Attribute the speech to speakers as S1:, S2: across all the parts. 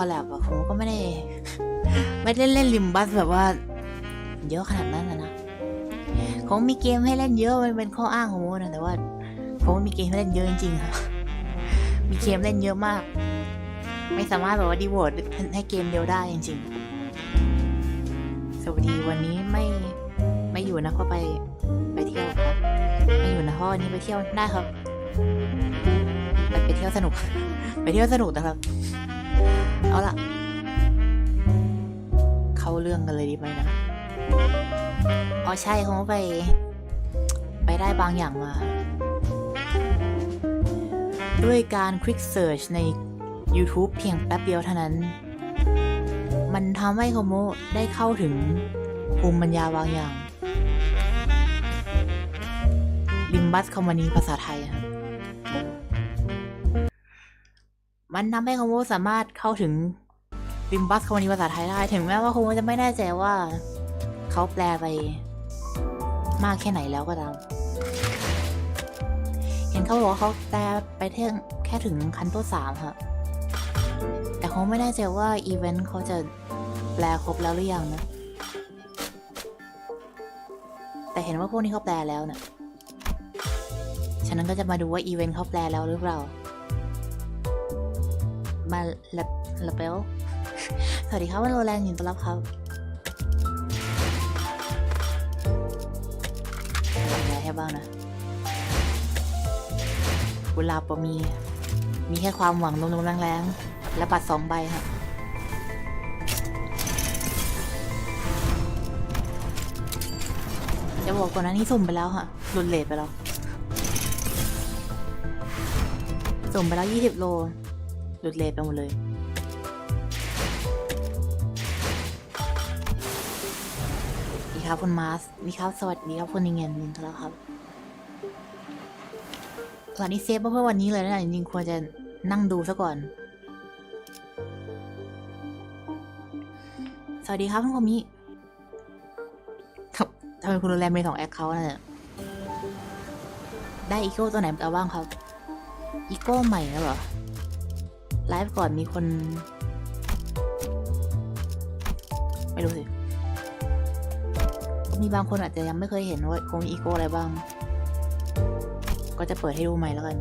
S1: อแลปอะผมก็ไม่ได้เล่นลิมบัสแบบว่าเยอะขนาดนั้นนะคงมีเกมให้เล่นเยอะมันเป็นข้ออ้างของโมนะแต่ว่าผมมีเกมให้เล่นเยอะจริงๆค่ะมีเกมเล่นเยอะมากไม่สามารถแบบว่าดีโหวตให้เกมเดียวได้จริงๆสวัสดีวันนี้ไม่อยู่นะเพราะไปเที่ยวครับไม่อยู่นะเพราะวันนี้ไปเที่ยวได้ครับไปเที่ยวสนุกไปเที่ยวสนุกนะครับเอาล่ะเข้าเรื่องกันเลยดีไหมนะอ๋อใช่เขาไปได้บางอย่างมาด้วยการคลิกเสิร์ชใน YouTube เพียงแป๊บเดียวเท่านั้นมันทำให้โคโมได้เข้าถึงภูมิปัญญาบางอย่างลิมบัสคอมมานีภาษาไทยมันทำให้โคโมสามารถเข้าถึงลิมบัสคอมมานีภาษาไทยได้ถึงแม้ว่าโคโมจะไม่แน่ใจว่าเขาแปลไปมากแค่ไหนแล้วก็ตามเห็นเขาบอกว่าเขาแปลไปแค่ถึงคันโต3ค่ะแต่เขาไม่แน่ใจว่าอีเวนต์เขาจะแปลครบแล้วหรือยังนะแต่เห็นว่าพวกนี้เขาแปลแล้วนะฉะนั้นก็จะมาดูว่าอีเวนต์เขาแปลแล้วหรือเปล่ามาละเปลสวัสดีครับวันโรแลนด์ยินดีต้อนรับครับอะไรให้บ้างนะกุหลาบก็มีแค่ความหวังลมๆแรงๆและบัตร2 ใบค่ะจะบอกก่อนนะนี่สุ่มไปแล้วค่ะหลุดเลทไปแล้วสุ่มไปแล้ว20 โลหลุดเลทไปหมดเลยดีครับคุณมาร์สดีครับสวัสดีครับคุณนิเงินมินแล้วครับตอนนี้เซฟเพื่อวันนี้เลยนะจริงๆควรจะนั่งดูซะก่อนสวัสดีครับคุณคอมิครับทำไมคุณโรแลนด์มี2 แอคเคาท์น่ะได้อีโก้ตัวไหนเอาบ้างครับอีโก้ใหม่แล้วเหรอไลฟ์ก่อนมีคนไม่รู้สิมีบางคนอาจจะยังไม่เคยเห็นว่าคงมีอีโก้อะไรบ้างก็จะเปิดให้ดูใหม่แล้วกัน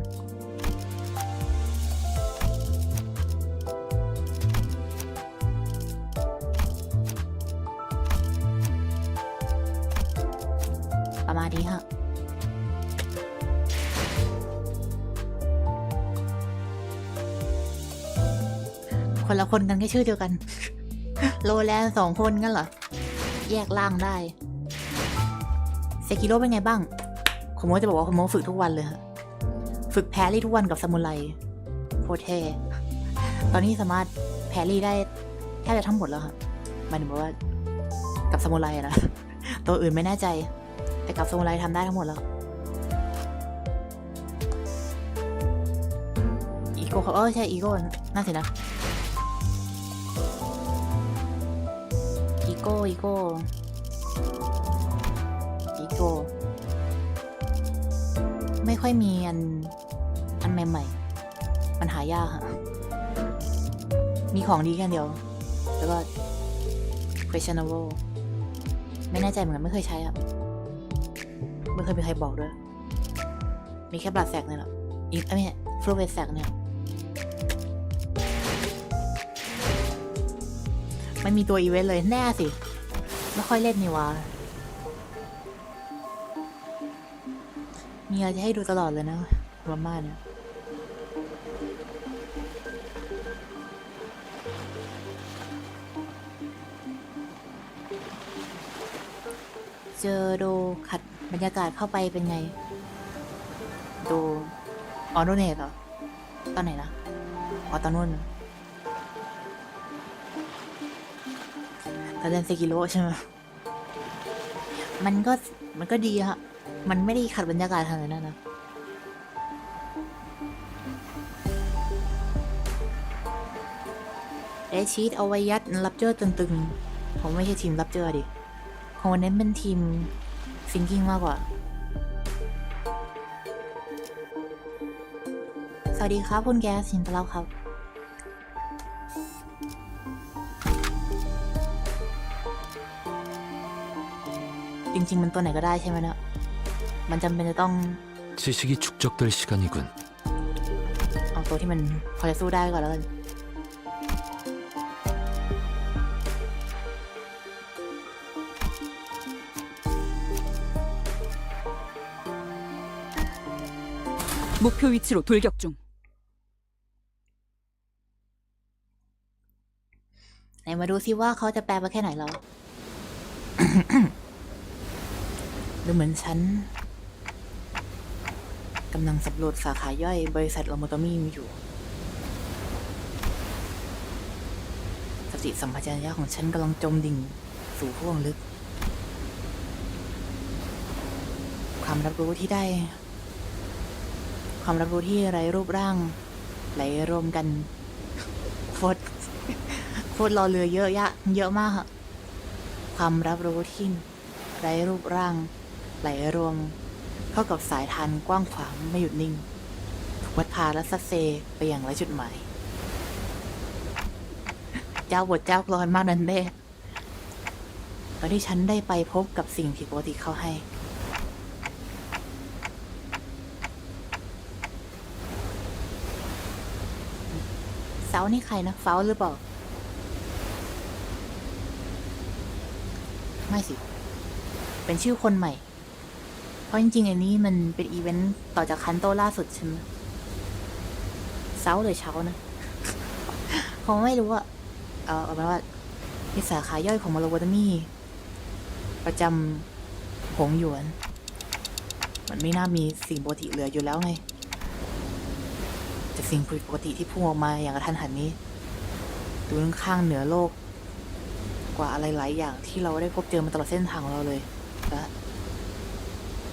S1: ประมาณนี้ฮะคนละคนกันแค่ชื่อเดียวกัน โรแลนด์2 คนงั้นเหรอแยกล่างได้เซกิโร่เป็นไงบ้างโคโมจะบอกว่าโคโมฝึกทุกวันเลยฮะฝึกแพรี่ทุกวันกับซามูไรโคเทตอนนี้สามารถแพรี่ได้แทบจะทั้งหมดแล้วฮะหมายถึงว่ากับซามูไรนะตัวอื่นไม่แน่ใจแต่กับซามูไรทำได้ทั้งหมดแล้วอีโก้เขาใช่อีโก้น่าสินะอีโก้ไม่ค่อยมีอันใหม่ๆมันหายากค่ะมีของดีแค่เดียวแล้วก็ questionable ไม่แน่ใจเหมือนกันไม่เคยใช้อ่ะไม่เคยมีใครบอกด้วยมีแค่บลัดแสกเนี่ยแหละไม่ใช่ฟลูเวสแสกเนี่ยไม่มีตัวอีเวนต์เลยแน่สิไม่ค่อยเล่นนี่วะมีอะไรจะให้ดูตลอดเลยนะมาม่าเนี่ยเจอโดขัดบรรยากาศเข้าไปเป็นไงโดโดเนทเหรอตอนไหนนะตอนนู้นตอนเล่นเซกิโร่ใช่ไหมมันก็ดีฮะมันไม่ได้ขัดบรรยากาศขนาดนั้นนะเอชีตเอาไว้ยัดรับเจอตึงๆผมไม่ใช่ทีมรับเจอดิของวันนี้เป็นทีมซิงกิ้งมากกว่าสวัสดีครับคุณแกสินตะเล่าครับ ริงๆมันตัวไหนก็ได้ใช่ไหมนะมันจำเป็นจะต้อง
S2: 지식이축적될시간이군
S1: เอาตัวที่มันพอจะสู้ได้ก่อนแล้วกัน
S3: 목표 위치로 돌격 중.
S1: ไหนมาดูซิว่าเขาจะแปลมาแค่ไหนแล้ว ดูเหมือนฉันกำลังสำรวจสาขาย่อยบริษัทโลโมโตมี่อยู่สติสัมปชัญญะของฉันกำลังจมดิ่งสู่ห้วงลึกความรับรู้ที่ไร้รูปร่างไหลรวมกันโคตรรอเรือเยอะมากค่ะความรับรู้ที่ไร้รูปร่างไหลรวมเข้ากับสายทานกว้างขวางไม่หยุดนิ่งถูกพัดพาและซัดเซไปอย่างไร้จุดหมายเจ้าบทเจ้ากลอนมากนั่นเด้ตอนที่ฉันได้ไปพบกับสิ่งผิดปกติเข้าให้เซานี่ใครนะเฟาหรือเปล่าไม่สิเป็นชื่อคนใหม่เพราะจริงๆอันนี้มันเป็นอีเวนต์ต่อจากคันโตล่าสุดใช่ไหมเซาหรือเช้านะผมไม่รู้อะเอาเป็นว่ามีสาขาย่อยของมาโลโบตามี่ประจำหงหยวนมันไม่น่ามีสิ่งปกติเหลืออยู่แล้วไงแต่สิ่งผิดปกติที่พุ่งออกมาอย่างกระทันหันนี้ดูข้างเหนือโลกกว่าอะไรหลายอย่างที่เราได้พบเจอมาตลอดเส้นทางของเราเลยและ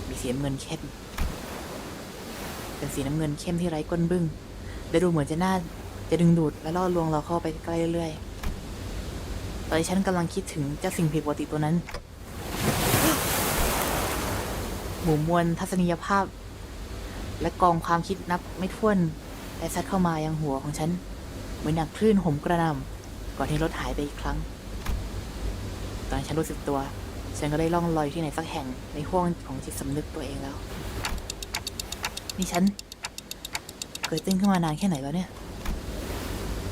S1: มีสีน้ำเงินเข้มเป็นสีน้ำเงินเข้มที่ไร้ก้นบึ้งและดูเหมือนจะดึงดูดและล่อลวงเราเข้าไปใกล้เรื่อยๆตอนที่ฉันกำลังคิดถึงเจ้าสิ่งผิดปกติตัวนั้นหมู่มวลทัศนียภาพและกองความคิดนับไม่ถ้วนได้ซัดเข้ามายังหัวของฉันเหมือนอย่างคลื่นโหมกระหน่ำก่อนที่รถหายไปอีกครั้งตอนฉันรู้สึกตัวฉันก็ได้ล่องลอยที่ไหนสักแห่งในห้วงของจิตสำนึกตัวเองแล้วนี่ฉันเกิดตื่นขึ้นมานานแค่ไหนแล้วเนี่ย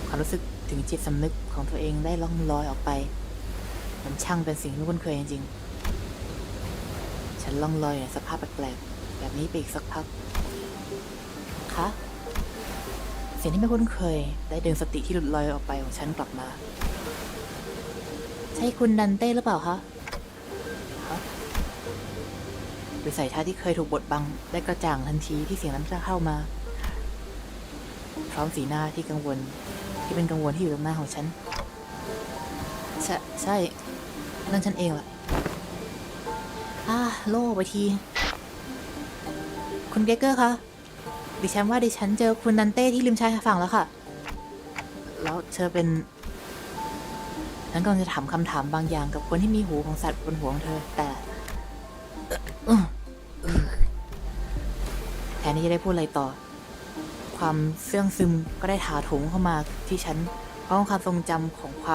S1: ความรู้สึกถึงจิตสำนึกของตัวเองได้ล่องลอยออกไปมันช่างเป็นสิ่งที่ไม่คุ้นเคยจริงๆฉันล่องลอยในสภาพแปลกๆแบบนี้ไปอีกสักพักคะเสียงที่ไม่คุ้นเคยได้ดึงสติที่หลุดลอยออกไปของฉันกลับมาใช่คุณดันเต้หรือเปล่าคะวิสัยทัศน์ที่เคยถูกบดบังได้กระจ่างทันทีที่เสียงนั้นจะเข้ามาพร้อมสีหน้าที่กังวลที่เป็นกังวลที่อยู่ตรงหน้าของฉันใช่นั่นฉันเองล่ะโล่ไปทีคุณเกเกอร์คะดิฉันว่าดิฉันเจอคุณดันเต้ที่ริมชายฝั่งแล้วค่ะแล้วเธอเป็นฉันกำลังจะถามคำถามบางอย่างกับคนที่มีหูของสัตว์บนหัวของเธอแต่แทนที่จะได้พูดอะไรต่อความเสื่องซึมก็ได้ถาโถมเข้ามาที่ฉันเพราะความทรงจำของคว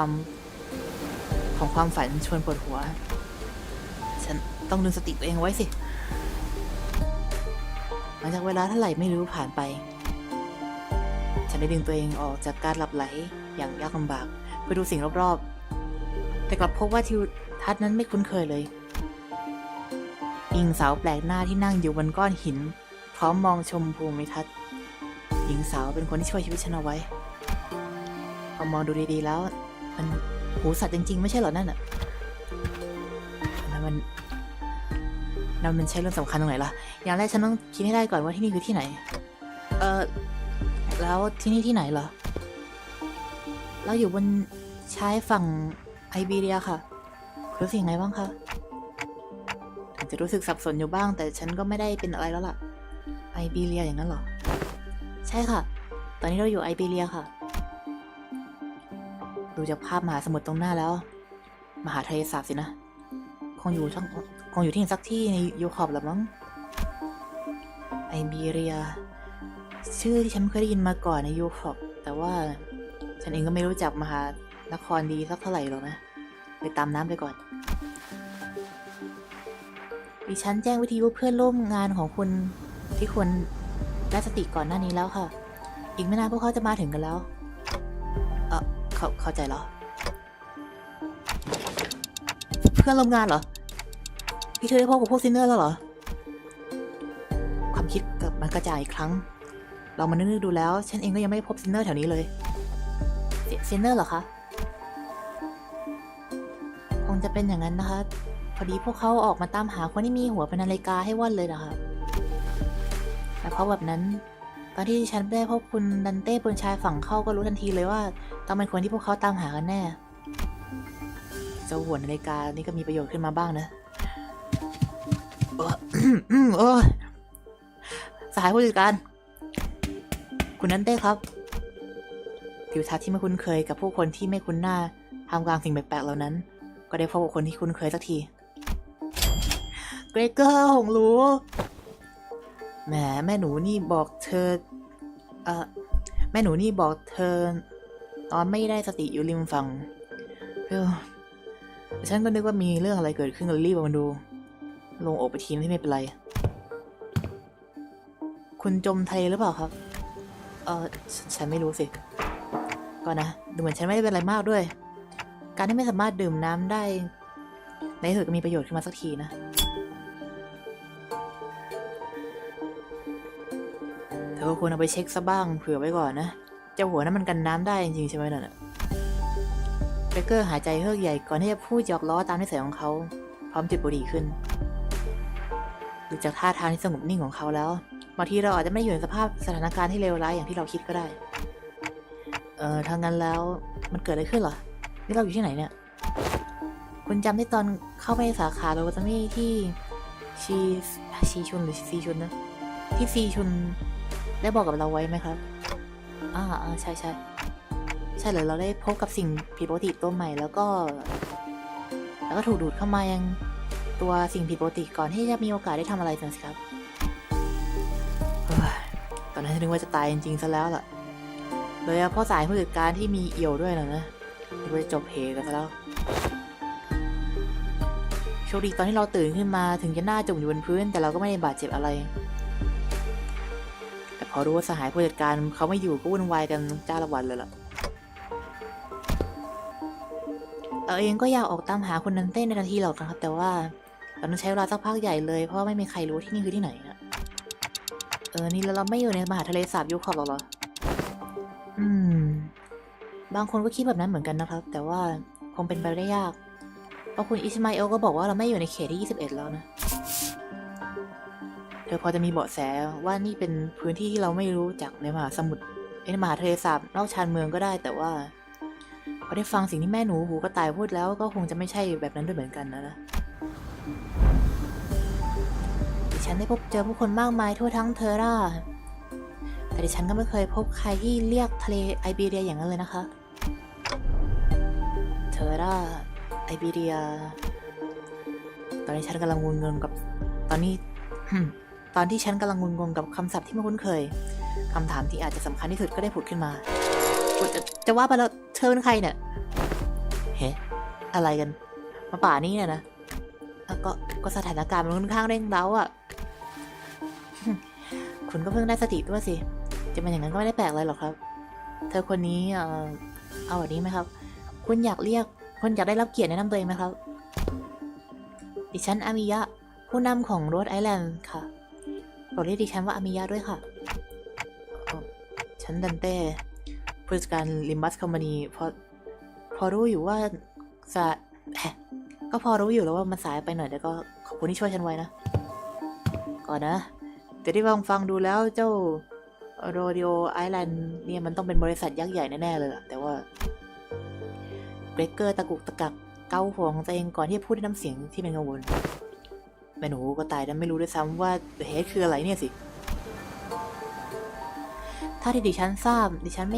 S1: ามฝันชวนปวดหัวฉันต้องดึงสติตัวเองไว้สิหลังจากเวลาเท่าไหร่ไม่รู้ผ่านไปฉันได้ดึงตัวเองออกจากการหลับไหลอย่างยากลำบากเพื่อดูสิ่งรอบๆแต่กลับพบว่าทิวทัศน์นั้นไม่คุ้นเคยเลยหญิงสาวแปลกหน้าที่นั่งอยู่บนก้อนหินพร้อมมองชมภูมิทัศน์หญิงสาวเป็นคนที่ช่วยชีวิตฉันเอาไว้พอมองดูดีๆแล้วมันหูสัตว์จริงๆไม่ใช่เหรอนั่นน่ะมันใช่เรื่องสำคัญตรงไหนล่ะอย่างแรกฉันต้องคิดให้ได้ก่อนว่าที่นี่คือที่ไหนแล้วที่นี่ที่ไหนเหรอเราอยู่บนชายฝั่งไอเบเรียค่ะรู้สึกยังไงบ้างคะอาจจะรู้สึกสับสนอยู่บ้างแต่ฉันก็ไม่ได้เป็นอะไรแล้วล่ะไอเบเรียอย่างนั้นเหรอใช่ค่ะตอนนี้เราอยู่ไอเบเรียค่ะดูจากภาพมหาสมุทรตรงหน้าแล้วมหาทะเลสาบสินะคงอยู่ที่ไหนสักที่ในยูคอบหรือมั้งไอเบเรียชื่อที่ฉันเคยได้ยินมาก่อนในยูคอบแต่ว่าฉันเองก็ไม่รู้จักมหานครดีสักเท่าไหร่หรอกนะไปตามน้ำไปก่อน ดิฉันแจ้งวิทยุเพื่อนร่วมงานของคุณที่ควรได้สติก่อนหน้านี้แล้วค่ะ อีกไม่นานพวกเขาจะมาถึงกันแล้วเข้าใจแล้วเพื่อนร่วมงานเหรอที่เธอได้พบกับพวกซินเนอร์แล้วเหรอความคิดกลับมากระจายอีกครั้งเรามานึกดูแล้วฉันเองก็ยังไม่พบซินเนอร์แถวนี้เลยซินเนอร์เหรอคะคงจะเป็นอย่างนั้นนะคะพอดีพวกเขาออกมาตามหาคนที่มีหัวเป็นนาฬิกาให้ว่อนเลยนะคะแต่เพราะแบบนั้นตอนที่ฉันได้พบคุณดันเต้บนชายฝั่งเข้าก็รู้ทันทีเลยว่าต้องเป็นคนที่พวกเขาตามหากันแน่เจ้าหัวนาฬิกานี่ก็มีประโยชน์ขึ้นมาบ้างนะโอ้สหายผู้จัดการคุณดันเต้ครับทิวทัศน์ที่ไม่คุ้นเคยกับผู้คนที่ไม่คุ้นหน้าท่ามกลางสิ่งแปลกๆเหล่านั้นก็ได้พบกับคนที่คุ้นเคยสักทีเกรเกอร์หงรู้แหมแม่หนูนี่บอกเธอแม่หนูนี่บอกเธอตอนไม่ได้สติอยู่ริมฝั่งฉันก็นึกว่ามีเรื่องอะไรเกิดขึ้นก็รีบมาดูลงอกไปทีที่ไม่เป็นไรคุณจมทะเลหรือเปล่าครับฉันไม่รู้สิก่อนนะดูเหมือนฉันไม่ได้เป็นอะไรมากด้วยการที่ไม่สามารถดื่มน้ำได้ในที่สุดก็มีประโยชน์ขึ้นมาสักทีนะเธอควรเอาไปเช็คซะบ้างเผื่อไว้ก่อนนะเจ้าหัวนั้นมันกันน้ำได้จริงๆใช่ไหมน่ะเบเกอร์หายใจเฮือกใหญ่ก่อนที่จะพูดหยอกล้อตามนิสัยของเขาพร้อมจุดบุหรี่ขึ้นดูจากท่าทางที่สงบนิ่งของเขาแล้วบางทีเราอาจจะไม่อยู่ในสถานการณ์ที่เลวร้ายอย่างที่เราคิดก็ได้ทางนั้นแล้วมันเกิดอะไรขึ้นเหรอนี่เราอยู่ที่ไหนเนี่ยคุณจำได้ตอนเข้าไปสาขาโรตามี่ที่ชีชุนหรือซีชุนนะที่ซีชุนได้บอกกับเราไว้ไหมครับใช่เลยเราได้พบกับสิ่งผิดปกติตัวใหม่แล้วก็ถูกดูดเข้ามายังตัวสิ่งผิดปกติก่อนที่จะมีโอกาสได้ทำอะไรกันสิครับตอนนั้นฉันนึกว่าจะตายจริงๆซะแล้วล่ะโดยเฉพาะสายผู้จัดการที่มีเอี่ยวด้วยนะนึกว่าจะจบเพกันซะแล้วโชคดีตอนที่เราตื่นขึ้นมาถึงจะหน้าจุ่มอยู่บนพื้นแต่เราก็ไม่ได้บาดเจ็บอะไรแต่พอรู้ว่าสหายผู้จัดการเขาไม่อยู่ก็วุ่นวายกันจ้าละวันเลยล่ะเราเองก็อยากออกตามหาคนนั้นเต้นในนาทีหรอกนะครับแต่ว่าเราต้องใช้เวลาสักพักใหญ่เลยเพราะไม่มีใครรู้ที่นี่คือที่ไหนนะนี่เราไม่อยู่ในมหาทะเลสาบยูคอบหรอกเหรอบางคนก็คิดแบบนั้นเหมือนกันนะครับแต่ว่าคงเป็นไปได้ยากเพราะคุณอิสมาเอลก็บอกว่าเราไม่อยู่ในเขตที่21แล้วนะเธอพอจะมีเบาะแสว่านี่เป็นพื้นที่ที่เราไม่รู้จักในมหาสมุทรในมหาทะเลสาบนอกชานเมืองก็ได้แต่ว่าพอได้ฟังสิ่งที่แม่หนูหูกระต่ายพูดแล้วก็คงจะไม่ใช่แบบนั้นด้วยเหมือนกันนะดิฉันได้พบเจอผู้คนมากมายทั่วทั้งเทอร่าแต่ดิฉันก็ไม่เคยพบใครที่เรียกทะเลไอเบเรียอย่างนั้นเลยนะคะเทอร่าไอเบเรียตอนนี้ฉันกำลังงุนงงกับตอนที่ฉันกำลังงุนงงกับคำศัพท์ที่ไม่คุ้นเคยคำถามที่อาจจะสำคัญที่สุดก็ได้ผุดขึ้นมาจะว่าไปแล้วเธอเป็นใครเนี่ยเฮ้อะไรกันมาป่านี้เนี่ยนะก็สถานการณ์มันค่อนข้างเร่งเร้าอ่ะ คุณก็เพิ่งได้สติด้วยสิจะเป็นอย่างนั้นก็ไม่ได้แปลกอะไรหรอกครับเธอคนนี้เอาแบบนี้ไหมครับคุณอยากได้รับเกียรติแนะนำตัวเองไหมครับดิฉันอามิยะผู้นำของโรดไอแลนด์ค่ะโปรดเรียกดิฉันว่าอามิยะด้วยค่ะฉันดันเต้ผู้จัดการลิมบัสคอมพานีพอรู้อยู่ว่าก็พอรู้อยู่แล้วว่ามันสายไปหน่อยแต่ก็ขอบคุณที่ช่วยฉันไว้นะก่อนนะแต่ที่ฟังดูแล้วเจ้าโรดิโอไอแลนด์เนี่ยมันต้องเป็นบริษัทยักษ์ใหญ่แน่ๆเลยแต่ว่าเบรกเกอร์ตะกุกตะกักเกาหัวของตัวเองก่อนที่จะพูดด้วยน้ำเสียงที่เป็นกังวลแม่หนูก็ตายแล้วไม่รู้ด้วยซ้ำว่าเดอะเฮดคืออะไรเนี่ยสิถ้าที่ดิฉันทราบดิฉันไ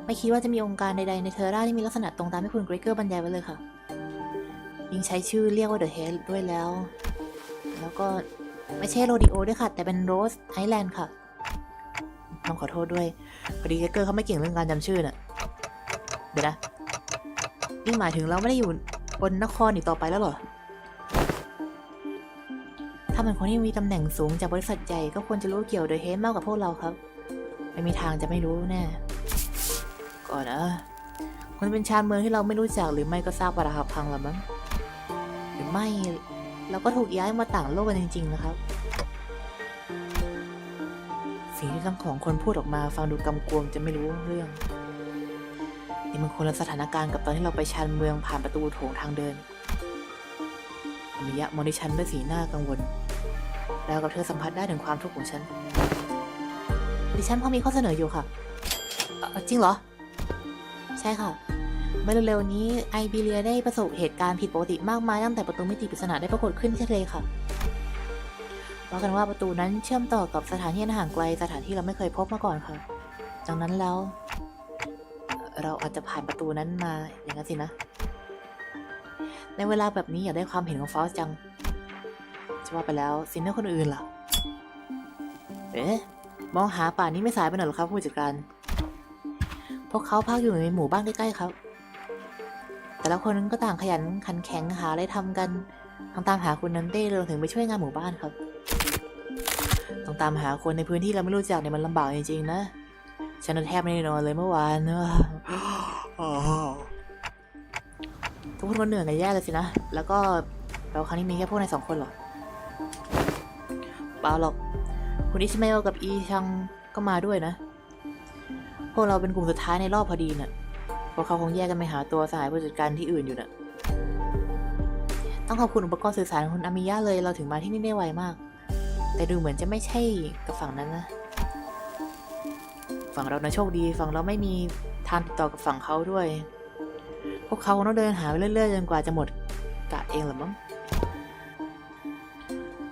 S1: ม่คิดว่าจะมีองค์การใดๆในเทอร่าที่มีลักษณะตรงตามที่คุณเกรเกอร์บรรยายไว้เลยค่ะยิ่งใช้ชื่อเรียกว่าเดอะเฮดด้วยแล้วก็ไม่ใช่โรดิโอด้วยค่ะแต่เป็นโรสไอแลนด์ค่ะต้องขอโทษด้วยพอดีเกรเกอร์เขาไม่เก่งเรื่องการจำชื่อน่ะเดี๋ยวนะนี่หมายถึงเราไม่ได้อยู่บนนครอีกต่อไปแล้วเหรอ าเป็นคนที่มีตำแหน่งสูงจากบริษัทใหญ่ก็ควรจะรู้เกี่ยวโดยเฮดมากกว่าพวกเราครับไม่มีทางจะไม่รู้แน่ก่อนนะคนเป็นชานเมืองที่เราไม่รู้จักหรือไม่ก็ทราบปราพังละมั้งหรือไม่เราก็ถูกย้ายมาต่างโลกกันจริงๆนะครับสิ่งที่ทั้งของคนพูดออกมาฟังดูกำกวมจะไม่รู้เรื่องนี่มันคนละสถานการณ์กับตอนที่เราไปชานเมืองผ่านประตูโถงทางเดินมิยะมองดิฉันด้วยสีหน้ากังวลแล้วกับเธอสัมผัสได้ถึงความทุกข์ของฉันดิฉันพอมีข้อเสนออยู่ค่ะจริงเหรอใช่ค่ะเมื่อเร็วๆนี้ไอบีเรียได้ประสบเหตุการณ์ผิดปกติมากมายตั้งแต่ประตูมิติปริศนาได้ปรากฏขึ้นที่ทะเลค่ะว่ากันว่าประตูนั้นเชื่อมต่อกับสถานที่ห่างไกลสถานที่เราไม่เคยพบมาก่อนค่ะดังนั้นแล้วเราอาจจะผ่านประตูนั้นมาอย่างนั้นสินะในเวลาแบบนี้อยากได้ความเห็นของฟอสจังจะว่าไปแล้วซินเนอร์คนอื่นล่ะมองหาป่านนี้ไม่สายไปหน่อยหรอครับผู้จัดการพวกเขาพักอยู่ในหมู่บ้านใกล้ๆครับแต่ละคนก็ต่างขยันขันแข็งหาอะไรทำกันต้องตามหาคุณนันเต้รวมถึงไปช่วยงานหมู่บ้านครับต้องตามหาคนในพื้นที่เราไม่รู้จักเนี่ยมันลำบากจริงๆนะฉันแทบไม่ได้นอนเลยเมื่อวานทุกคนก็เหนื่อยกันแย่เลยสินะแล้วก็เราครั้งนี้มีแค่พวกนาย2 คนหรอเปล่าหรอกคุณอิชิเมะกับอีชังก็มาด้วยนะพวกเราเป็นกลุ่มสุดท้ายในรอบพอดีน่ะพวกเขาคงแยกกันไปหาตัวสหายผู้จัดการที่อื่นอยู่น่ะต้องขอบคุณอุปกรณ์สื่อสารของคุณอามิยะเลยเราถึงมาที่นี่ได้ไวมากแต่ดูเหมือนจะไม่ใช่กับฝั่งนั้นนะฝั่งเรานะโชคดีฝั่งเราไม่มีทางติดต่อกับฝั่งเขาด้วยพวกเขาคงต้องเดินหาไปเรื่อยๆจนกว่าจะหมดกะเองหรือมั้ง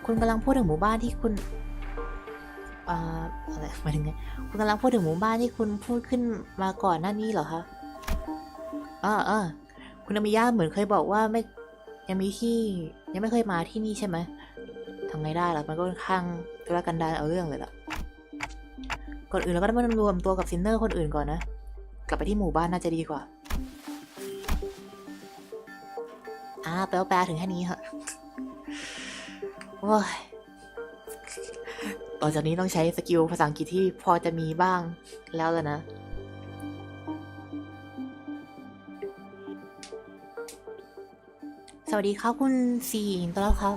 S1: คุณกำลังพูดถึงหมู่บ้านที่คุณอะไรหมายถึงไงคุณกำลังพูดถึงหมู่บ้านที่คุณพูดขึ้นมาก่อนหน้านี้เหรอคะคุณอามิยะเหมือนเคยบอกว่าไม่ยังไม่เคยมาที่นี่ใช่ไหมทำไงได้ล่ะมันก็ค่อนข้างธุรกันดารเอาเรื่องเลยล่ะก่อนอื่นเราก็ต้องมารวมตัวกับซินเนอร์คนอื่นก่อนนะกลับไปที่หมู่บ้านน่าจะดีกว่าแปลถึงแค่นี้เหรอโอ้ยต่อจากนี้ต้องใช้สกิลภาษาอังกฤษที่พอจะมีบ้างแล้วล่ะนะสวัสดีครับคุณซีต้อนรับครับ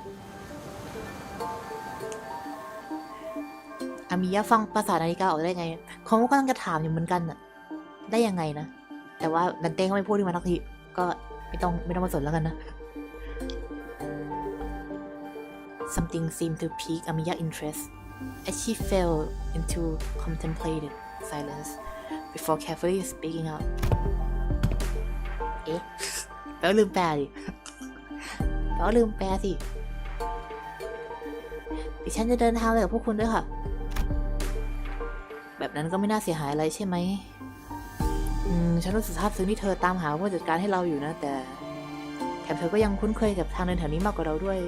S1: อามิยะฟังภาษานาฬิกาออกได้ไงเขาก็กำลังจะถามอยู่เหมือนกันน่ะได้ยังไงนะแต่ว่าดันเต้ก็ไม่พูดที่มาทักทีก็ไม่ต้องมาสนแล้วกันนะ Something seemed to pique Amiya's interest as she fell into contemplated silence before carefully speaking out แล้วลืมแปลดิดิฉันจะเดินทางไปกับพวกคุณด้วยค่ะแบบนั้นก็ไม่น่าเสียหายอะไรใช่ไหมฉันรู้สึกซาบซึ้งที่เธอตามหาผู้จัดการให้เราอยู่นะแต่แถมเธอก็ยังคุ้นเคยกับทางเดินแถวนี้มากกว่าเราด้วย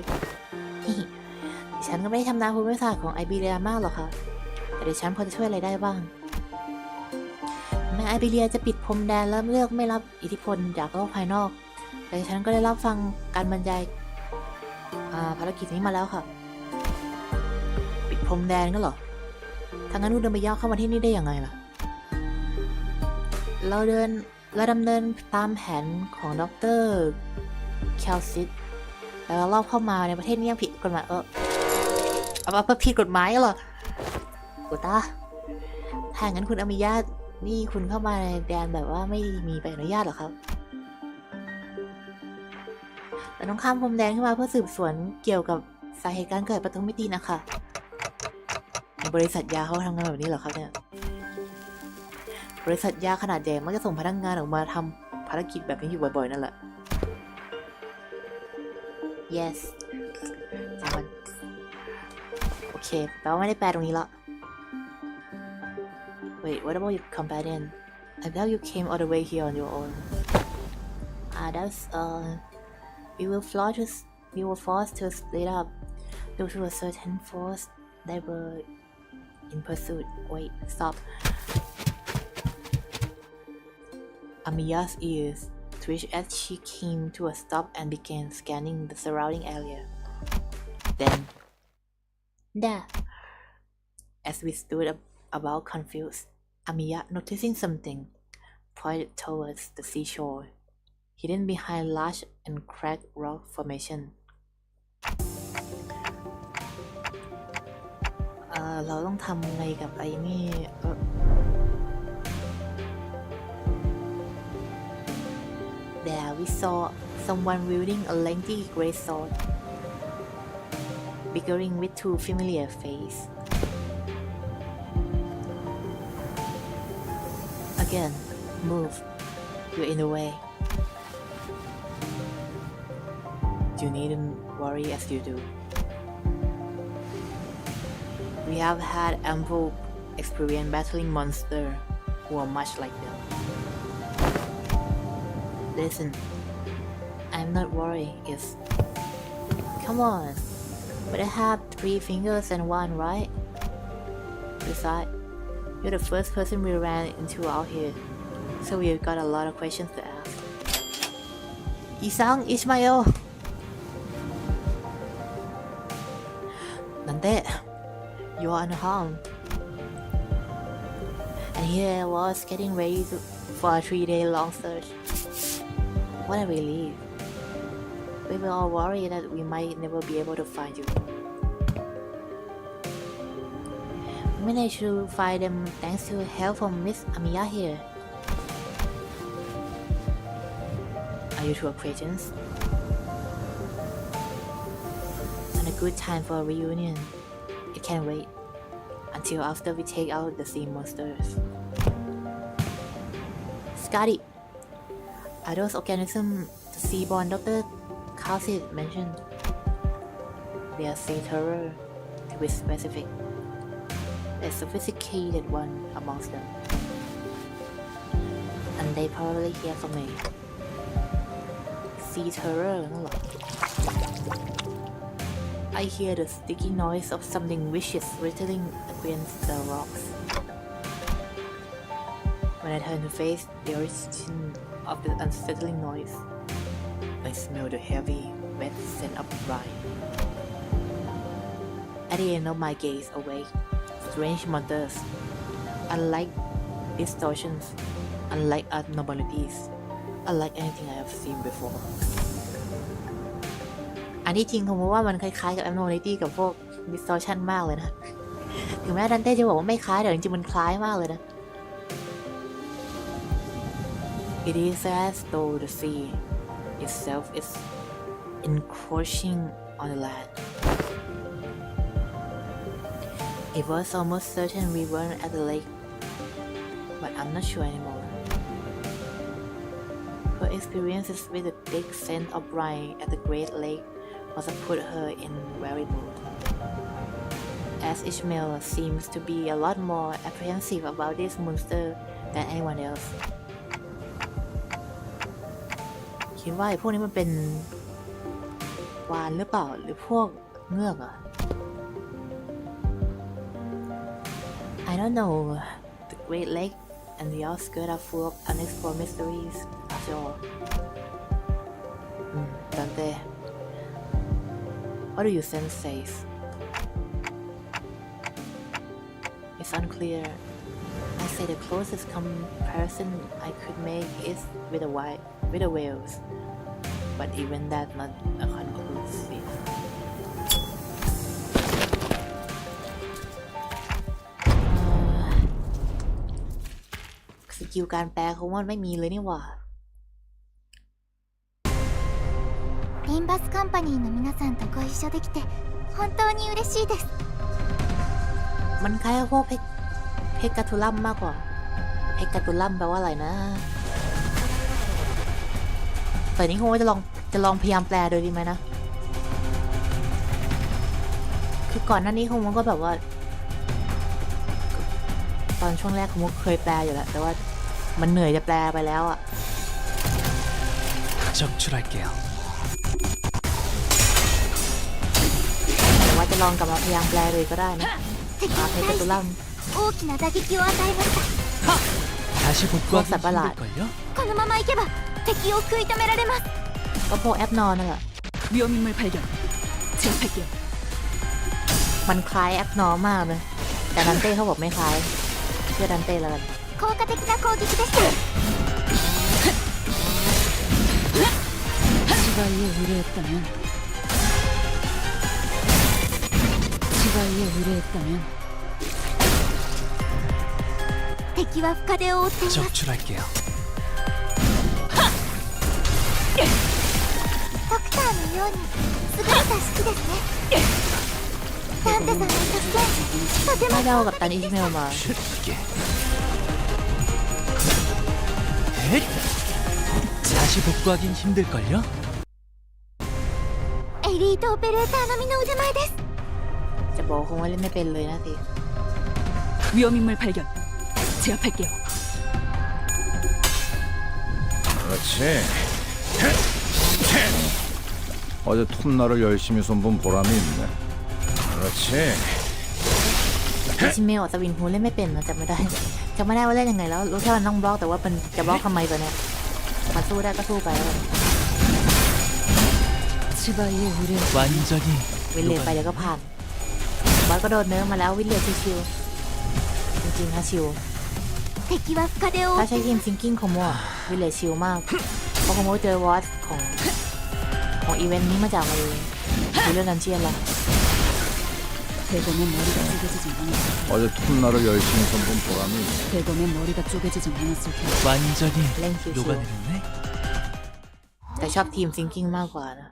S1: ดิฉันก็ไม่ได้ชำนาญภูมิศาสตร์ของไอบีเรียมากหรอกค่ะแต่ดิฉันพอจะช่วยอะไรได้บ้างแม้ไอบีเรียจะปิดพรมแดนและเลือกไม่รับอิทธิพลจากโลกภายนอกแต่ดิฉันก็ได้รับฟังการบรรยายภารกิจนี้มาแล้วค่ะปิดพรมแดนก็เหรอทางนั้นคุณเดินไปย่อเข้ามาที่นี่ได้ยังไงล่ะเราดำเนินตามแผนของดร.แคลซิสแล้วเราลอบเข้ามาในประเทศนี้ยังผิดกฎหมายผิดกฎหมายเหรอกูตาถ้างั้นคุณอามิยะนี่คุณเข้ามาในแดนแบบว่าไม่มีใบอนุญาตหรอครับแต่ต้องข้ามพรมแดนขึ้นมาเพื่อสืบสวนเกี่ยวกับสาเหตุการเกิดประตูมิตินะคะบริษัทยาเขาทำงานแบบนี้เหรอครับเนี่ยบริษัทยาขนาดใหญ่มักจะส่งพนักงานออกมาทำภารกิจแบบนี้อยู่บ่อยๆนั่นแหละ yes โอเคแปลว่าไม่ได้แปลตรงนี้ละ wait what about your companion I thought you came all the way here on your own that's we were forced to split up due to a certain force that were in pursuit wait stop Amiya's ears twitched as she came to a stop and began scanning the surrounding area. Then, There. As we stood about confused, Amiya, noticing something, pointed towards the seashore, hidden behind large and cracked rock formation. เราต้องทำไงกับไอ้นี่ There we saw someone wielding a lengthy great sword, bickering with two familiar faces. Again, move. You're in the way. You needn't worry as you do. We have had ample experience battling monsters who are much like them. Listen, I'm not worried if... Come on, but I have 3 fingers and 1, right? Besides, you're the first person we ran into out here, so we've got a lot of questions to ask. Isang Ishmael! Nante, you are unharmed. And here I was getting ready for a 3-day-long search. What a relief. We were all worried that we might never be able to find you. We managed to find them thanks to help from Miss Amiya here. Are you two acquaintances? And a good time for a reunion. It can't wait until after we take out the sea monsters. Scotty, are those organisms the seaborn Dr. Calcid mentioned? They are sea terror, to be specific. The sophisticated one amongst them. And they probably hear from me. Sea terror นั่นหรอ I hear the sticky noise of something vicious rattling against the rocks. When I turn to face the origin of the unsettling noise, I smell the heavy, wet scent of brine. At the end of my gaze awake, strange monsters, unlike distortions, unlike abnormalities, unlike anything I have seen before. อันที่จริงผมว่ามันคล้ายๆกับ abnormality กับพวก distortion มากเลยนะ ถึงแม้ดันเต้จะบอกว่าไม่คล้ายแต่จริงๆมันคล้ายมากเลยนะ It is as though the sea itself is encroaching on the land. It was almost certain we weren't at the lake, but I'm not sure anymore. Her experiences with the big scent of brine at the Great Lake must have put her in very mood. As Ishmael seems to be a lot more apprehensive about this monster than anyone else. คิดว่าไอ้พวกนี้มันเป็นวาฬหรือเปล่าหรือพวกเงือกอะ I don't know. The Great Lake and the outskirts are full of unexplored mysteries after all. Dante, what do your sense says? It's unclear. I say the closest comparison I could make is with the whales, but even that not a conclusive. สกิลการแปลเขาว่าไม่มีเลยนี่หว่า
S4: リンバスカンパニーの皆さんとご一緒できて本当に嬉しいです。
S1: มันคล้ายกับพวกเพกาทูลัมมากกว่าเพกาทูลัมแปลว่าอะไรนะแต่นี้คงว่าจะลองพยายามแปลโดยดีไหมนะคือก่อนหน้านี้คงมันก็แบบว่าตอนช่วงแรกคงเคยแปลอยู่แหละแต่ว่ามันเหนื่อยจะแปลไปแล้วอะ
S2: 적출할게요.
S1: แต่ว่าจะลองกลับมาพยายามแปลเลยก็ได้นะเพกาทูลัม
S4: 大きな打撃を与えました。
S2: 다시 복구하기
S1: 그거 빨라.
S2: 힘들걸요?
S4: このままいけば敵を食い止められます。
S1: ก็พวกแอปนอนนั่นแหละ
S3: 위험인물 발견. 제압할게요.
S1: มันคล้ายแอคโนอมากเลยแต่ดันเต้เขาบอกไม่คล้ายเชื่อดันเต้แล้วกัน
S4: 効果的な攻撃でした
S3: 芝居へ震えた面芝居へ震えた面
S4: 敵は深手を負っています
S2: 적출할게요.
S4: ドクターのように優れた式ですねダンテさんの助けとても
S1: ไม่ได้เอากับตันอิชเมลมา
S2: 이게. 헷! 다시 복구하긴 힘들걸요?
S4: エリートオペレーターの身の腕前です
S1: จะบอกคงว่าเล่นไม่เป็นเลยนะสิ
S3: 위험인물 발견 제압할게요
S5: 그렇지. 어제 톱날을 열심히 손본 보람이 있네. 그렇지.
S1: อิชเมลสวินฮูเล่นไม่เป็นนะจำไม่ได้ว่าเล่นยังไงแล้วรู้แค่มันต้องบล็อกแต่ว่ามันจะบล็อกทำไมตัวเนี้ยมันสู้ได้ก็สู้ไปแล้วกัน
S3: 치바이에 의뢰
S2: 완전히
S1: วินเลนไปเดี๋ยวก็ผ่านบอสก็โดนเนื้อมาแล้ววินเลนชิวๆจริงๆนะชิว
S4: 敵は深手を負
S1: ถ้า
S4: って
S1: ใช้ทีมซิงกิ้งคอมโมวินเลนชิวมากเพราะคอมโมเจอวอสของอีเวนต์นี้มาจากมาเลยดูเรื่องดันเจียนละ
S3: 대검의 머리가 쪼개지진 않았을
S5: 어제 톱날을 열심히 손본 보람이 있네.
S3: 대검의 머리가 쪼개지진 않았을 테니
S2: 완전히
S1: 랭 큐
S2: 녹아내렸네.
S1: แต่ชอบทีมซิงกิ้งมากกว่านะ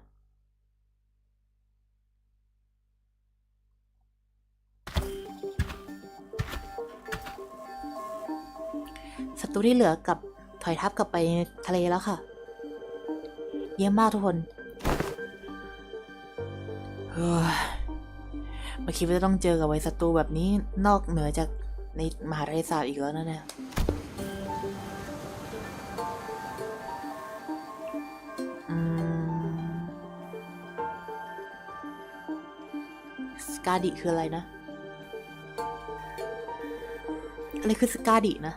S1: ศัตรูที่เหลือกับถอยทับกลับไปทะเลแล้วค่ะเยี่ยมมากทุกคนเฮ้ยไม่คิดว่าจะต้องเจอกับไว้ศัตรูแบบนี้นอกเหนือจากในมหาทะเลสาบอีกแล้วนะเนี่ยสกาดิคืออะไรนะอะไรคือสกาดินะ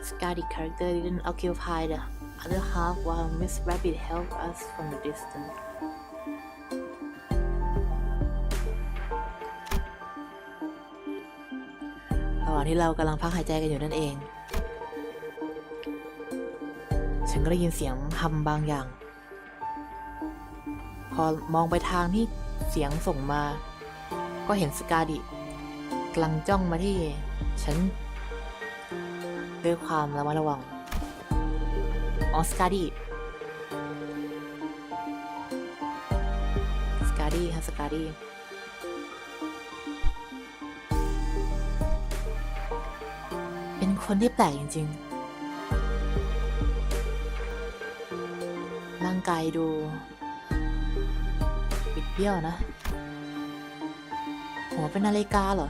S1: Scardy character didn't occupy the other half while Miss Rabbit helped us from the distance. ระหว่างที่เรากำลังพักหายใจกันอยู่นั่นเอง ฉันก็ได้ยินเสียงฮัมบางอย่าง พอมองไปทางที่เสียงส่งมา ก็เห็นสกาดิกำลังจ้องมาที่ฉันด้วยความระมัดระวังอ๋อสกาดี้ค่ะสกาดี้เป็นคนที่แปลกจริงๆร่างกายดูบิดเบี้ยวนะหัวเป็นนาฬิกาเหรอ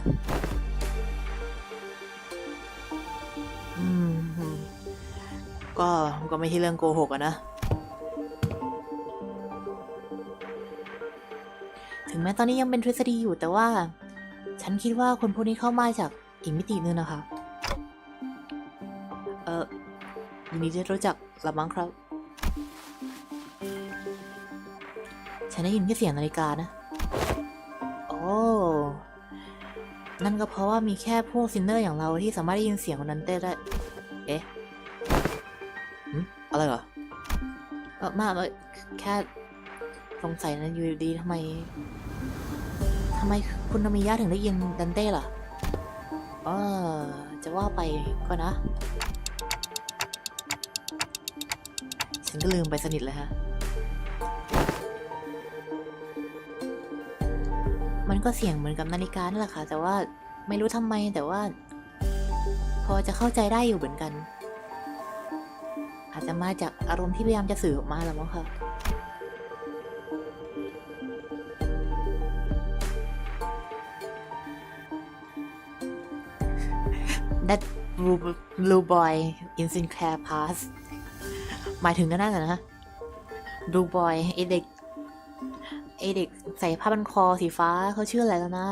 S1: ก็ไม่ใช่เรื่องโกหกอะนะถึงแม้ตอนนี้ยังเป็นทฤษฎีอยู่แต่ว่าฉันคิดว่าคนพวกนี้เข้ามาจากอีกมิตินึงนะคะยินดีที่รู้จักละมั้งครับฉันได้ยินแค่เสียงนาฬิกานะโอ้นั่นก็เพราะว่ามีแค่พวกซินเนอร์อย่างเราที่สามารถได้ยินเสียงของนั้นได้เอ๊ะอะไรเหรอมาแค่สงสัยนะอยู่ดีทำไมคุณนามิยะถึงได้ยินดันเต้ล่ะจะว่าไปก็นะฉันก็ลืมไปสนิทเลยฮะมันก็เสียงเหมือนกับนาฬิกานั่นแหละค่ะแต่ว่าไม่รู้ทำไมแต่ว่าพอจะเข้าใจได้อยู่เหมือนกันอาจจะมาจากอารมณ์ที่พยายามจะสื่อออกมาแล้วมั้งค่ะ That blue boy in Sinclair Pass หมายถึงนั่นน่ะนะ blue boy ไอเด็กใส่ผ้าพันคอสีฟ้าเขาชื่ออะไรแล้วนะ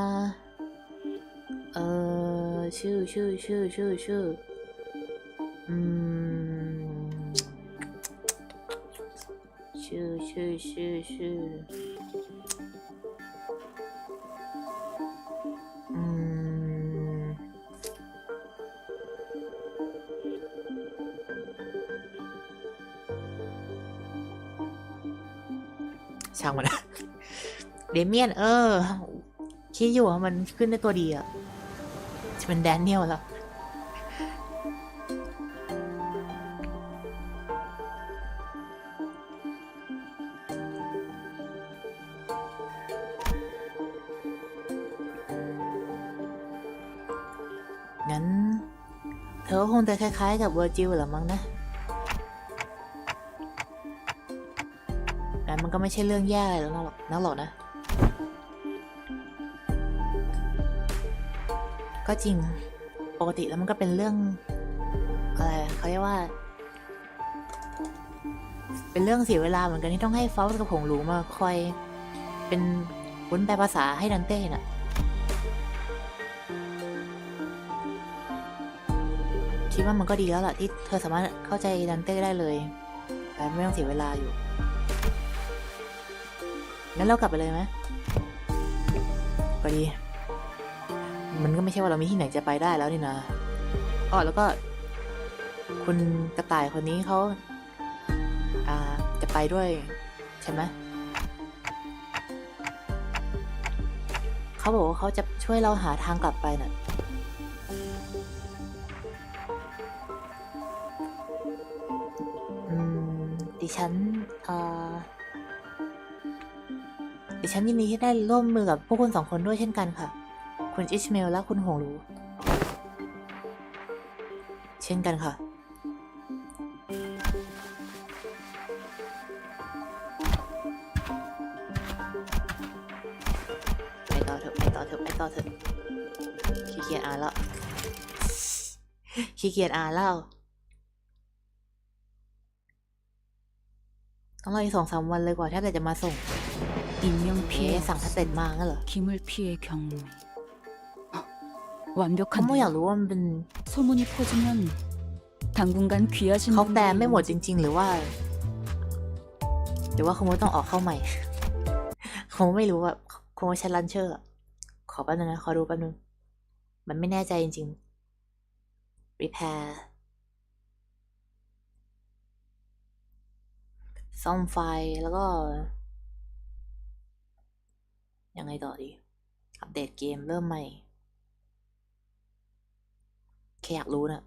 S1: ชื่อ ช่างมันนะเดเมียนคิดอยู่ว่ามันขึ้นได้ตัวดีอะจะเป็นแดเนียลแล้วงั้นเธอคงจะคล้ายๆกับเวอร์จิลหรือมั้งนะงั้นมันก็ไม่ใช่เรื่องแย่อะไรแล้วนักหรอกนะก็จริงปกติแล้วมันก็เป็นเรื่องอะไรเขาเรียกว่าเป็นเรื่องเสียเวลาเหมือนกันที่ต้องให้ฟาวส์กับผงหลูมาคอยเป็นวุ้นแปลภาษาให้ดันเต้น่ะคิดว่ามันก็ดีแล้วล่ะที่เธอสามารถเข้าใจดันเต้ได้เลยแต่ไม่ต้องเสียเวลาอยู่งั้นเรากลับไปเลยไหมก็ดีมันก็ไม่ใช่ว่าเรามีที่ไหนจะไปได้แล้วนี่นะแล้วก็คุณกระต่ายคนนี้เขาจะไปด้วยใช่ไหมเขาบอกว่าเขาจะช่วยเราหาทางกลับไปน่ะดิฉันยินดีที่ได้ร่วมมือกับพวกคุณ2 คนด้วยเช่นกันค่ะคุณอิชเมลและคุณหงรูเช่นกันค่ะไปต่อเถอะขี้เกียจอ่านแล้วต้องรออีก2-3 วันเลยกว่าถ้าเกิดจะมาส่ง
S3: 인명 피해
S1: สั่งถ้าเสร็จมางั้นเหรอ
S3: 기물 피해 경로.
S1: เขาไม่อยาก
S3: 완벽한데요.
S1: รู้ว่ามันเป็น
S3: 소문이 퍼지면 당분간 귀하신
S1: เขาแปลไม่หมด
S3: 분들이
S1: จริงๆหรือว่าคงต้องออกเข้าใหม่ คงไม่รู้ว่าคงใช้ลันเชอร์ขอแป๊บนึงนะขอดูแป๊บนึงมันไม่แน่ใจจริงๆ repair ซ่อมไฟแล้วก็ยังไงต่อดีอัปเดตเกมเริ่มใหม่แค่อยากรู้นะ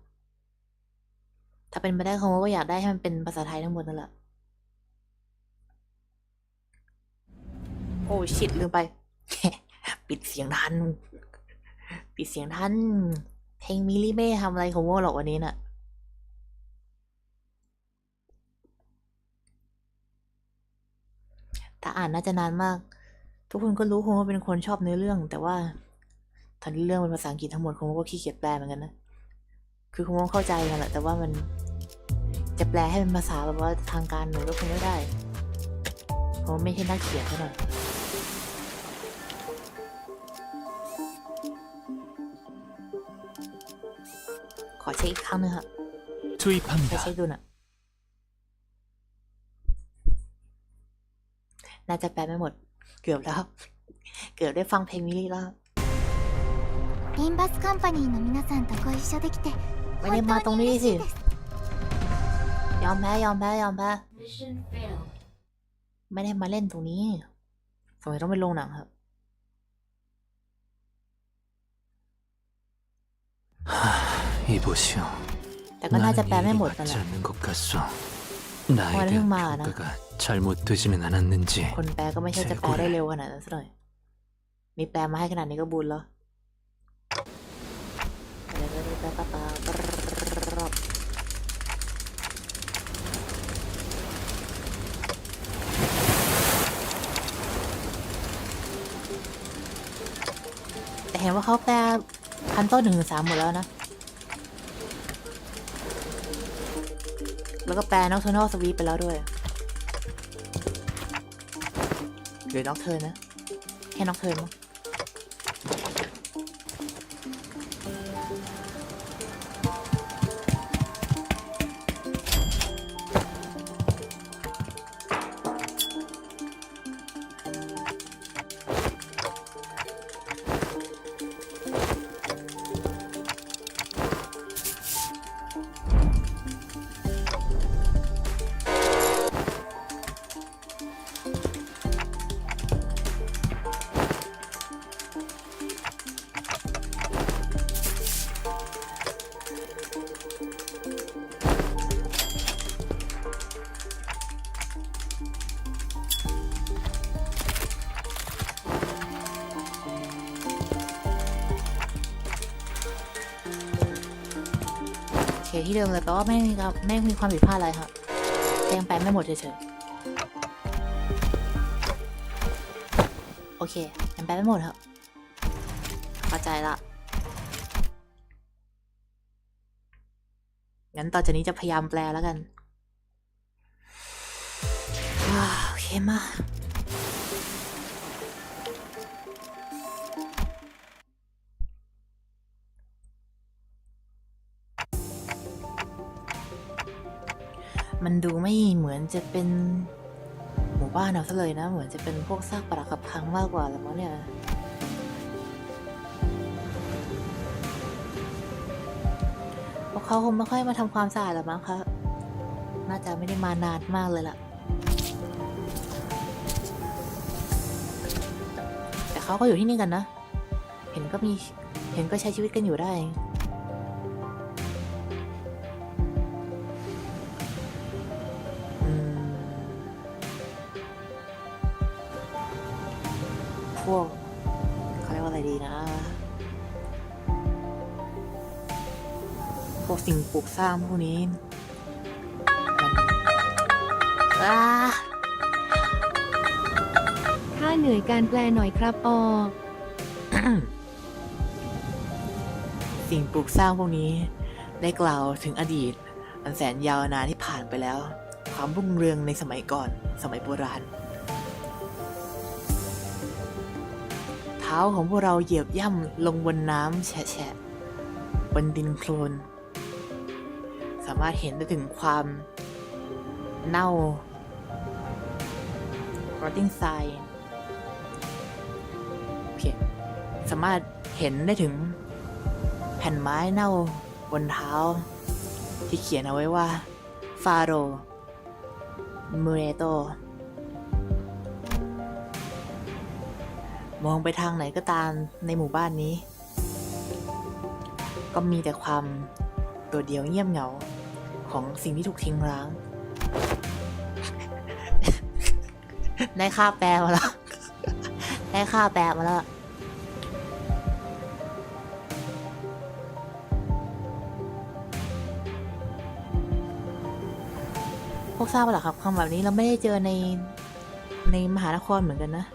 S1: ถ้าเป็นไปได้คงว่าอยากได้ให้มันเป็นภาษาไทยทั้งหมดนั่นแหละโอ้ชิดลืมไป ปิดเสียงทันเพลงมิลลี่เม่ทำอะไรของโม่หรอกวันนี้น่ะถ้าอ่านน่าจะนานมากทุกคนก็รู้คงว่าเป็นคนชอบเนื้อเรื่องแต่ว่าตอนเรื่องเป็นภาษาอังกฤษทั้งหมดคงว่าขี้เกียจแปลเหมือนกันนะคือคงเข้าใจกันแหละแต่ว่ามันจะแปลให้เป็นภาษาแบบว่าทางการหนูก็คงไม่ได้เพราะไม่ใช่นักเขียนเท่าไหร่ขอเช็คอีกครั้งนึงค่ะไป
S2: 투입합니다.
S1: เช็คดูน่ะน่าจะแปลไม่หมดเกือบแล้วเกือบได้ฟังเพลงมิลลี่แล้ว
S4: リンバスカンパニーの皆さんとご一緒できて
S1: ไม่ได้มาตรงนี้สิ
S4: です
S1: ยอมแพ้ไม่ได้มาเล่นตรงนี้สงสัยต้องไปลงหนังครับ
S2: 이보시오.
S1: แต่ก็น่าจะแปล
S2: 나는
S1: ไม่
S2: 일이
S1: หมดนั่น
S2: 맞지
S1: แหละ
S2: 않는 것 같소. 나에
S1: 말은
S2: 대한
S1: 많아.
S2: 평가가 잘못되지는 않았는지
S1: คนแปลก็ไม่ใช่จะแปลได้เร็วขนาดนั้นซะหน่อยมีแปลมาให้ขนาดนี้ก็บุญแล้วแต่เห็นว่าเขาแปลคันต้น1-3หมดแล้วนะแล้วก็แปลน็อกเทอร์นอลสวีปไปแล้วด้วยหรือน็อกเทิร์นนะแค่น็อกเทิร์นมั้ง ที่เดิมเลยแต่ว่าไม่มีความผิดพลาดอะไรครับยังแปลไม่หมดเฉยๆโอเคยังแปลไม่หมดครับเข้าใจละงั้นต่อจากนี้จะพยายามแปลแล้วกันโอเคมามันดูไม่เหมือนจะเป็นหมู่บ้านเอาซะเลยนะเหมือนจะเป็นพวกซากปรักหักพังมากกว่าแล้วมั้งเนี่ยพวกเขาคงไม่ค่อยมาทำความสะอาดหรอกมั้งคะน่าจะไม่ได้มานานมากเลยล่ะแต่เขาก็อยู่ที่นี่กันนะเห็นก็ใช้ชีวิตกันอยู่ได้พวกเขาเรียกว่าอะไรดีนะพวกสิ่งปลูกสร้างพวกนี้
S6: ข้าเหนื่อยการแปลหน่อยครับอ
S1: สิ่งปลูกสร้างพวกนี้ได้กล่าวถึงอดีตอันแสนยาวนานที่ผ่านไปแล้วความรุ่งเรืองในสมัยก่อนสมัยโบราณเท้าของพวกเราเหยียบย่ำลงบนน้ำแฉะบนดินโคลนสามารถเห็นได้ถึงความเน่า rotting sign โอเคสามารถเห็นได้ถึงแผ่นไม้เน่าบนเท้าที่เขียนเอาไว้ว่าฟาโรมูเรโตมองไปทางไหนก็ตามในหมู่บ้านนี้ก็มีแต่ความโดดเดี่ยวเงียบเหงาของสิ่งที่ถูกทิ้งร้าง ได้ค่าแปลมาแล้ว ได้ค่าแปลมาแล้วพวกทราบป่ะครับคำแบบนี้เราไม่ได้เจอในมหานครเหมือนกันนะ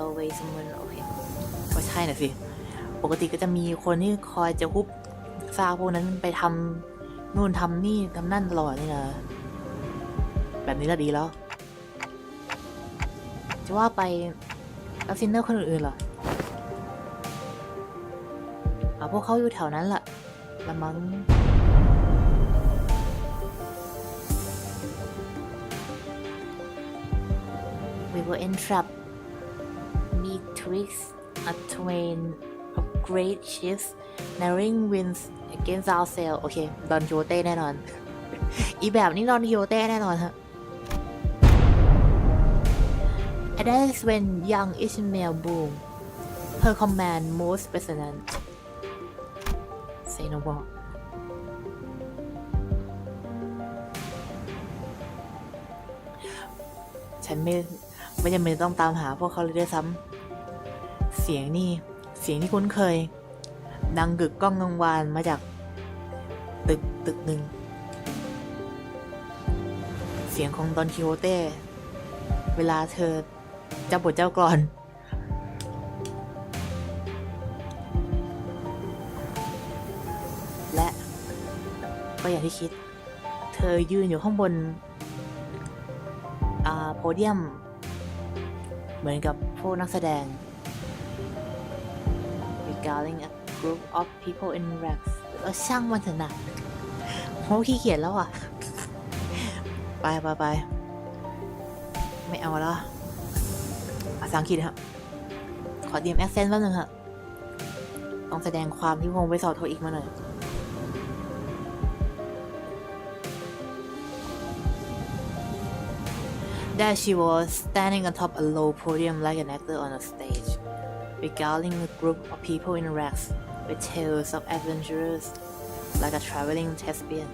S1: always someone โอเคก็ใช่น่ะสิปกติก็จะมีคนที่คอยจะฮุบซากพวกนั้นไปทำนู่นทำนี่ทำนั่นตลอดนี่นะแบบนี้ละดีแล้วจะว่าไปแล้วซินเนอร์คนอื่นๆเหรอพวกเขาอยู่แถวนั้นล่ะละมั้งWe were entrapped betwixt a twain of great ships narrowing winds against our sail โอเคดอนคิโอเต้แน่นอน อีแบบนี้ดอนคิโอเต้แน่นอนฮะ And that is when young Ishmael boomed her command most resonant Say no more ฉันไม่จำเป็นต้องตามหาพวกเขาเลยด้วยซ้ำเสียงที่คุ้นเคยดังกึกก้องกังวานมาจากตึกหนึ่งเสียงของดอนคิโฮเต้เวลาเธอเจ้าบทเจ้ากลอนและก็อย่างที่คิดเธอยืนอยู่ข้างบนโพเดียมเหมือนกับพวกนักแสดง regarding a group of people in ranks ช่างมันเถอะนะโหขี้เกียจแล้วอ่ะไปไม่เอาแล้วภาษาอังกฤษครับขอเตรียมแอคเซนต์แป๊บนึงครับต้องแสดงความที่วงไปสอบโทอีกมาหน่อยThere she was, standing atop a low podium like an actor on a stage, regaling a group of people in racks. with tales of adventures like a traveling thespian.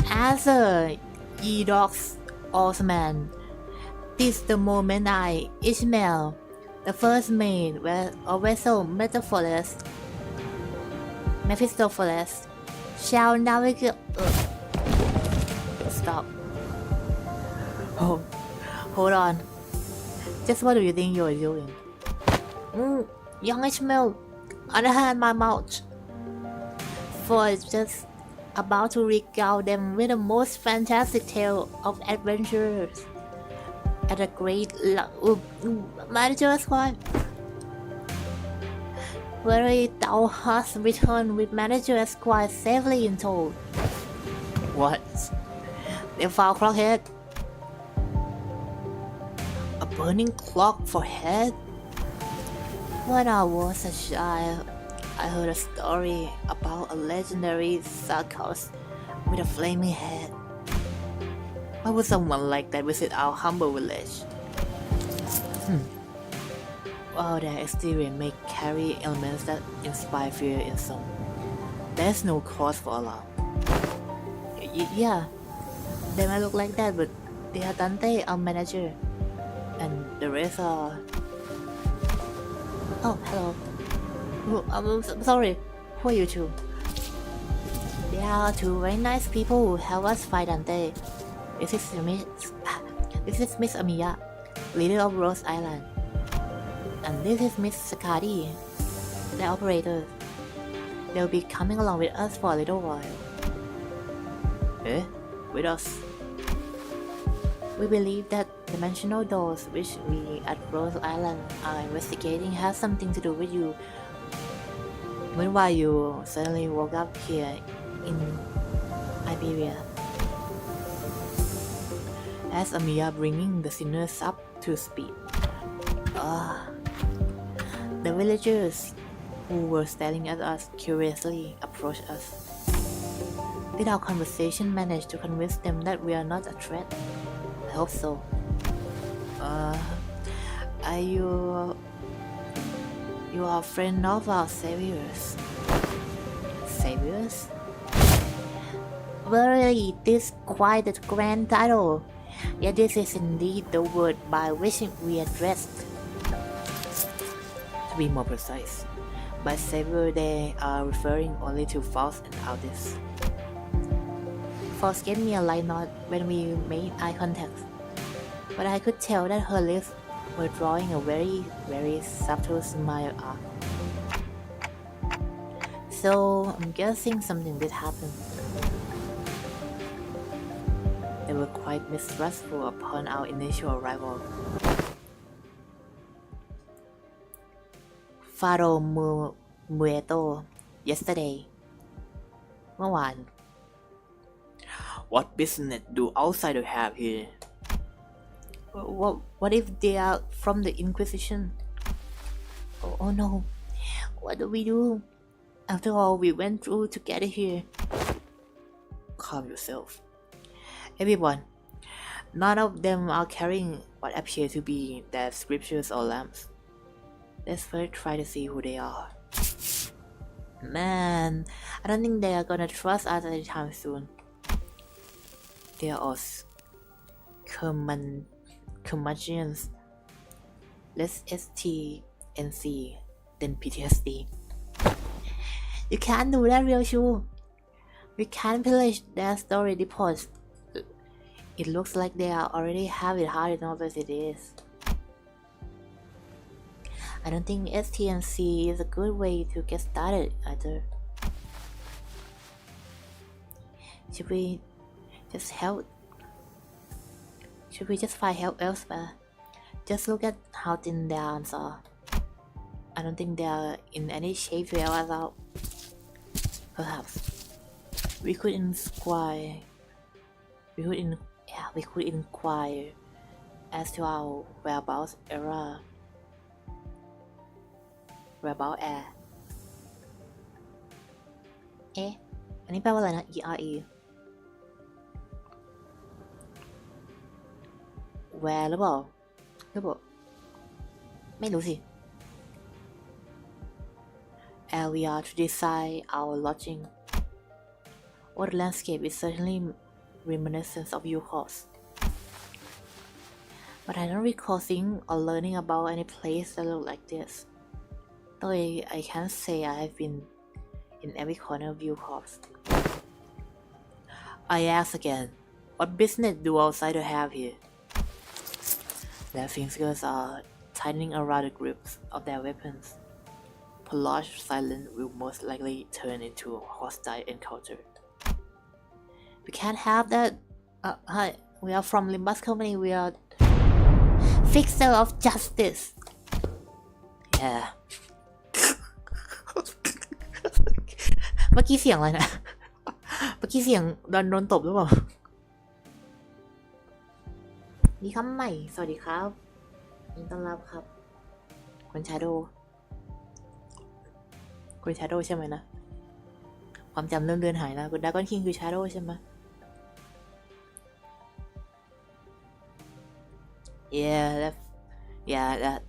S1: Answer, ye dogs, Osman. This the moment I, Ishmael, the first mate of vessel Mephistopheles, shall navigate. Stop. Hold on. Just what do you think you're doing? Young Ishmael, unhand my mouth, for it's just about to regale them with the most fantastic tale of adventures at a great manager's wife. Where thou hast returned with manager Esquire safely in tow. What? They found Clockhead? A burning clock for head? When I was a child, I heard a story about a legendary circus with a flaming head. Why would someone like that visit our humble village? While their exterior may carry elements that inspire fear in some, there's no cause for alarm. Yeah, they might look like that, but they are Dante, our manager, and the rest are... Oh, hello. I'm sorry. Who are you two? They are two very nice people who help us fight Dante. This is Miss Amiya, leader of Rose Island. And this is Miss Sakadi, the operator. They'll be coming along with us for a little while. Eh? With us? We believe that dimensional doors which we at Rose Island are investigating have something to do with you. Meanwhile, you suddenly woke up here in Iberia. As Amiya bringing the sinners up to speed. The villagers who were staring at us curiously approached us. Did our conversation manage to convince them that we are not a threat? I hope so. Are you are a friend of our saviors? Saviors? Verily, this quite a grand title. Yet this is indeed the word by which we addressed. To be more precise, by savior they are referring only to Faust and Aldous. Faust gave me a light nod when we made eye contact, but I could tell that her lips were drawing a very, very subtle smile up. So I'm guessing something did happen. They were quite mistrustful upon our initial arrival. Faro Mueto yesterday. เมื่อวาน What business do outsiders have here? What if they are from the Inquisition? Oh no. What do we do? After all we went through to get here. Calm yourself. Everyone. None of them are carrying what appear to be their scriptures or lamps. Let's first try to see who they are. Man, I don't think they are gonna trust us anytime soon. They are all curmudgeons. Let's STNC, then PTSD. You can't do that, real Shu. We can't pillage their story depots. It looks like they already have it hard enough as it is. I don't think STNC is a good way to get started either. Should we just find help elsewhere? Just look at how thin their arms are. I don't think they are in any shape to help us out. Perhaps we could inquire as to our whereabouts air.เอ๊ะ อันนี้แปลว่าอะไรนะ ERE where หรือเปล่าไม่รู้สิ area to design our lodging. Or the landscape is certainly reminiscent of your course. But I don't recall seeing or learning about any place that looked like this. Though I can't say I have been in every corner of your course. I ask again, what business do outsiders have here? Their fingers are tightening around the grips of their weapons. Prolonged silence will most likely turn into a hostile encounter. We can't have that. Hi, we are from Limbus Company. We are fixer of justice. Yeah. เมื่อกี้เสียงอะไรนะ เมื่อกี้เสียงโดนตบหรือเปล่า นี่คำใหม่ สวัสดีครับยินดีต้อนรับครับคุณชาโดใช่ไหมนะ ความจำเริ่มเลือนหายแล้วคุณดากอนคิงคือชาโดใช่ไหม Yeah that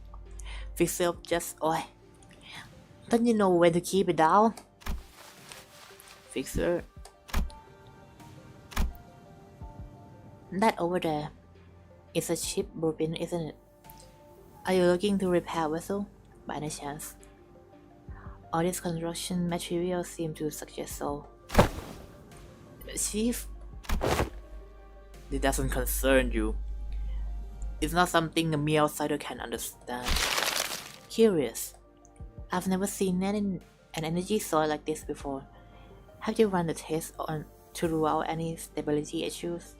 S1: fixer of just don't you know when to keep it down fixer that over there is a ship blueprint, isn't it? Are you looking to repair a vessel by any chance? All this construction materials seem to suggest so. Chief, it doesn't concern you. It's not something a mere outsider can understand. Curious. I've never seen an energy source like this before. Have you run the test to rule out any stability issues?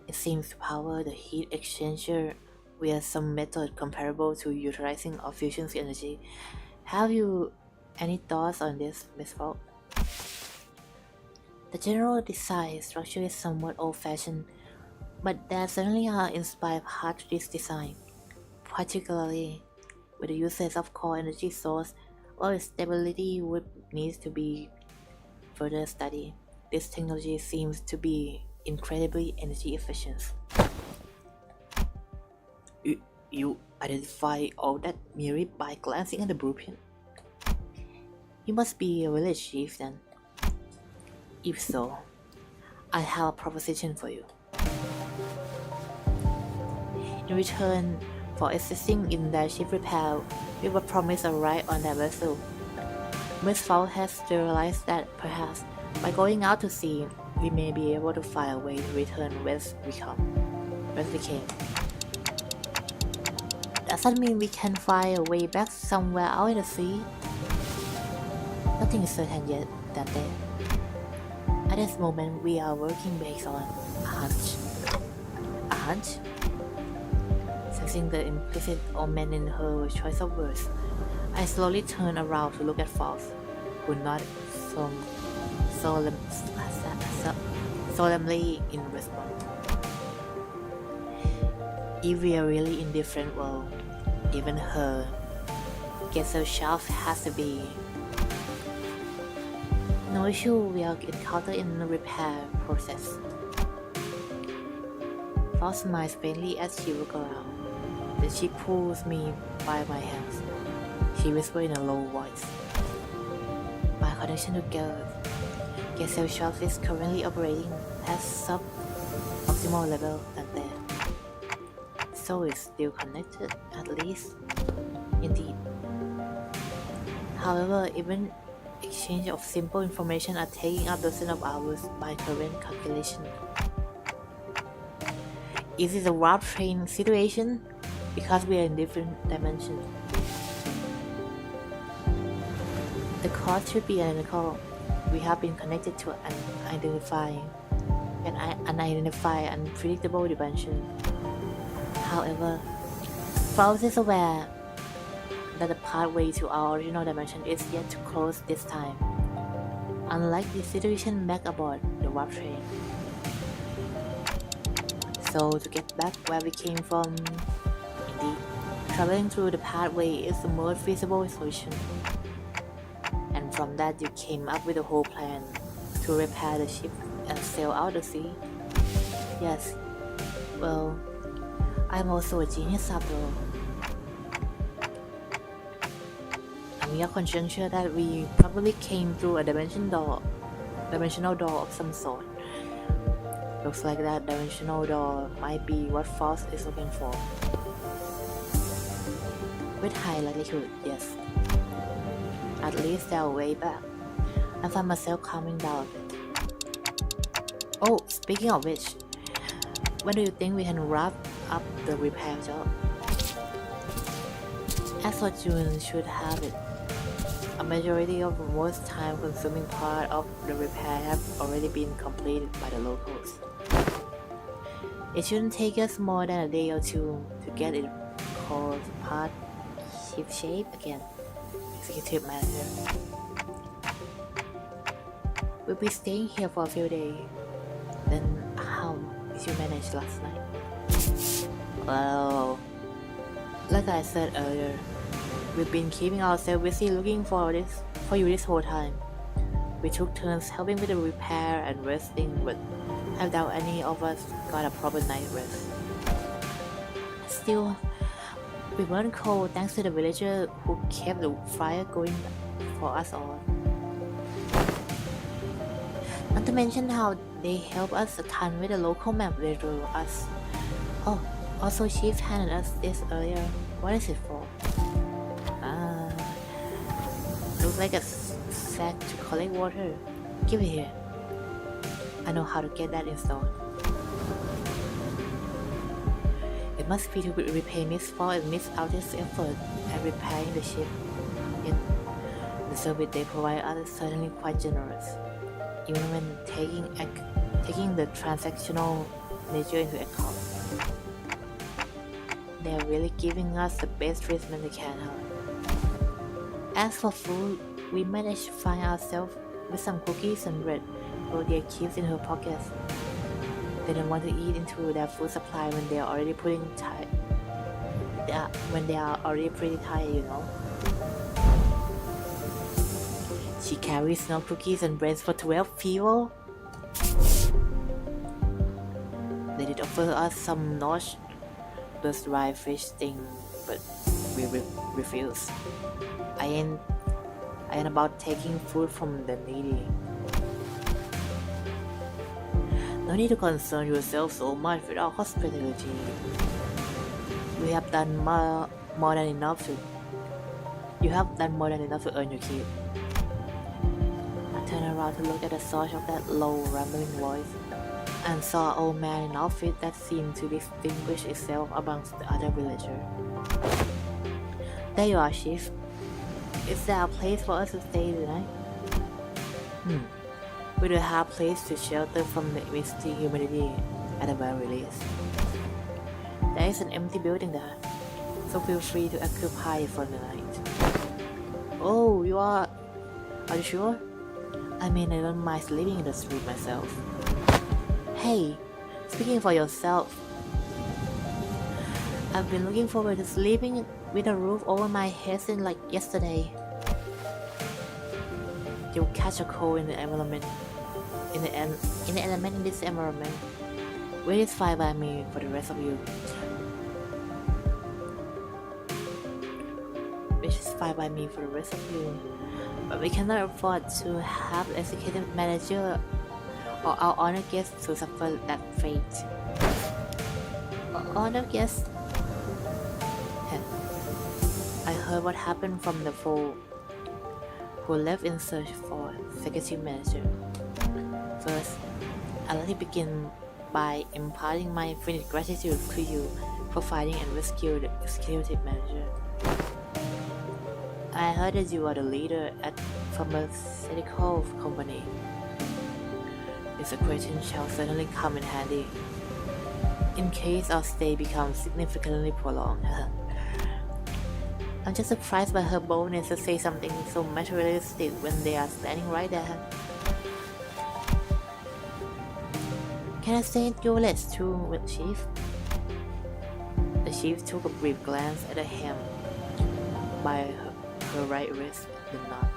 S1: It seems to power the heat exchanger via some method comparable to utilizing or fusion energy. Have you any thoughts on this, Miss Falk? The general design structure is somewhat old-fashioned, but there certainly are inspired parts to this design, particularly with the usage of core energy source, while its stability would need to be further studied. This technology seems to be incredibly energy efficient. You identify all that merely by glancing at the blueprint? You must be a village chief then. If so, I have a proposition for you. In return for assisting in their ship repair, we will promise a ride on their vessel. Miss Fowl has realized that perhaps by going out to sea, we may be able to find a way to return whence we came. Does that mean we can find a way back somewhere out in the sea? Nothing is certain yet that day. At this moment, we are working based on a hunch. A hunch? Sensing the implicit omen in her choice of words, I slowly turned around to look at Falls, who nodded solemnly in response. If we are really in different world, even her gazelle shaft has to be. No issue we are encountered in the repair process. Falls smiles faintly as she looks around. Then she pulls me by my hands. She whispers in a low voice. My connection to gazelle shaft is currently operating at sub-optimal level than there. So it's still connected, at least. Indeed. However, even exchange of simple information are taking up dozens of hours by current calculation. Is it a warp train situation? Because we are in different dimensions. The cost should be identical. We have been connected to an unidentified, unpredictable dimension. However, Faust is aware that the pathway to our original dimension is yet to close this time, unlike the situation back aboard the warp train. So to get back where we came from, indeed, traveling through the pathway is the most feasible solution. And from that you came up with a whole plan to repair the ship and sail out the sea. Yes, well, I'm also a genius after all. we are conjecture that we probably came through a dimensional door of some sort. Looks like that dimensional door might be what Force is looking for. With high likelihood, yes. At least they're way back. I find myself calming down a bit. Oh, speaking of which, when do you think we can wrap up the repair job? As for June should have it. A majority of the most time-consuming part of the repair have already been completed by the locals. It shouldn't take us more than a day or two to get it called part ship-shape again. Executive Manager. We'll be staying here for a few days. Then how did you manage last night? Well, like I said earlier, we've been keeping ourselves busy looking for you this whole time. We took turns helping with the repair and resting, but I doubt any of us got a proper night rest. Still, we weren't cold thanks to the villager who kept the fire going for us all. Not to mention how they helped us a ton with the local map they drew us. Oh, also Chief handed us this earlier. What is it for? Looks like a sack to collect water. Give it here. I know how to get that installed. It must be to repay Miss Fall and Miss Altis' effort at repairing the ship. Yet, the service they provide us is certainly quite generous, even when taking the transactional nature into account. They are really giving us the best treatment they can. As for food, we managed to find ourselves with some cookies and bread Rhodia keeps in her pockets. They don't want to eat into their food supply when they are already pretty tired, you know. She carries no cookies and bread for 12 people. They did offer us some notch, the dry fish thing, but we refused. I ain't about taking food from the needy. No need to concern yourself so much with our hospitality. We have done more than enough to. You have done more than enough to earn your keep. I turned around to look at the source of that low, rambling voice, and saw an old man in an outfit that seemed to distinguish itself amongst the other villagers. There you are, Chief. Is there a place for us to stay tonight? We do have a place to shelter from the misty humidity at the very least. There is an empty building there, so feel free to occupy it for the night. Oh, you are you sure? I mean, I don't mind sleeping in the street myself. Hey, speaking for yourself, I've been looking forward to sleeping with a roof over my head since like yesterday. You'll catch a cold in the element. In this environment, which is fine by me for the rest of you. But we cannot afford to have the executive manager or our honored guests to suffer that fate. Honored guests? I heard what happened from the four who left in search for executive manager. First, I'd like to begin by imparting my infinite gratitude to you for finding and rescuing the executive manager. I heard that you are the leader at pharmaceutical company. This equation shall certainly come in handy in case our stay becomes significantly prolonged. I'm just surprised by her boldness to say something so materialistic when they are standing right there. Can I say your legs too, Chief? The Chief took a brief glance at the hem by her right wrist and nod.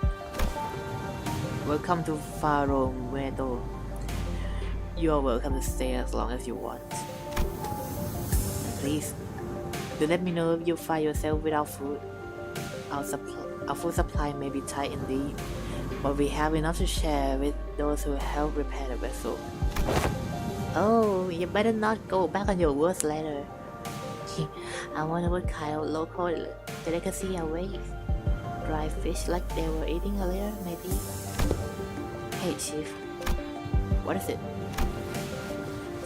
S1: Welcome to Faro Muerto. You are welcome to stay as long as you want. Please, do let me know if you find yourself without food. our food supply may be tight indeed, but we have enough to share with those who help repair the vessel. Oh, you better not go back on your words later. I wonder what kind of local delicacy awaits. Dry fish like they were eating earlier, maybe? Hey, Chief. What is it?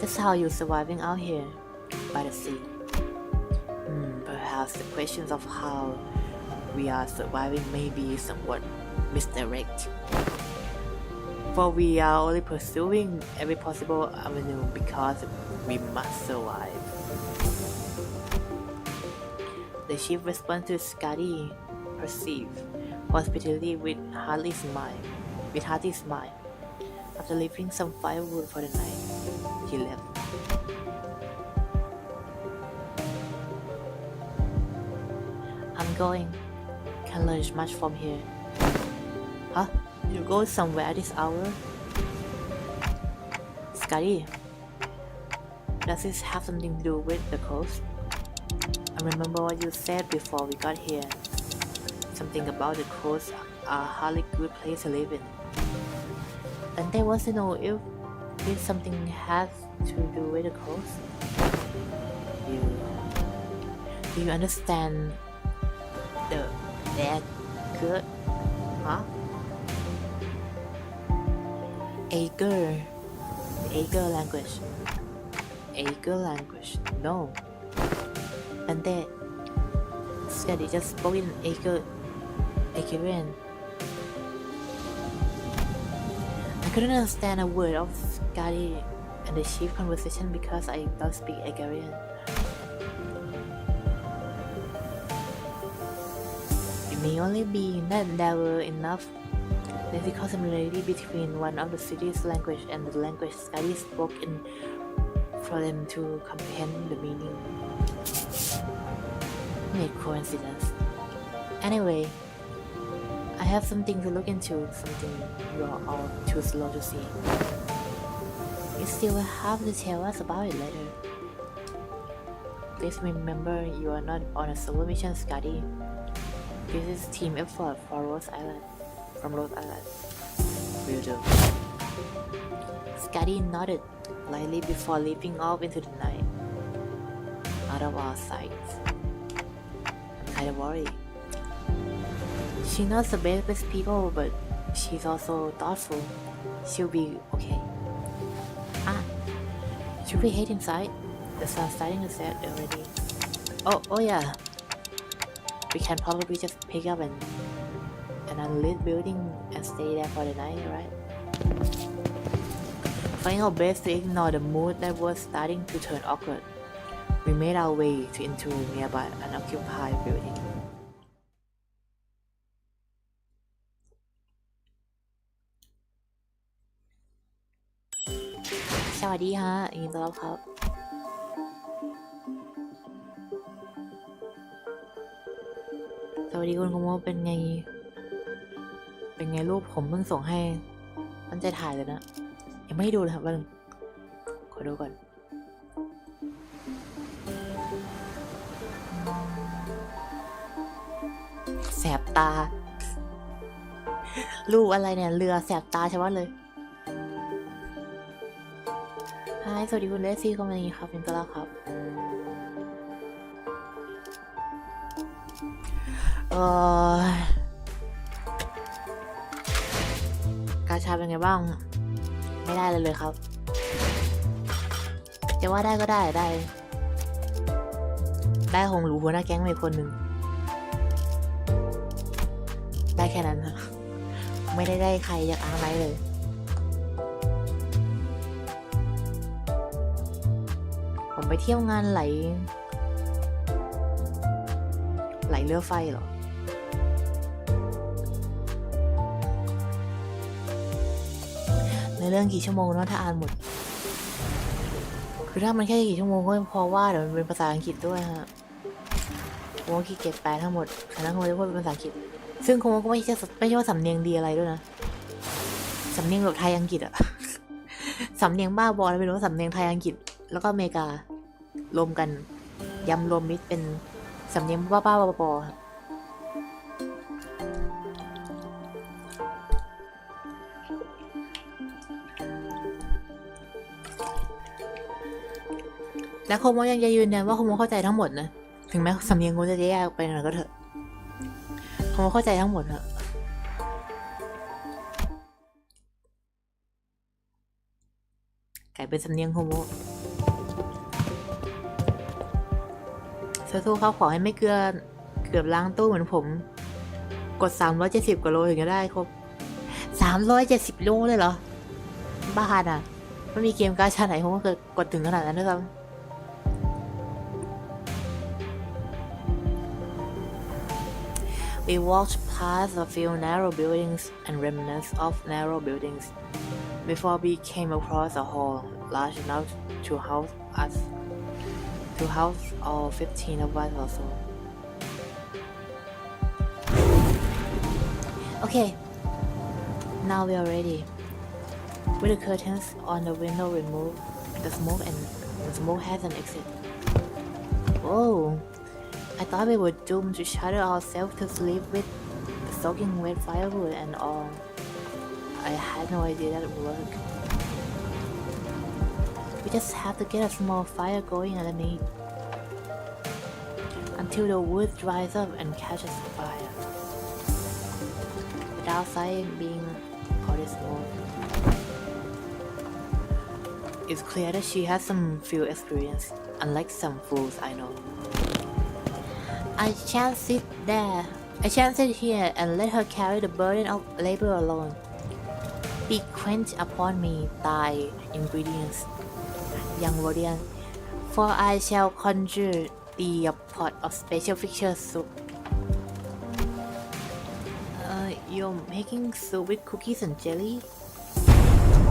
S1: Just how you surviving out here by the sea. Perhaps the questions of how we are surviving may be somewhat misdirect. For we are only pursuing every possible avenue because we must survive. The chief responds to Scotty perceived hospitality with hearty smile. After leaving some firewood for the night, he left. I'm going. Can't learn much from here. Huh? You go somewhere at this hour? Scotty, does this have something to do with the coast? I remember what you said before we got here. Something about the coast are a hardly good place to live in. And they want to know if something has to do with the coast. Do you understand that good? Huh? Ager language. No. And that Scotty just spoke in Agerian. I couldn't understand a word of Scotty and the chief conversation because I don't speak Agerian. It may only be that there were enough lexical similarity between one of the city's language and the language Scotty spoke in for them to comprehend the meaning. Mere coincidence. Anyway, I have something to look into, something you are all too slow to see. You still have to tell us about it later. Please remember you are not on a solo mission, Scotty. This is team effort from Rose Island. Will do. Scotty nodded lightly before leaping off into the night. Out of our sights. I'm kinda worried. She's not the best people, but she's also thoughtful. She'll be okay. Should we head inside? The sun's starting to set already. Oh yeah. We can probably just pick up an unlit building and stay there for the night, right? Trying our best to ignore the mood that was starting to turn awkward, we made our way into a nearby unoccupied building. สวัสดีฮะยินดีต้อนรับครับสวัสดีคุณโคโมเป็นไงรูปผมเพิ่งส่งให้ตั้งใจถ่ายเลยนะยังไม่ได้ดูเลยครับวันขอดูก่อนแสบตารูปอะไรเนี่ยเรือแสบตาใช่ไหมเลยสวัสดีคุณเดซี่เข้ามานี้ครับเป็นตัวละครับกาชาเป็นไงบ้างไม่ได้เลยครับจะว่าได้ก็ได้หงหรูหัวหน้าแก๊งมาอีกคนหนึ่งได้แค่นั้นนะไม่ได้ใครอยากอ้างไรเลยผมไปเที่ยวงานไหลเรือไฟเหรอในเรื่องกี่ชั่วโมงเนาะถ้าอ่านหมดคือถ้ามันแค่กี่ชั่วโมงก็พอว่าเดี๋ยวมันเป็นภาษาอังกฤษด้วยฮะผมก็ขี้เกียจแปลทั้งหมดฉะนั้นผมจะพูดเป็นภาษาอังกฤษซึ่งผมก็ไม่ใช่ว่าสำเนียงดีอะไรด้วยนะสำเนียงแบบไทยอังกฤษอะ สำเนียงบ้าบอแล้วไม่รู้ว่าสำเนียงไทยอังกฤษแล้วก็อเมริการวมกันยำรวมมิตรเป็นสำเนียงบ้าๆบอๆ และโคโมยังจะยืนยันว่าโคโมเข้าใจทั้งหมดนะถึงแม้สำเนียงโคจะแยกไปหน่อยก็เถอะโคโมเข้าใจทั้งหมดเถอะกลายเป็นสำเนียงโคโมสู้ๆครับขอให้ไม่เกือบล้างตู้เหมือนผมกด370 กว่าโลถึงจะได้ครบ370 โลเลยเหรอบ้าอ่ะไม่มีเกมกาชาไหนผมก็เคยกดถึงขนาดนั้นด้วยซ้ำWe walked past a few narrow buildings and remnants of narrow buildings before we came across a hall large enough to house all 15 of us or so. Okay, now we are ready. With the curtains on the window removed, the smoke has an exit. Oh, I thought we were doomed to shudder ourselves to sleep with the soaking wet firewood and all. I had no idea that it would work. We just have to get a small fire going underneath until the wood dries up and catches fire. The outside being all this smoke. It's clear that she has some field experience, unlike some fools I know. I shan't sit here and let her carry the burden of labor alone. Be quenched upon me, thy ingredients, young warrior, for I shall conjure thee a pot of special fisher soup. You're making soup with cookies and jelly?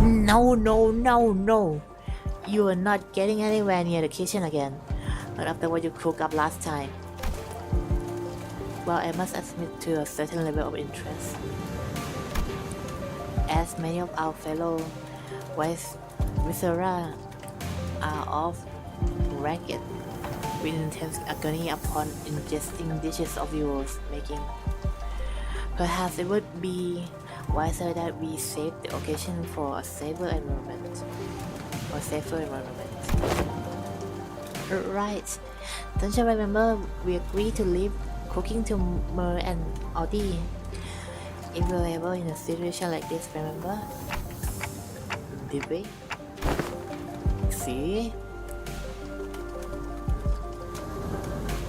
S1: No. You are not getting anywhere near the kitchen again, not after what you cooked up last time. Well, I must admit to a certain level of interest. As many of our fellow viscera are off ragged with intense agony upon ingesting dishes of yours making. Perhaps it would be wiser that we save the occasion for a safer environment. Right. Don't you remember we agreed to leave cooking to Mer and Audie? If we were ever in a situation like this, remember? Did we? See?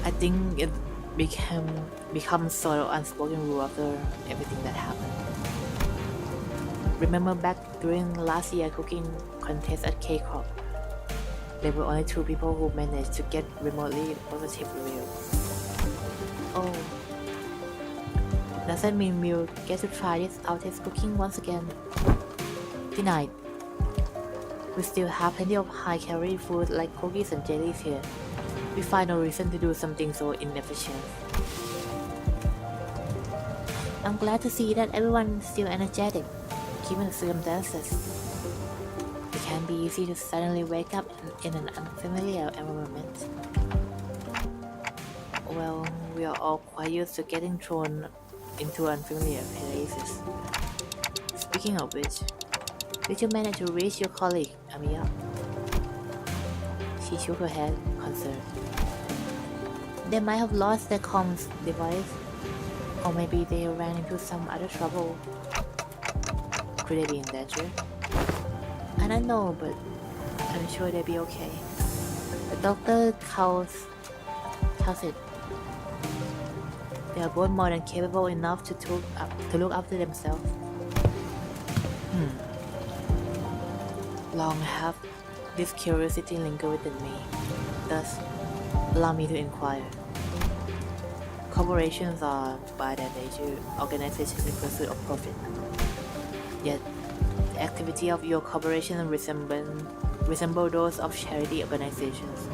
S1: I think it becomes sort of unspoken rule after everything that happened. Remember back during last year cooking contest at K-Crop? There were only 2 people who managed to get remotely positive reviews. Oh. Does that mean we'll get to try this out-test cooking once again? Denied. We still have plenty of high-calorie food like cookies and jellies here. We find no reason to do something so inefficient. I'm glad to see that everyone's still energetic, given the circumstances. It can be easy to suddenly wake up in an unfamiliar environment. Well, we are all quite used to getting thrown into unfamiliar places. Speaking of which, did you manage to reach your colleague, Amiya? She shook her head, concerned. They might have lost their comms device, or maybe they ran into some other trouble. Could they be in danger? I don't know, but I'm sure they'll be okay. The doctor tells it. They are both more than capable enough to look after themselves. Long have this curiosity linger within me. Thus, allow me to inquire. Corporations are, by their nature, organizations in pursuit of profit. Yet, the activity of your corporation resemble those of charity organizations.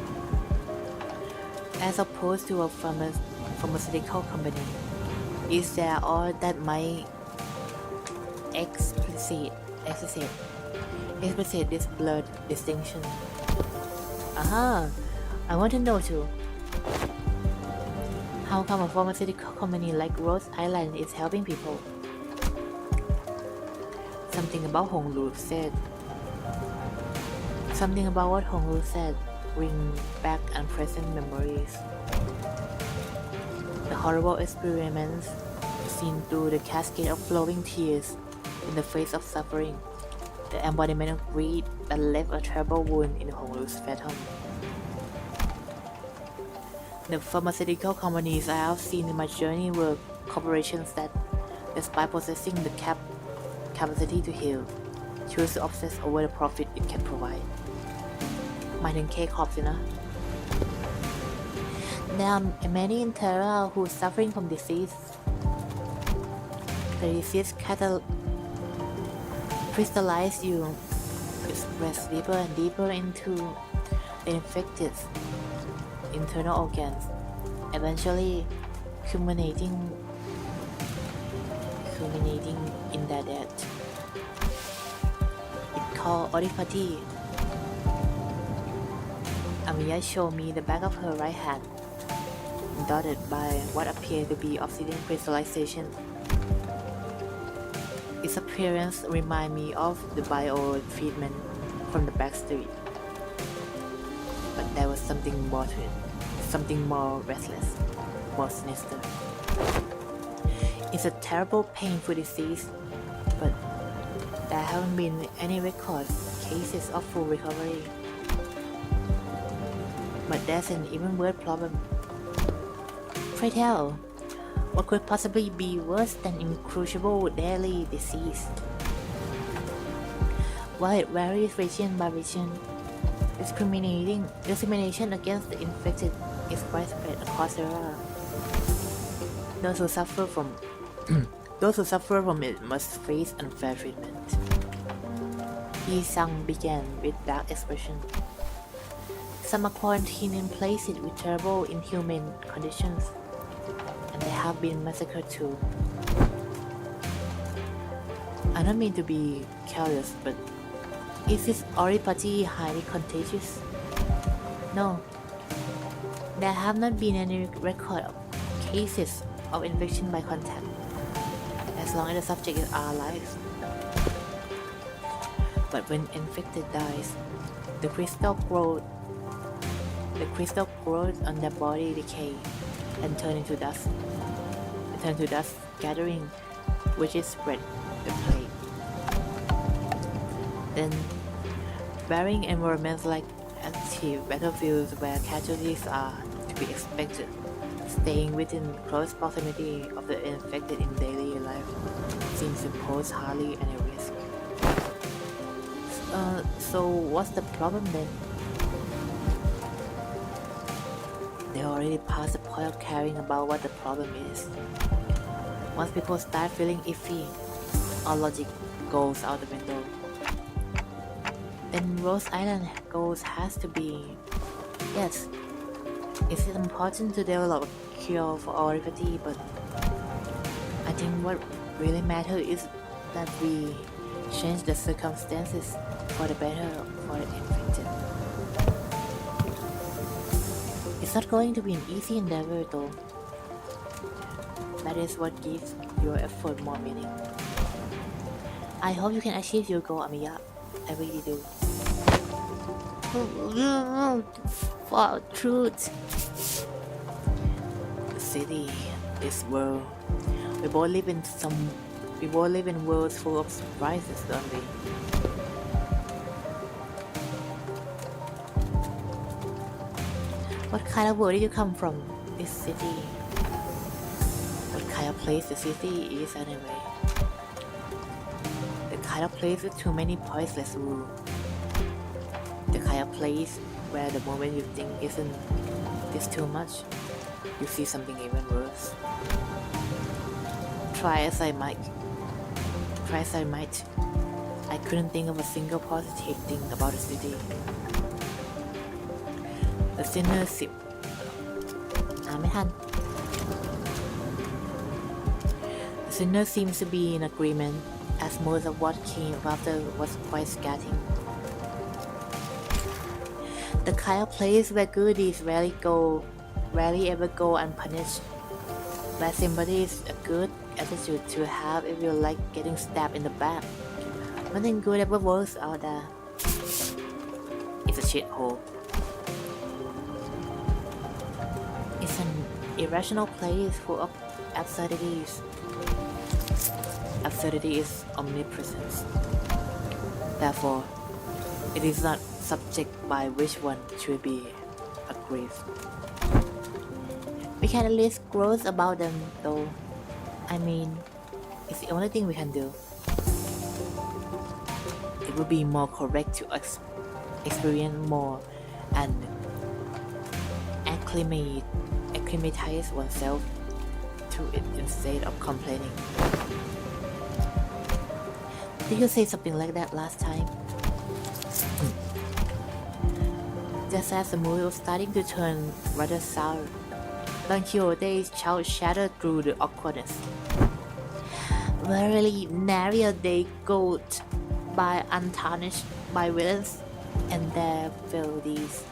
S1: As opposed to a pharmaceutical company, is there all that might explicit this blurred distinction? Aha! I want to know too. How come a pharmaceutical company like Rhode Island is helping people? Something about what Hong Lu said. bring back unpleasant memories. The horrible experiments seen through the cascade of flowing tears in the face of suffering. The embodiment of greed that left a terrible wound in Honglu's phantom. The pharmaceutical companies I have seen in my journey were corporations that, despite possessing the capacity to heal, choose to obsess over the profit it can provide. หมายถึง K-Corp สินะ There are many in Terra who are suffering from disease. The disease crystallizes you, express deeper and deeper into the infected internal organs, eventually culminating in their death. It's called oripathy. Amiya showed me the back of her right hand, dotted by what appeared to be obsidian crystallization. Its appearance reminded me of the bio-treatment from the backstreet. But there was something more to it, something more restless, more sinister. It's a terrible, painful disease, but there haven't been any record cases of full recovery. But there's an even worse problem. Pray tell, what could possibly be worse than incurable deadly disease? While it varies region by region, discrimination against the infected is widespread across Terra. Those who suffer from it must face unfair treatment. Yi-sang began with dark expression. Some are quarantined in places with terrible inhumane conditions, and they have been massacred too. I don't mean to be careless, but is this oripathy highly contagious? No. There have not been any record of cases of infection by contact, as long as the subject is alive. But when infected dies, the crystal growth on their body decay and turn to dust gathering, which is spread the plague. Then, varying environments like active battlefields where casualties are to be expected, staying within close proximity of the infected in daily life seems to pose hardly any risk. So what's the problem then? They already passed the point of caring about what the problem is. Once people start feeling iffy, all logic goes out the window. Then Rose Island goals has to be, yes, it's important to develop a cure for oripathy, but I think what really matters is that we change the circumstances for the better for the infected. It's not going to be an easy endeavor though. That is what gives your effort more meaning. I hope you can achieve your goal, Amiya. I really do. For truth. The city, this world. We both live in worlds full of surprises, don't we? What kind of world did you come from? This city. What kind of place the city is anyway? The kind of place with too many pointless rules. The kind of place where the moment you think isn't this too much, you see something even worse. Try as I might, I couldn't think of a single positive thing about the city. The sinner sip. ไม่ทัน The sinner seems to be in agreement, as most of what came after was quite scathing. The kind of place where good deeds rarely ever go unpunished. Where sympathy is a good attitude to have if you like getting stabbed in the back. Nothing good ever works out there. It's a shithole. irrational place full of absurdities. Absurdity is omnipresent. Therefore, it is not subject by which one should be aggrieved. We can at least gloat about them, though. I mean, it's the only thing we can do. It would be more correct to experience more and acclimatize oneself to it instead of complaining. Did you say something like that last time? Just as the mood was starting to turn rather sour, Don Quixote's shout shattered through the awkwardness. Verily, nary a day goes by untarnished by villains and their felonies.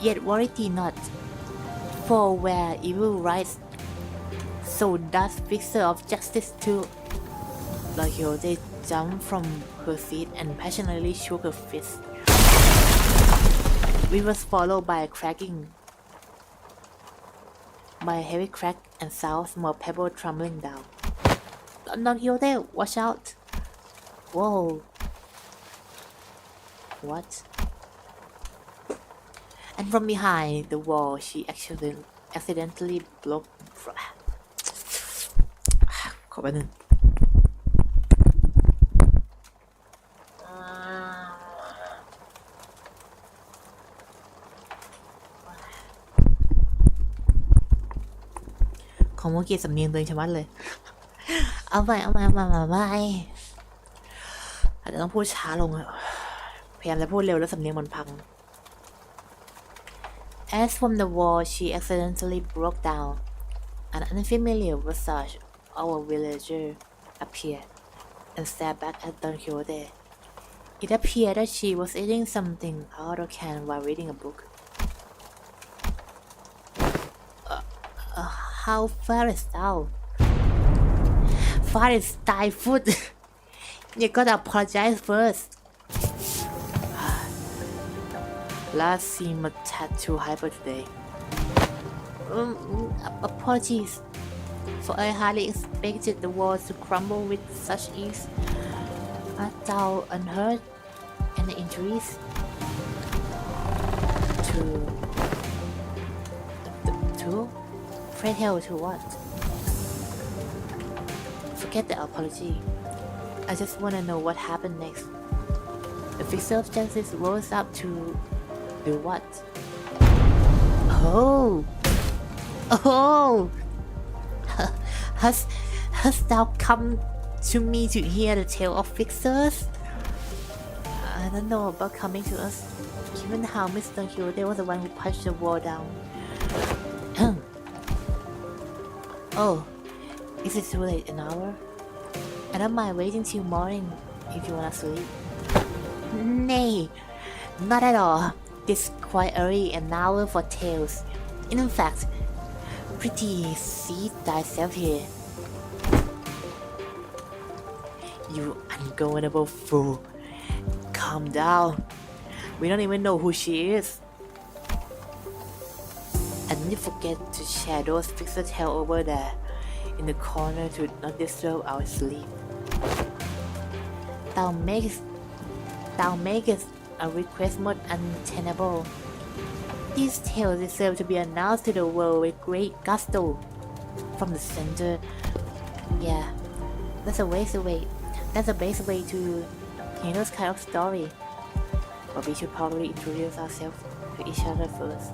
S1: Yet worry thee not, for where evil rides, so does fixer of justice too. Don Quixote jumped from her seat and passionately shook her fist. We was followed by a heavy crack and sound, small pebble tumbling down. Don Quixote, watch out! Whoa! What? And from behind the wall, she accidentally broke. ขอแป๊บนึงของโมกี้สำเนียงตัวเองชะมัดเลย เอาใหม่อาจจะต้องพูดช้าลงอะพยายามจะพูดเร็วแล้วสำเนียงมันพัง As from the wall she accidentally broke down, an unfamiliar visage of a villager appeared and stared back at Don Quixote. It appeared that she was eating something out of can while reading a book. How far is thou? Far is thy foot. You gotta apologize first. Last seemed a tad too hyper today. Apologies, for I hardly expected the walls to crumble with such ease. Art thou unhurt? Any injuries? To? Pray tell to what? Forget the apology. I just wanna know what happened next. The fixer of justice rose up to do what? Oh! Hast thou come to me to hear the tale of fixers? I don't know about coming to us, given how Mr. Don Quixote was the one who punched the wall down. Oh, is it too late an hour? I don't mind waiting till morning if you wanna sleep. Nay, not at all. This quite early an hour for tales. In fact, pretty seat thyself here. You ungovernable fool. Calm down. We don't even know who she is. And don't forget to share those fixer tail over there in the corner to not disturb our sleep. Thou makest a request most untenable. These tales deserve to be announced to the world with great gusto. From the center. Yeah, that's the best way to hear those kind of story. But we should probably introduce ourselves to each other first.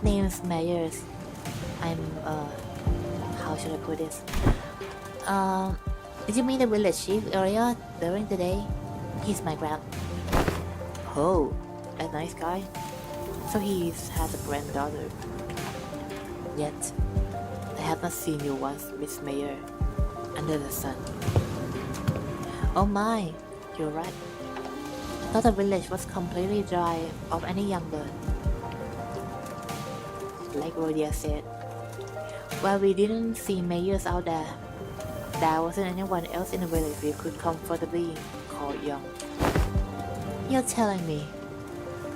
S1: Name's Myers. I'm how should I put this? Did you meet the village chief earlier during the day? He's my grand. Oh, a nice guy. So he has a granddaughter. Yet, I have not seen you once, Miss Mayer, under the sun. Oh my, you're right. I thought the village was completely dry of any young blood. Like Rodia said, well, we didn't see Mayers out there. There wasn't anyone else in the village we could comfortably call young. You're telling me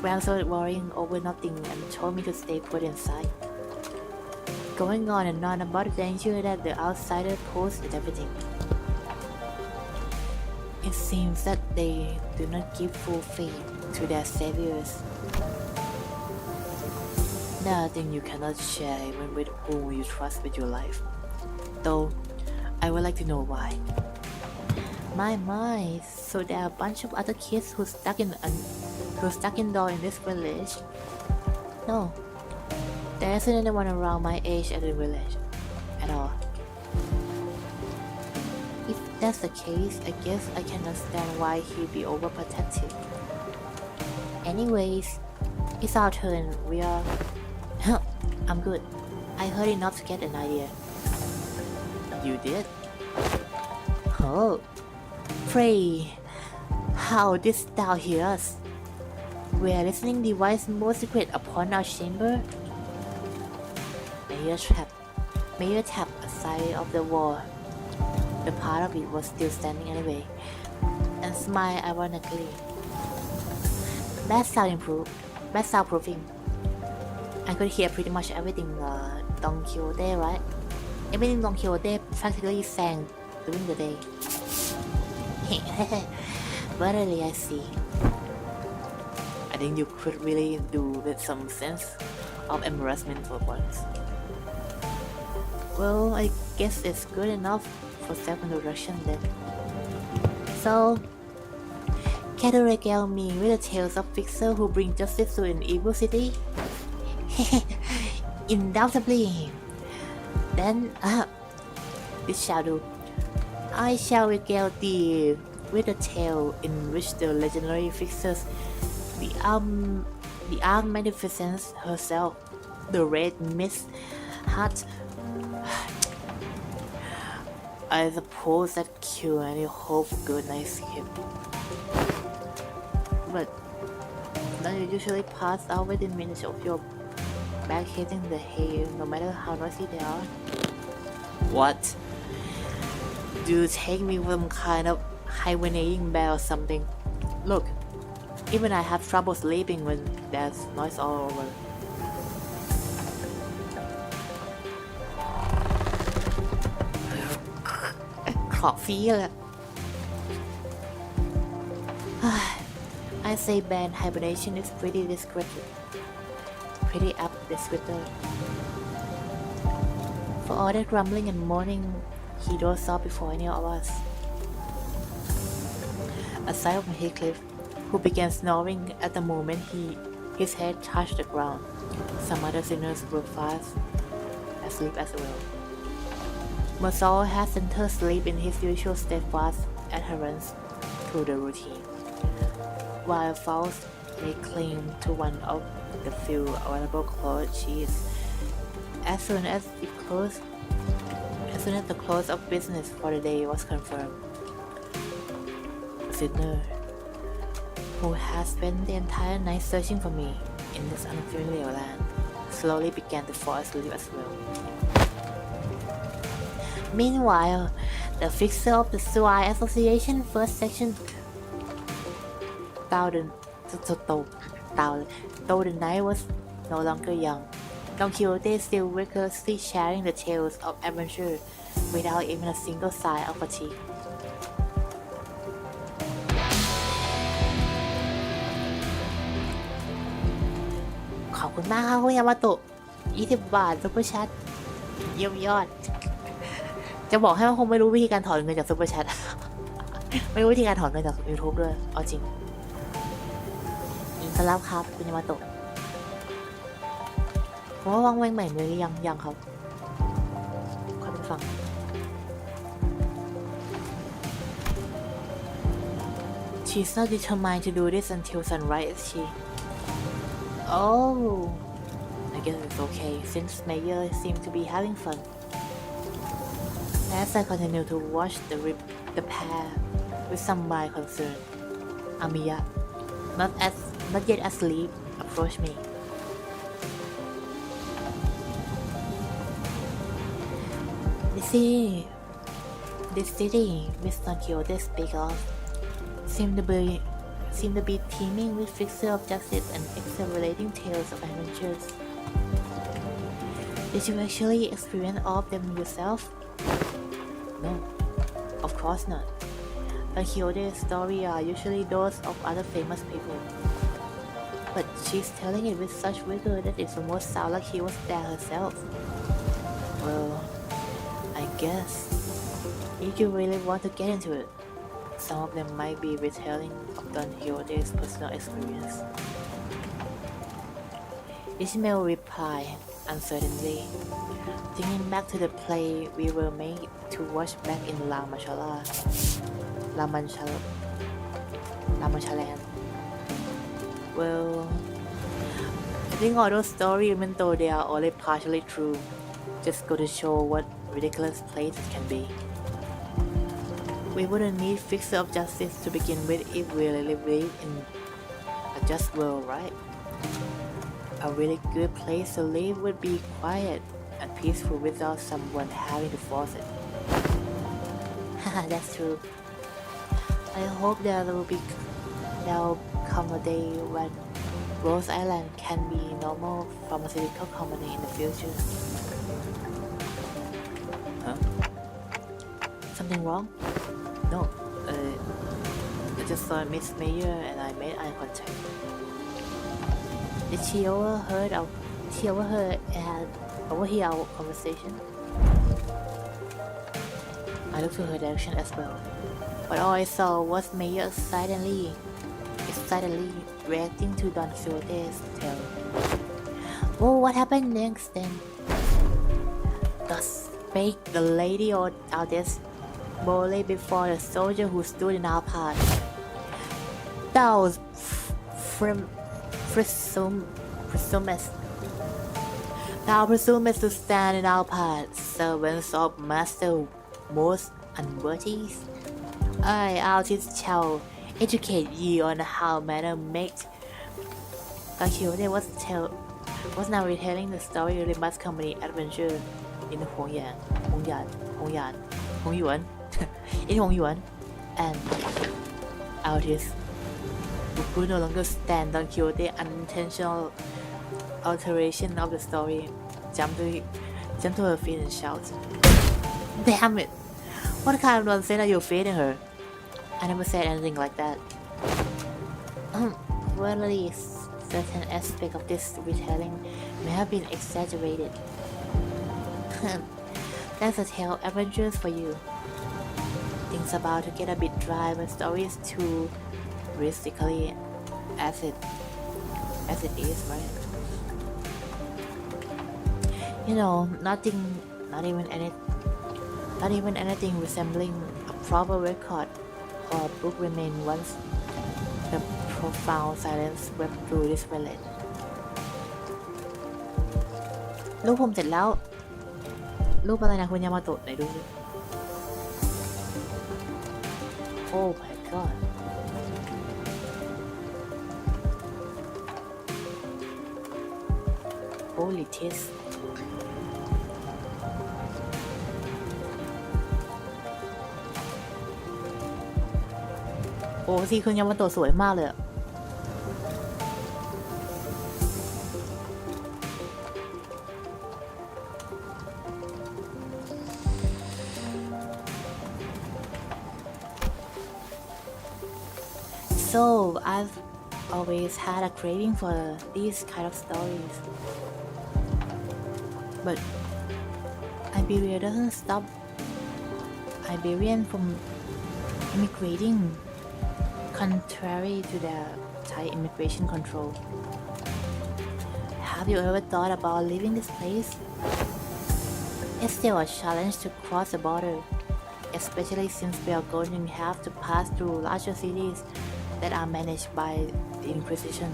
S1: Graham started worrying over nothing and told me to stay put inside, going on and on about the danger that the outsider posed with everything. It seems that they do not give full faith to their saviors. There are things you cannot share even with whom you trust with your life. Though, I would like to know why. My, so there are a bunch of other kids who stuck indoors in this village? No, there isn't anyone around my age at the village at all. If that's the case, I guess I can understand why he'd be overprotective. Anyways, it's our turn. We are... I'm good. I heard enough to get an idea. You did? Oh. Pray, how didst thou hear us? We are listening device most secret upon our chamber. Mayor tap aside of the wall. The part of it was still standing anyway, and smiled ironically. Bad soundproofing. I could hear pretty much everything Don Quixote, right? Everything Don Quixote practically sang during the day. Verily, I see. I think you could really do with some sense of embarrassment for once. Well, I guess it's good enough for self-introduction then. So, can you regale me with the tales of fixer who bring justice to an evil city? Undoubtedly. Then, this shall do. I shall regale thee with a tale in which the legendary fixers, the armed magnificence herself, the Red Mist, had, I suppose, that cure any hope for good night's sleep. But don't you usually pass out within minutes of your back hitting the hay, no matter how noisy they are? What? Do you take me for some kind of hibernating bear or something? Look, even I have trouble sleeping when there's noise all over. I say band hibernation is pretty descriptive. Pretty apt descriptor. For all that grumbling and moaning, he dozed off before any of us. Aside from Heathcliff, who began snoring at the moment his head touched the ground, some other sinners were fast asleep as well. Marcel had centered sleep in his usual steadfast adherence to the routine, while Faust may cling to one of the few available clothes sheets as soon as the close of business for the day was confirmed. Sinner, who had spent the entire night searching for me in this unfamiliar land, slowly began to fall asleep as well. Meanwhile, the fixer of the Suai Association First Section, though the night was no longer young, Don Quixote still rigorously sharing the tales of adventure without even a single sign of fatigue. Thank you มากครับคุณยามาโตะ20 บาทซุปเปอร์แชทเยี่ยมยอด จะบอกให้ว่าคงไม่รู้วิธีการถอนเงินจากซุปเปอร์แชท ไม่รู้วิธีการถอนเงินจาก YouTube ด้วยเอาจริงยินดีต้อนรับครับคุณยามาโตะผมว่าวางแหวงใหม่เลยหรือยังครับค่อยไปฟัง She's not determined to do this until sunrise, is she? Oh, I guess it's okay since Mayor seems to be having fun. As I continue to watch the pair with some mild concern, Amiya, not yet asleep, approached me. This city Miss Don Quixote speaks of seems seem to be teeming with fixer of justice and exhilarating tales of adventures. Did you actually experience all of them yourself? No, of course not. Don Quixote's stories are usually those of other famous people. But she's telling it with such vigor that it almost sounds like she was there herself. Well, I guess if you really want to get into it, some of them might be retelling of Don Quixote's personal experience. Ishmael replied uncertainly, thinking back to the play we were made to watch back in La Manchaland. Well, I think all those stories, even though they are only partially true, just go to show what ridiculous plays it can be. We wouldn't need fixer of justice to begin with if we really live in a just world, right? A really good place to live would be quiet and peaceful without someone having to force it. Haha, that's true. I hope there'll come a day when Rose Island can be a normal pharmaceutical company in the future. Huh? Something wrong? No. I just saw Miss Mayer and I made eye contact. Did she overhear our conversation? I looked to her direction as well, but all I saw was Mayer excitedly reacting to Don Quixote's tale. Oh, what happened next then? Thus spake the lady Aldous boldly before the soldier who stood in our path. Thou presumest to stand in our path, servants of master most unworthy. I, Aldous, shall educate ye on how manner make. Don Quixote was now retelling the story of the Limbus Company adventure in Hongyuan, in Hongyuan, and Aldous, who could no longer stand Don Quixote's unintentional alteration of the story, jumped to her feet and shouted, "Damn it! What kind of nonsense are you feeding her? I never said anything like that." Well, at least certain aspects of this retelling may have been exaggerated. That's a tale of adventures for you. Things about to get a bit dry when story is too realistically as it is, right? You know, not even anything resembling a proper record or book remained once the profound silence swept through this village. รูปผมเสร็จแล้ว รูปอะไรนะคุณยามาโตะไหนดูสิ Oh my god. Holy tits. โอ้สิคุณยามาโตะสวยมากเลยอะ So I've always had a craving for these kind of stories, but Iberia doesn't stop Iberians from immigrating, contrary to their Thai immigration control. Have you ever thought about leaving this place? It's still a challenge to cross the border, especially since we are going to have to pass through larger cities that are managed by the Inquisition.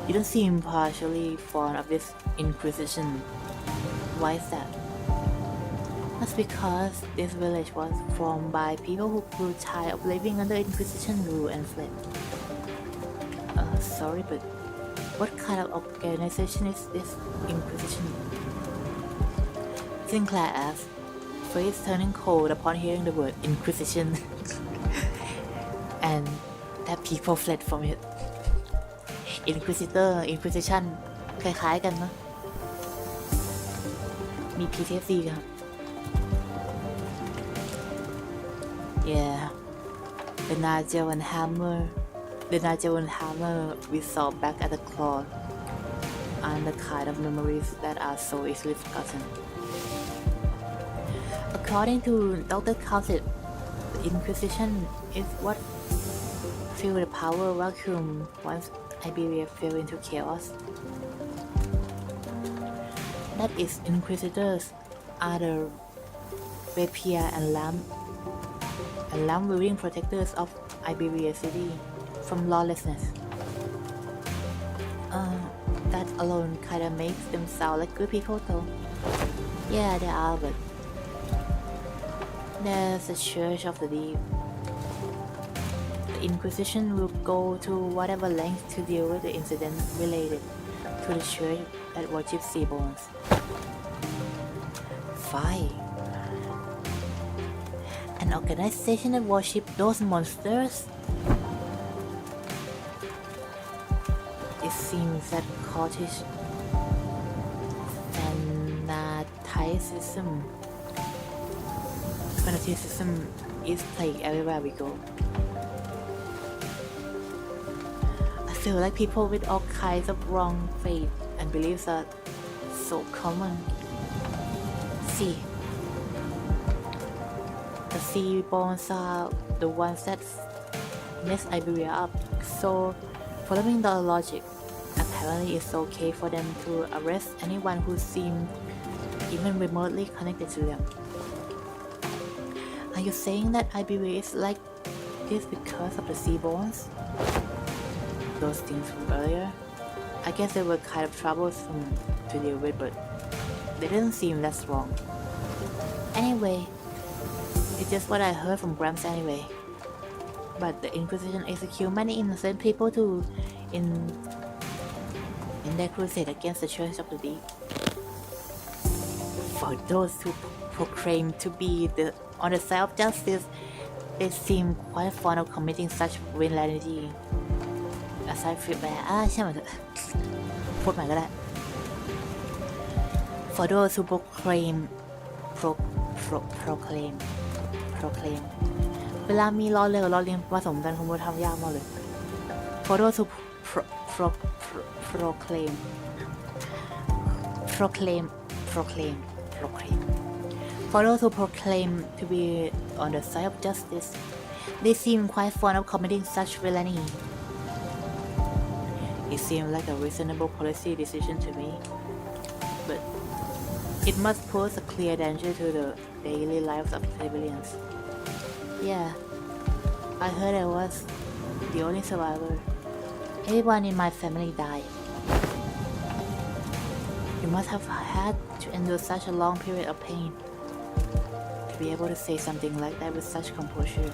S1: You don't seem partially fond of this Inquisition. Why is that? That's because this village was formed by people who grew tired of living under Inquisition rule and fled. Sorry, but what kind of organization is this Inquisition? Sinclair asked, face turning cold upon hearing the word Inquisition. and that people fled from it Inquisition คล้ายๆกันเนอะมี PTSD ครับ Yeah the Nigel and Hammer we saw back at the claw are the kind of memories that are so easily forgotten. According to Dr. Causet, the Inquisition is what filled the power vacuum once Iberia fell into chaos. That is, Inquisitors are the rapier and lamb-wielding protectors of Iberia City from lawlessness. That alone kinda makes them sound like good people though. Yeah, they are, but there's the Church of the Deep. The Inquisition will go to whatever length to deal with the incident related to the church that worships sea bones. Fine. An organization that worships those monsters? It seems that cultish fanaticism is plagued everywhere we go. I feel like people with all kinds of wrong faith and beliefs are so common. See, the sea bones are the ones that mess Iberia up, so following the logic, apparently it's okay for them to arrest anyone who seemed even remotely connected to them. Are you saying that Iberia is like this because of the sea bones? Those things from earlier? I guess they were kind of troublesome to deal with, but they didn't seem that strong. Anyway, it's just what I heard from Gramps anyway. But the Inquisition execute many innocent people too in their crusade against the Church of the Deep. For those who proclaim to be on the side of justice, they seem quite fond of committing such villainy. Aside from that, ใช่ไหมพูดใหม่ก็ได้ For those who proclaim เวลามีล้อเรือกับล้อเลียงผสมกันคงทำยากมากเลย For those who proclaim For those who proclaim to be on the side of justice, they seem quite fond of committing such villainy. It seemed like a reasonable policy decision to me, but it must pose a clear danger to the daily lives of civilians. Yeah, I heard I was the only survivor. Everyone in my family died. You must have had to endure such a long period of pain to be able to say something like that with such composure.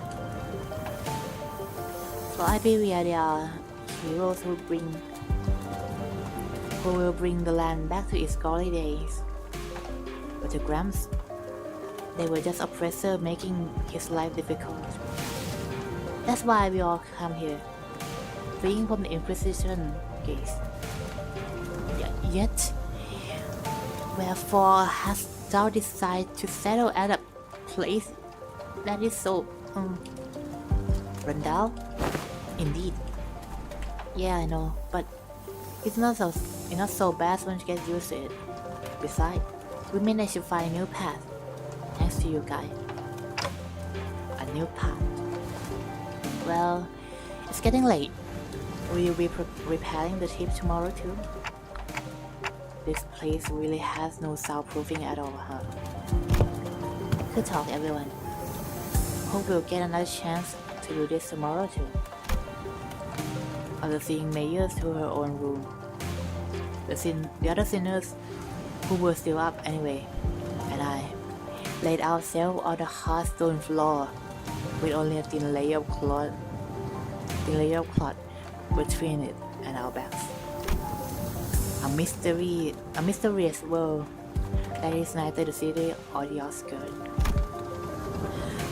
S1: For Iberia, there are heroes who will bring the land back to its glory days. But to Gramps, they were just oppressors making his life difficult. That's why we all come here, fleeing from the Inquisition gaze. Yet, wherefore hast thou decided to settle at a place that is so run down? Indeed. Yeah, I know, but it's not so bad once you get used to it. Besides, we managed to find a new path, thanks to you guys. A new path. Well, it's getting late. Will you be repairing the ship tomorrow too? This place really has no soundproofing at all, huh? Good talk, everyone. Hope we'll get another chance to do this tomorrow too. After seeing Mayers to her own room, the other sinners who were still up anyway, and I laid ourselves on the hard stone floor with only a thin layer of cloth between it and our backs. A mysterious world that is neither the city or the outskirts.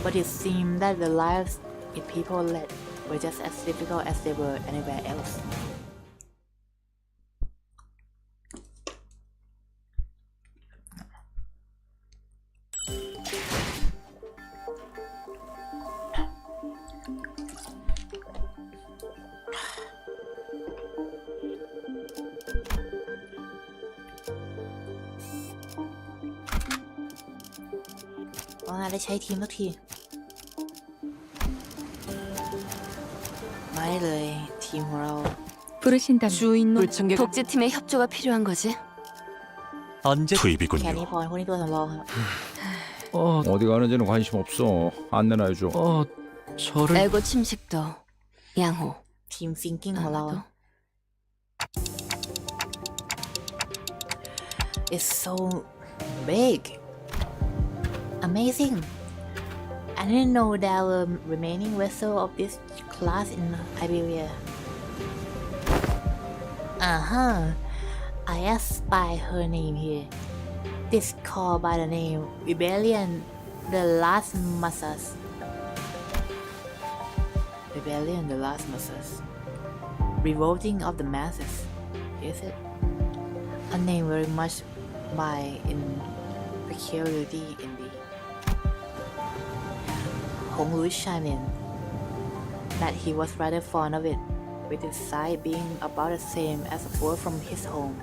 S1: But it seemed that the lives its people led were just as difficult as they were anywhere else.ว่าได้ใช้ทีมทุกทีมาได้เลยทีมของเรา
S3: 부르신다면
S7: 주인놈
S3: 물청객
S7: 독재팀의 협조가 필요한 거지?
S2: 언제
S1: แค่
S2: 투입이군요.
S1: นี้พอพวกนี้ตัวสำรองครับ
S5: 어디 가는지는 관심 없어. 안내나 해줘.
S2: 저를
S7: 에고 침식도 양호.
S1: ทีมซิงกิ้งของเรา
S7: 아마도
S1: It's so big amazing I didn't know there were remaining vessels of this class in Iberia I spy her name here this call by the name Rebellion the Last Masses Revolting of the Masses is it a name very much by in peculiarity indeed Hong Lu chimed in that he was rather fond of it with its size being about the same as a word from his home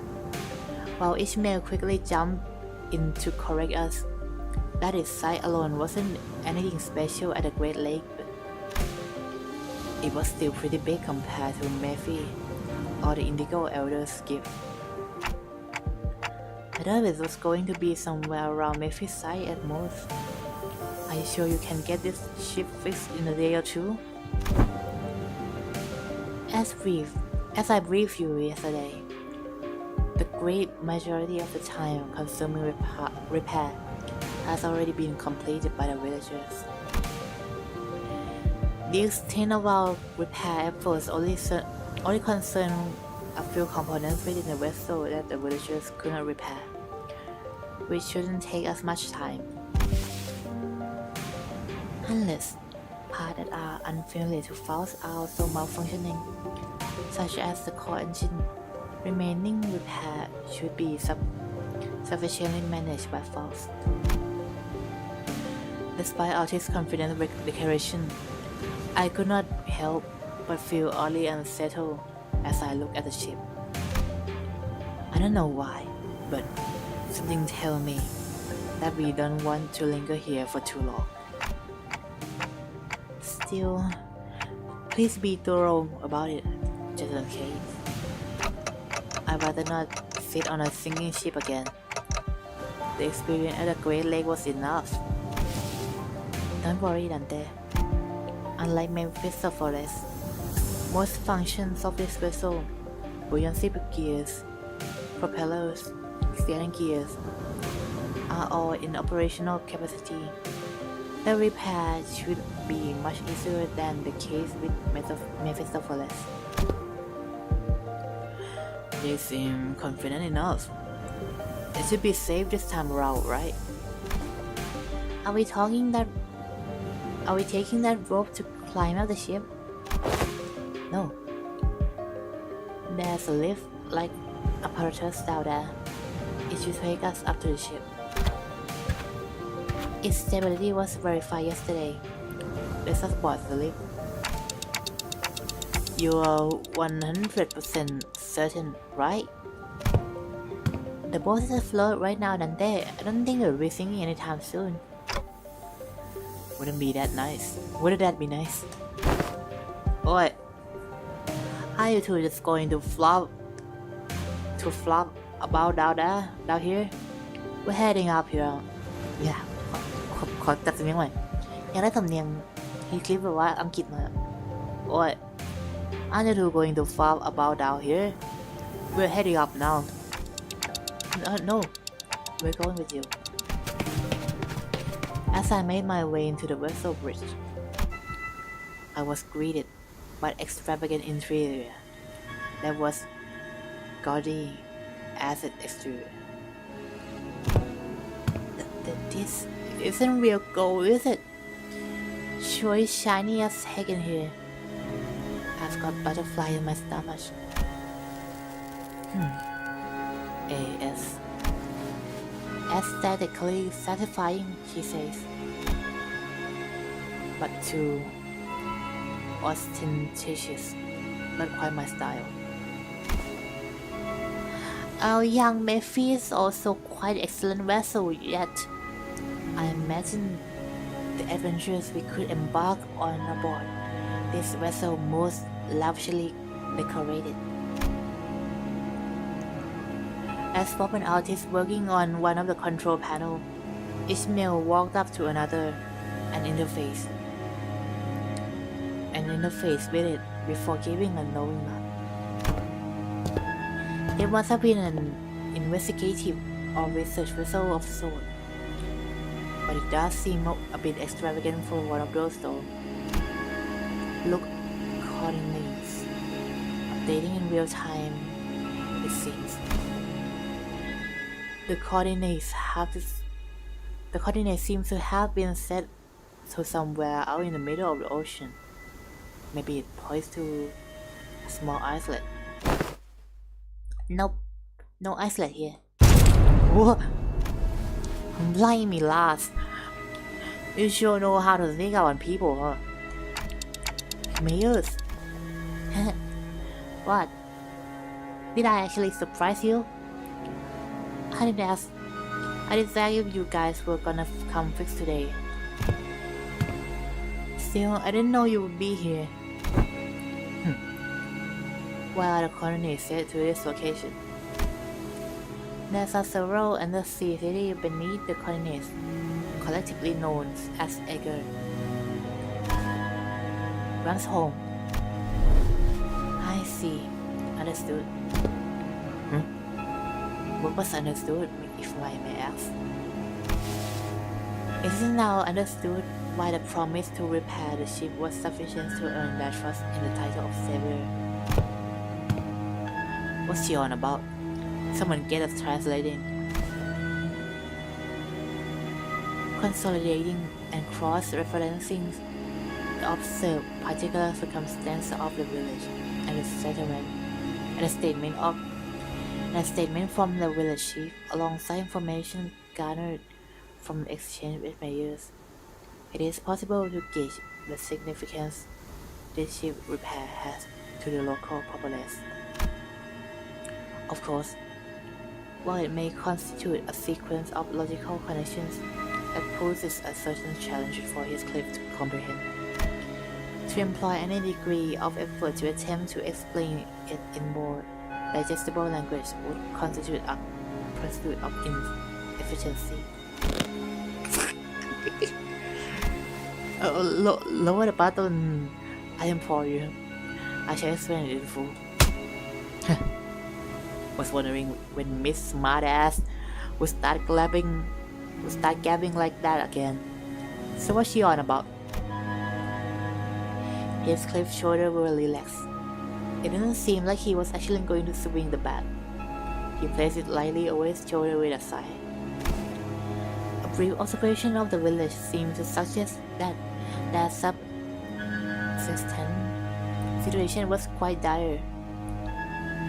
S1: while Ishmael quickly jumped in to correct us that its size alone wasn't anything special at the Great Lake but it was still pretty big compared to Mephi or the Indigo Elder's gift I thought it was going to be somewhere around Mephi's side at most. Are you sure you can get this ship fixed in a day or two? As I briefed you yesterday, the great majority of the time consuming repair has already been completed by the villagers. The extent of our repair efforts only concern a few components within the vessel that the villagers could not repair, which shouldn't take us much time. Unless parts that are unfamiliar to Faust are also malfunctioning, such as the core engine, remaining repair should be sufficiently managed by Faust. Despite all his confident declaration, I could not help but feel oddly unsettled as I looked at the ship. I don't know why, but something tells me that we don't want to linger here for too long. Still, please be thorough about it, just in case. I'd rather not sit on a sinking ship again. The experience at the Great Lake was enough. Don't worry, Dante. Unlike Mephistopheles, most functions of this vessel, buoyancy gears, propellers, steering gears, are all in operational capacity. The repair should be much easier than the case with Mephistopheles. They seem confident enough. It should be safe this time around, right? Are we taking that rope to climb up the ship? No. There's a lift like apparatus down there. It should take us up to the ship. Its stability was verified yesterday. Let's just board the lift. You are 100% certain, right? The boat is afloat right now, Dante. I don't think we'll be sinking anytime soon. Wouldn't be that nice. Wouldn't that be nice? Oi! Are you two just going to flop about down here? We're heading up here. Yeah. ขอจัดสำเนียงหน่อยอยากได้สำเนียงฮีคลิปแบบว่าอังกฤษหน่อยโอ้ย Aren't you two going to flop about down here? We're heading up now. No, we're going with you. As I made my way into the vessel bridge, I was greeted by extravagant interior that was gaudy as its exterior. This isn't real gold, is it? Sure is shiny as heck in here. I've got butterfly in my stomach. A.S. Aesthetically satisfying, she says. But too ostentatious. Not quite my style. Our young Mephi is also quite excellent vessel, yet I imagine the adventures we could embark on aboard this vessel most lavishly decorated. As for an artist working on one of the control panel, Ishmael walked up to another, an interface with it before giving a knowing nod. It must have been an investigative or research vessel of sort, but it does seem a bit extravagant for one of those though. Look, coordinates, updating in real time, it seems. The coordinates seem to have been set to somewhere out in the middle of the ocean. Maybe it points to a small islet. Nope, no islet here. Whoa! Blimey, lass. You sure know how to sneak out on people, huh? Mayors. What? Did I actually surprise you? I didn't ask if you guys were gonna come fix today. Still, I didn't know you would be here. Where are the coordinates set to this location? There's a several undersea cities beneath the coordinates, collectively known as Eger. Runs home. I see. Understood. What was understood, if I may ask? Is it now understood why the promise to repair the ship was sufficient to earn their trust in the title of savior? What's she on about? Someone get us translating. Consolidating and cross-referencing the observed particular circumstances of the village and the settlement, and a statement from the village chief alongside information garnered from the exchange with mayors. It is possible to gauge the significance this ship repair has to the local populace. Of course, while it may constitute a sequence of logical connections that poses a certain challenge for his cliff to comprehend, to employ any degree of effort to attempt to explain it in more digestible language would constitute a pursuit of inefficiency. Lower the button, I implore you. I shall explain it in full. Was wondering when Miss Smartass would start gabbing like that again. So what's she on about? His cliff shoulder will relax. It didn't seem like he was actually going to swing the bat. He placed it lightly over his shoulder with a sigh. A brief observation of the village seemed to suggest that their subsistence situation was quite dire.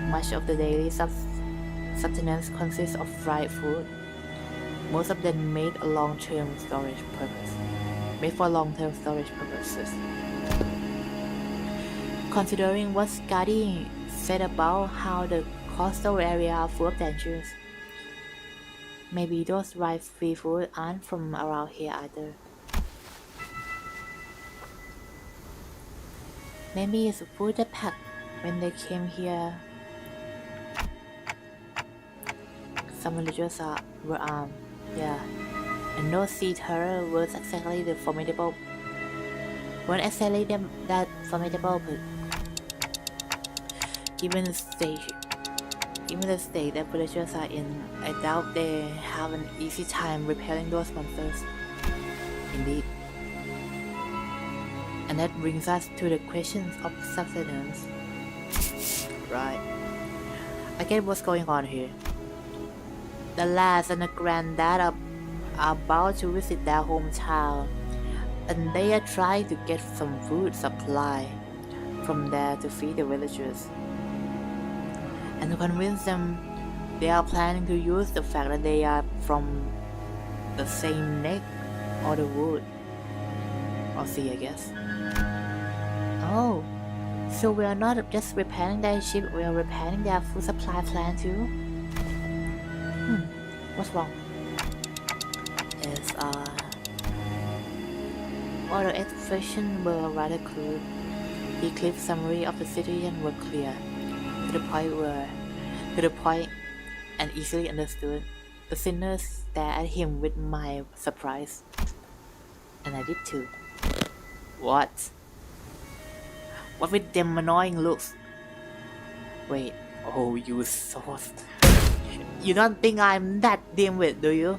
S1: Much of the daily sustenance consists of fried food, most of them made for long-term storage purposes. Considering what Scotty said about how the coastal area are full of dangers, maybe those rice seafood aren't from around here either. Maybe it's food they packed when they came here. Some villagers were armed, yeah, and those sea terror weren't exactly that formidable, but given the state that villagers are in, I doubt they have an easy time repelling those monsters. Indeed. And that brings us to the questions of subsistence. Right. I get what's going on here. The lads and the granddad are about to visit their hometown, and they are trying to get some food supply from there to feed the villagers. And to convince them, they are planning to use the fact that they are from the same neck or the wood or sea, I guess. Oh, so we are not just repairing their ship, we are repairing their food supply plan too? What's wrong? Is all the expressions were rather crude. The clip summary of the situation were clear, to the point and easily understood. The sinners stared at him with mild surprise, and I did too. What? What with them annoying looks? Wait, oh you sauce. You don't think I'm that dim-witted, do you?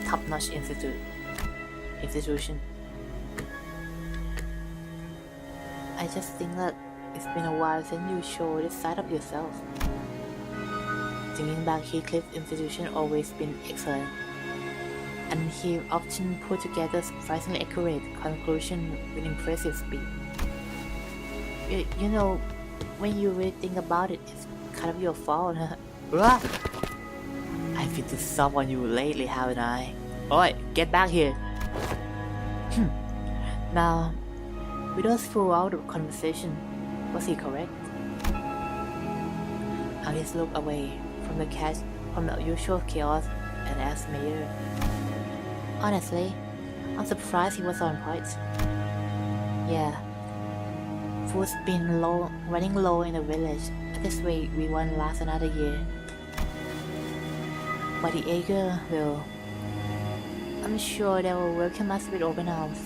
S1: Top-notch institution. I just think that it's been a while since you showed this side of yourself. Thinking back, Heathcliff's institution always been excellent, and he often put together surprisingly accurate conclusions with impressive speed. You know, when you really think about it, it's kind of your fault, huh? I've been too soft on you lately, haven't I? Oi, get back here! Now, Widows throughout the conversation, was he correct? Alice looked away from the usual chaos and asked Mayer. Honestly, I'm surprised he was on point. Yeah, food's been running low in the village. At this rate, we won't last another year. But the Ager will. I'm sure they will welcome us with open arms.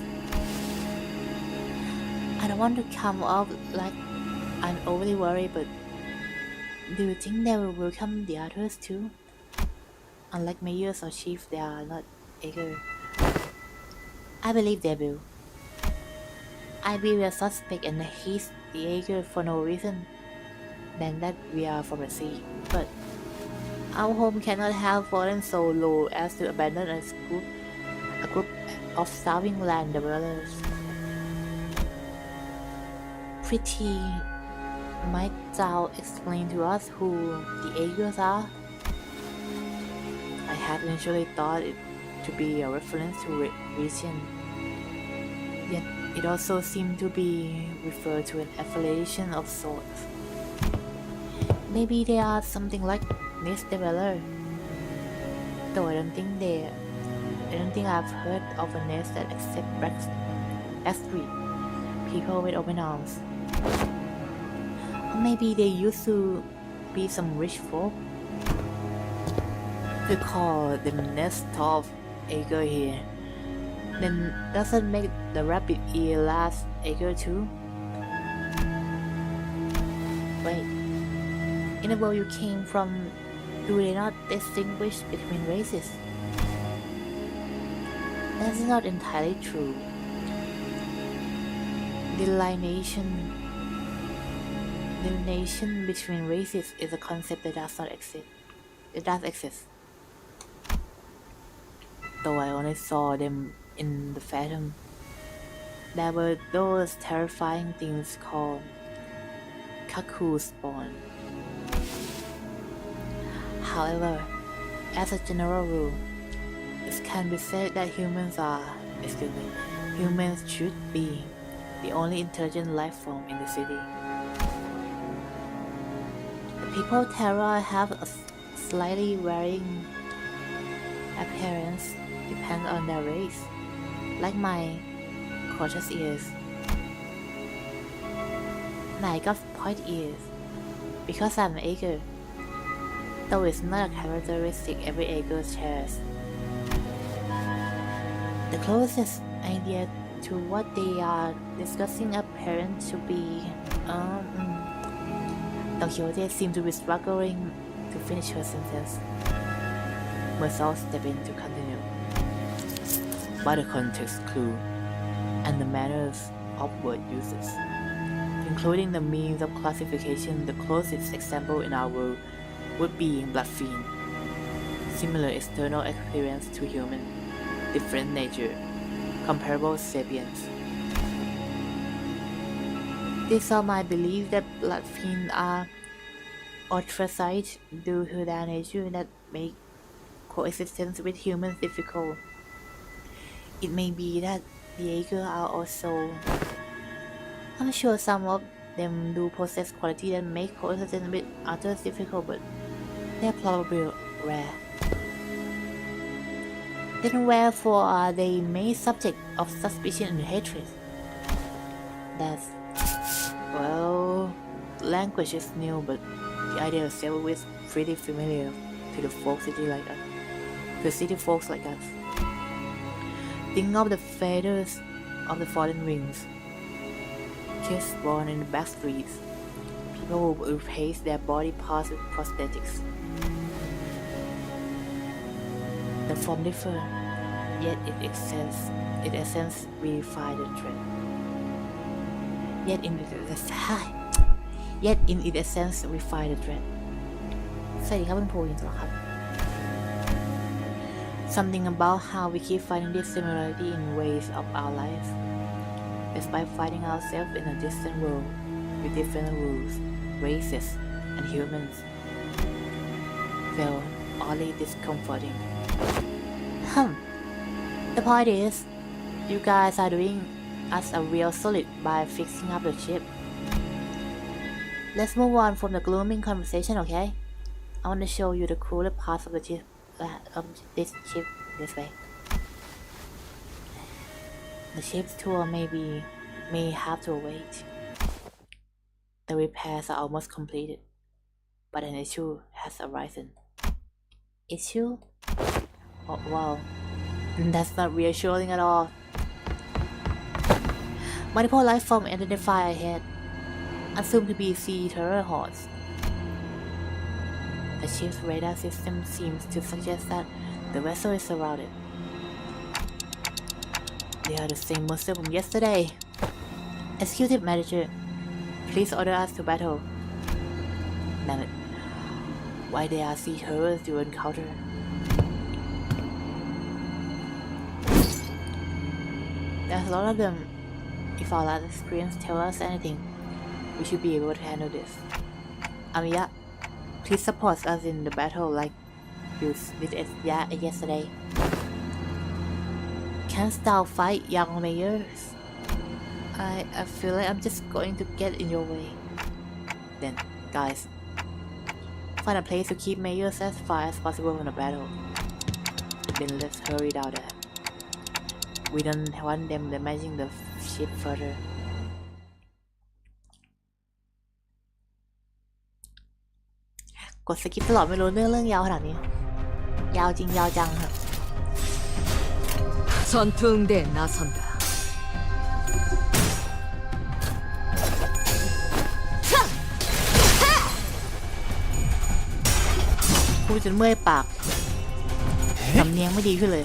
S1: I don't want to come off like I'm overly worried, but do you think they will welcome the others too? Unlike mayors or chiefs, they are not Ager. I believe they will. I be a suspect and he's the Ager for no reason than that we are from the sea. But our home cannot have fallen so low as to abandon a group of starving land dwellers. Pretty might thou explain to us who the Agers are? I had initially thought it to be a reference to region, yet it also seemed to be referred to an affiliation of sorts. Maybe they are something like nest dweller, though I don't think I've heard of a nest that accepts Backstreet people with open arms. Or maybe they used to be some rich folk. We call them nest of Ager here. Then doesn't make the rabbit ear last Ager too? Wait, in the world you came from, do they not distinguish between races? That's not entirely true. Delineation between races is a concept that does not exist. It does exist, though I only saw them in the Phantom. There were those terrifying things called cuckoo spawn. However, as a general rule, it can be said that humans should be the only intelligent life form in the city. The people of Terra have a slightly varying appearance depends on their race, like my cautious ears. And I got point ears because I'm an Ager, though it's not a characteristic every Ager shares. The closest idea to what they are discussing apparent to be Don Quixote seemed to be struggling to finish her sentence. Mersault stepped in to continue. By the context clue and the manners of word uses, including the means of classification, the closest example in our world would be bloodfiend. Similar external appearance to human, different nature, comparable sapiens. This are my belief that blood fiends are ostracized due to their nature that make coexistence with humans difficult. It may be that the Jaeger are also. I'm sure some of them do possess qualities that make coexistence with others difficult, but they're probably rare. Then wherefore are they made subject of suspicion and hatred? That's... well, language is new, but the idea of civil is pretty familiar to the city folks like us. Think of the feathers of the fallen wings. Kids born in the back streets. People who replace their body parts with prosthetics. The form differ, yet in essence verify the trend. Yet in its essence refine the trend. สวัสดีครับคุณผู้ชมครับ Something about how we keep finding this similarity in ways of our lives, despite finding ourselves in a distant world with different rules, races, and humans. Feel oddly discomforting. The point is, you guys are doing us a real solid by fixing up the ship. Let's move on from the glooming conversation, okay? I want to show you the cooler parts of the ship, this ship this way. The ship's tour may have to wait. The repairs are almost completed, but an issue has arisen. Issue? Oh, wow. That's not reassuring at all. Multiple life forms identified ahead, assumed to be sea terror hordes. The ship's radar system seems to suggest that the vessel is surrounded. They are the same monster from yesterday. Executive Manager, please order us to battle. Damn it. Why they are sea terrors to encounter? There's a lot of them. If our last experience tells us anything, we should be able to handle this. Amiya, please support us in the battle like you did yesterday. Can't thou fight, young mayors? I feel like I'm just going to get in your way. Then, guys, find a place to keep mayors as far as possible from the battle. Then let's hurry down there. We don't want them damaging the ship further. กดสกิปตลอดไม่รู้เรื่องยาวขนาดนี้ยาวจริงยาวจังครับ
S7: 전투응대에 나선다.
S1: พูดจนเมื่อยปากสำเนียงไม่ดีขึ้นเลย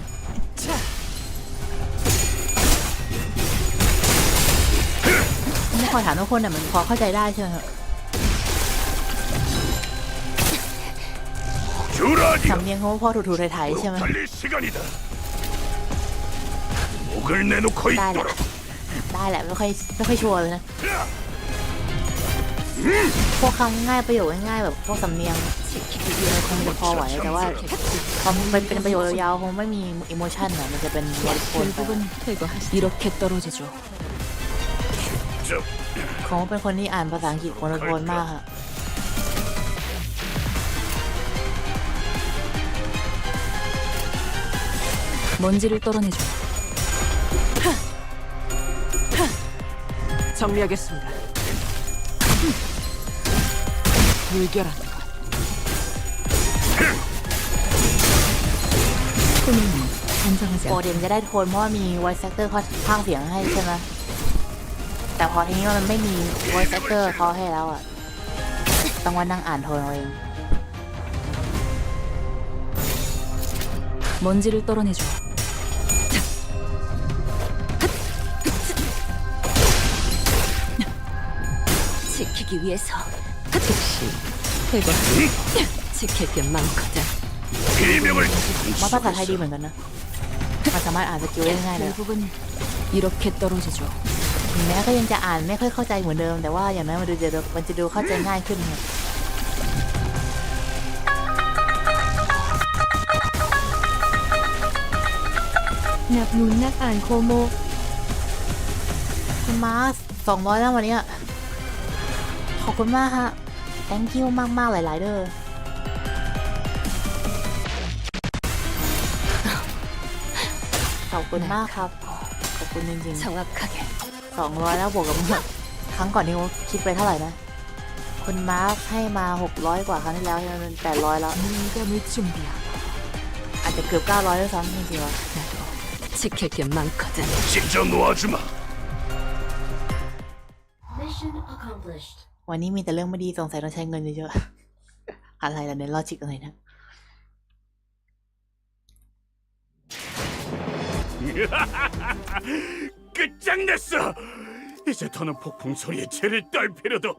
S1: ไม่คอยถามทุกคนแต่มันพอเข้าใจได้ใช่ไหมครับสำเนียงเขาพอถูๆไทยๆใช่ไหมได้แหละไม่ค่อยชัวร์เลยนะพวกคำง่ายประโยคง่ายๆแบบพวกสำเนียงคงจะพอไหวแต่ว่าพอมันเป็นประโยคยาวๆคงไม่มีอิโมชันอ่ะมันจะเป็นวอลโคนไป
S3: 이렇게 떨어지죠.
S1: คงเป็นคนที่อ่านภาษาอังกฤษโมโนโทนมากค่ะ
S3: 먼지를 떨어내줘.
S7: 정리하겠습니다. 물결한
S3: 손님은 단정하지
S1: ปก
S3: 않아.
S1: ติมันจะได้โทนเพราะว่ามี voice actor เขาพากย์เสียงให้ใช่ไหมแต่พอทีนี้มันไม่มี voice actor เขาให้แล้วอ่ะต้องว่านั่งอ่านโทนเอาเอง
S3: 먼지를 떨어내줘.
S7: 지키기 위해서 즉시 제거하겠다. 지킬 게 많거든.
S1: ว่าภาษาไทยดีเหมือนกันนะมันสามารถอ่านสกิลได้ง่ายเลย
S3: 결국은 이렇게 떨어지죠.
S1: ถึงแม้ก็ยังจะอ่านไม่ค่อยเข้าใจเหมือนเดิมแต่ว่าอย่างนั้นมันจะดูเข้าใจง่ายขึ้นครับ
S6: หนับหนุนนักอ่านโคโม
S1: คุณมา200แล้ววันนี้ขอบคุณมากฮะ thank you มากๆหลายๆเด้อขอบคุณมากครับขอบคุณจริงๆ
S7: 정확하게
S1: 200แล้วบวกกับครั้งก่อนที่เขาคิดไปเท่าไหร่นะคุณมาร์คให้มา600กว่าครั้งที่แล้วยังเป็น800แล้ว
S7: 민감을 준비하고
S1: อาจจะเกือบ900ด้วยซ้ำจริงๆวะ
S7: 나도 지킬 게 많거든.
S8: 직접 놓아주마.
S1: วันนี้มีแต่เรื่องไม่ดีสงสัยต้องใช้เงินเยอะๆ อะไรล่ะเนี่ยลอจิกอะไรนะ
S8: 끝장냈어. 이제 더는 폭풍 소리에 죄를 떨 필요도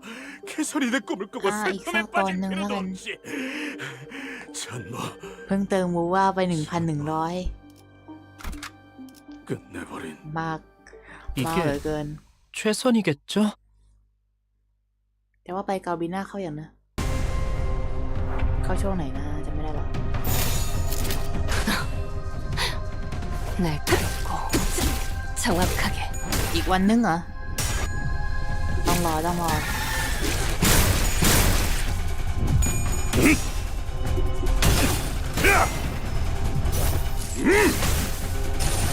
S8: 개소리내 꿈을 꾸고 슬픔에 빠질 필요도 없지. 전뭐
S1: เพิ่งเติมมูว่าไป 1,100
S8: 끝내버린
S1: มากเหลือ
S2: 이게
S1: เกิน
S2: 최선이겠죠?
S1: แต่ว่าไปเกาบิน่าเข้าอย่างนะ เข้าช่วงไหนนะจำไม่ได้หรอก
S7: 날 그렸고 정확하게
S1: อีกวันนึงเหรอ ต้องรอเ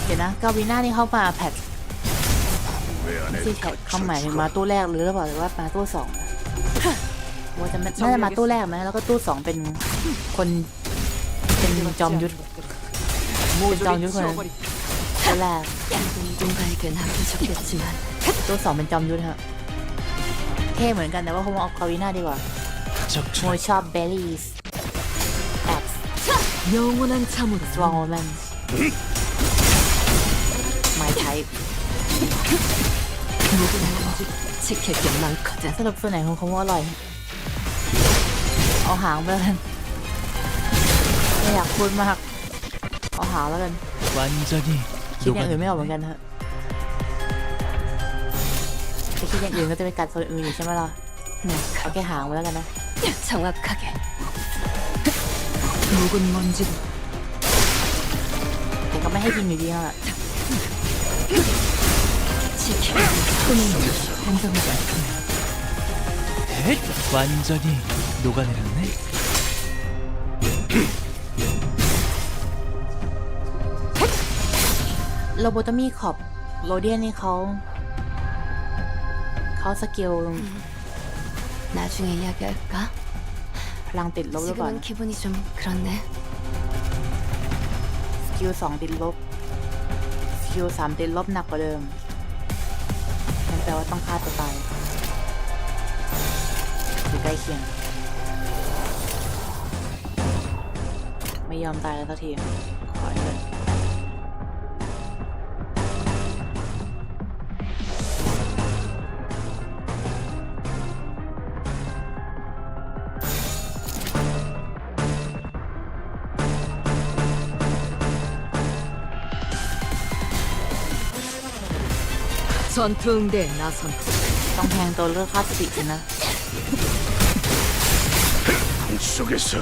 S1: ดี๋ยวนะเกาบิน่านี่เข้ามาแพท
S8: 외안에
S1: ที่แพทเขาหมายถึงมาตู้แรกหรือเปล่าหรือว่ามาตู้สองว่าจะน่าจะมาตู้แรกไหมแล้วก็ตู้สองเป็นคนเป็นจอมยุทธเป็นจอมยุทธคนนั้นตู้แรก
S7: 누군가에겐 하기 좋겠지만
S1: ตู้สองเป็นจอมยุทธฮะเท่เหมือนกันแต่ว่าคงเอาเกาบิน่าดีกว่าโม
S2: 적중
S1: ชอบเบลลี่สแอบส
S7: 영원한 참으로
S1: strong woman my type
S7: 지킬 게 많거든.
S1: สรุปส่วนไหนของเขาว่าอร่อยเอาหางไปแล้วกันไม่อยากพูดมากเอาหางแล้วกัน
S2: 완전히
S1: คิดอย่างอื่นไม่ออกเหมือนกันฮะจะคิดอย่างอื่นก็จะไปกัดคนอื่นอีกใช่ไหมล่ะ
S7: 날
S1: เอาแค่หางไปแล้วกันนะ
S7: 정확하게 묵은 먼지도
S1: แต่ก็ไม่ให้กินอยู่ดีฮะ
S7: 지킬
S3: 반성하지 않구나.
S2: 헷! 완전히 녹아내렸네.
S1: โรโบตอมี่ขอบโรเดียนนี่เขาสกิล
S7: 나중에 이야기할까?
S1: พลังติดลบหรือเปล่า
S7: 지금은 기분이 좀 그렇네.
S1: สกิล2ติดลบสกิล3ติดลบหนักกว่าเดิมนั่นแปลว่าต้องฆ่าตัวตายหรือใกล้เคียงไม่ยอมตายแล้วสักทีขอให้เลย
S7: 전투 응대에 나선다.
S1: ต้องแทงตัวเลือกค่าสติสินะ
S8: 속에서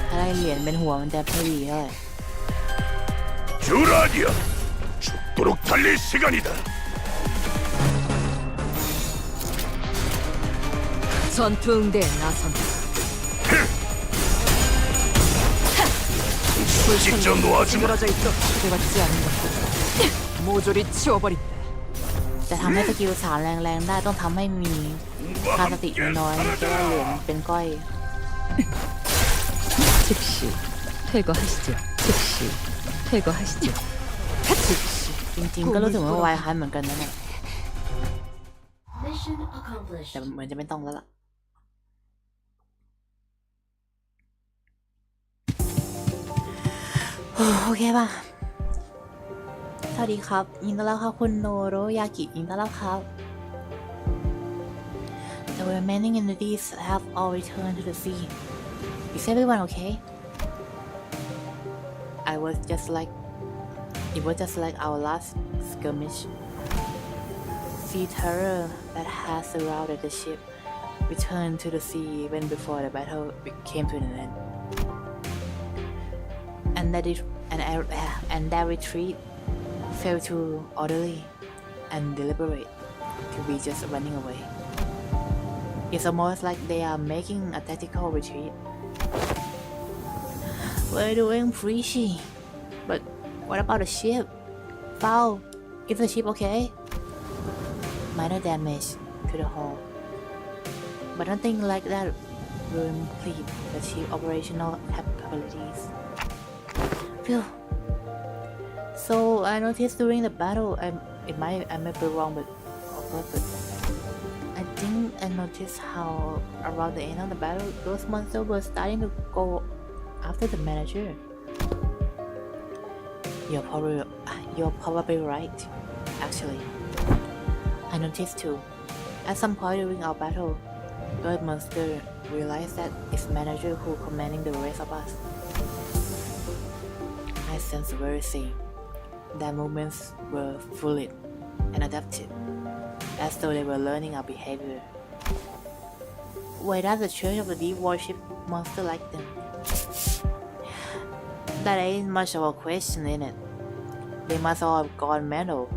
S1: ถ้าได้เหรียญเป็นหัวมันจะไม่ดีเท่าไหร่
S8: 주라디야 죽도록 달릴 시간이다.
S7: 전투 응대에 나선다.
S8: 직접 놓아주마.
S7: 찌그러져 있어 기대받지 않는 것들 모조리 치워버린다.
S1: จะทำให้สกิล3แรงๆได้ต้องทำให้มีค่าสติน้อยๆจะได้เหรียญเป็นก้อย
S3: 즉시 퇴거하시죠. 즉시 퇴거하시죠.
S7: 즉시
S1: จริงๆก็รู้สึกว่าวายคันเหมือนกันนะเนี่ยแต่เหมือนจะไม่ต้องแล้วล่ะโอเคป่ะสวัสดีครับยินดีต้อนรับครับคุณโนโรยากิยินดีต้อนรับครับ The remaining entities have all returned to the sea Is everyone okay? It was just like our last skirmish. Sea terror that had surrounded the ship returned to the sea when before the battle came to an end. And that retreat fell too orderly and deliberate to be just running away. It's almost like they are making a tactical retreat. We're doing preachy, but what about the ship? Foul, is the ship okay? Minor damage to the hull, but nothing like that will impede the ship's operational capabilities. Phew. So I noticed during the battle, I might be wrong, but I think I noticed how around the end of the battle, those monsters were starting to go after the manager. You're probably right, actually. I noticed too. At some point during our battle, those monsters realized that it's manager who commanding the rest of us. I sense very same. Their movements were fluid and adaptive, as though they were learning our behavior. Why does the Church of the Deep worship monster like them? That ain't much of a question, in it. They must all have gone mental.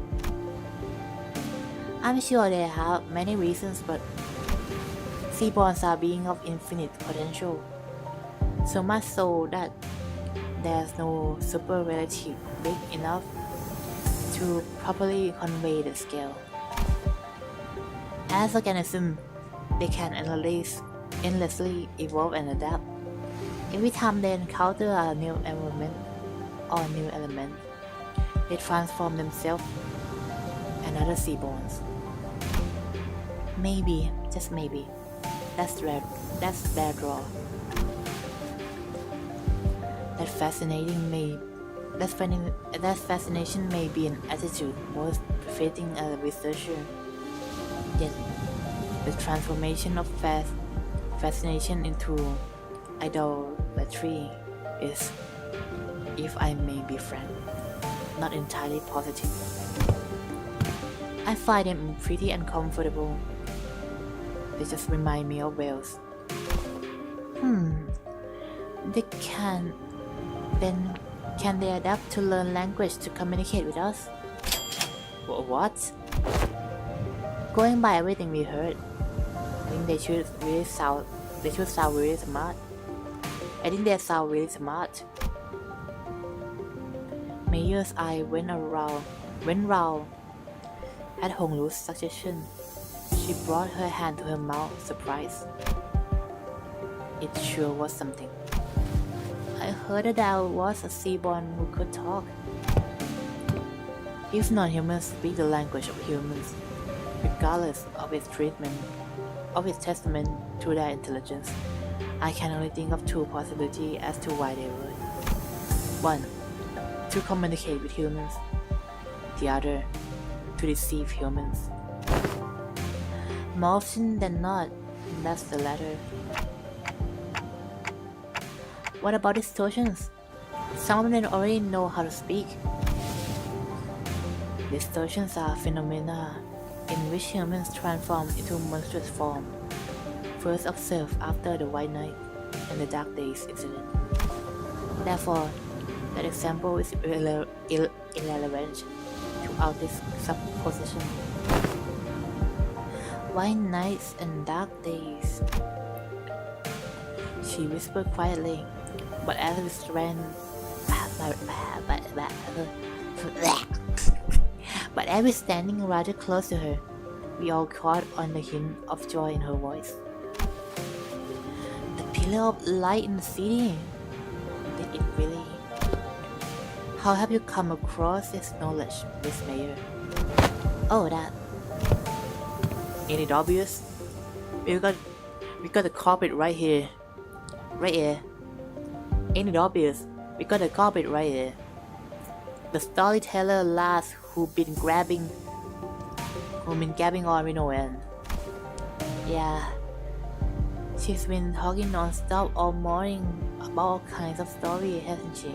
S1: I'm sure they have many reasons, but Seaborns are beings of infinite potential, so much so that there's no super relative big enough to properly convey the scale. As organisms, they can endlessly evolve and adapt. Every time they encounter a new environment or new element, they transform themselves and other seaborns. Maybe, just maybe, that's their draw. That fascination may be an attitude most befitting a researcher. Yet, the transformation of fascination into idolatry is, if I may be frank, not entirely positive. I find them pretty uncomfortable. They just remind me of whales. Can they adapt to learn language to communicate with us? What? Going by everything we heard, I think they should sound really smart. I think they sound really smart. Mayer's eye went round at Hong Lu's suggestion. She brought her hand to her mouth, surprised. It sure was something. I heard that there was a seaborn who could talk. If non-humans speak the language of humans, regardless of its testament to their intelligence, I can only think of two possibilities as to why they would. One, to communicate with humans. The other, to deceive humans. More often than not, that's the latter. What about distortions? Some of them already know how to speak. Distortions are phenomena in which humans transform into monstrous form, first observed after the White Night and the Dark Days incident. Therefore, that example is irrelevant to our supposition. White nights and dark days, she whispered quietly, but as we standing rather close to her, we all caught on the hint of joy in her voice. The pillar of light in the city. Did it really? How have you come across this knowledge, Miss Mayer? Oh, that. Ain't it obvious? We got the culprit right here. Right here. Ain't it obvious? We got the culprit right here. The storyteller lass who been gabbing on we know end. Yeah. She's been talking non-stop all morning about all kinds of stories, hasn't she?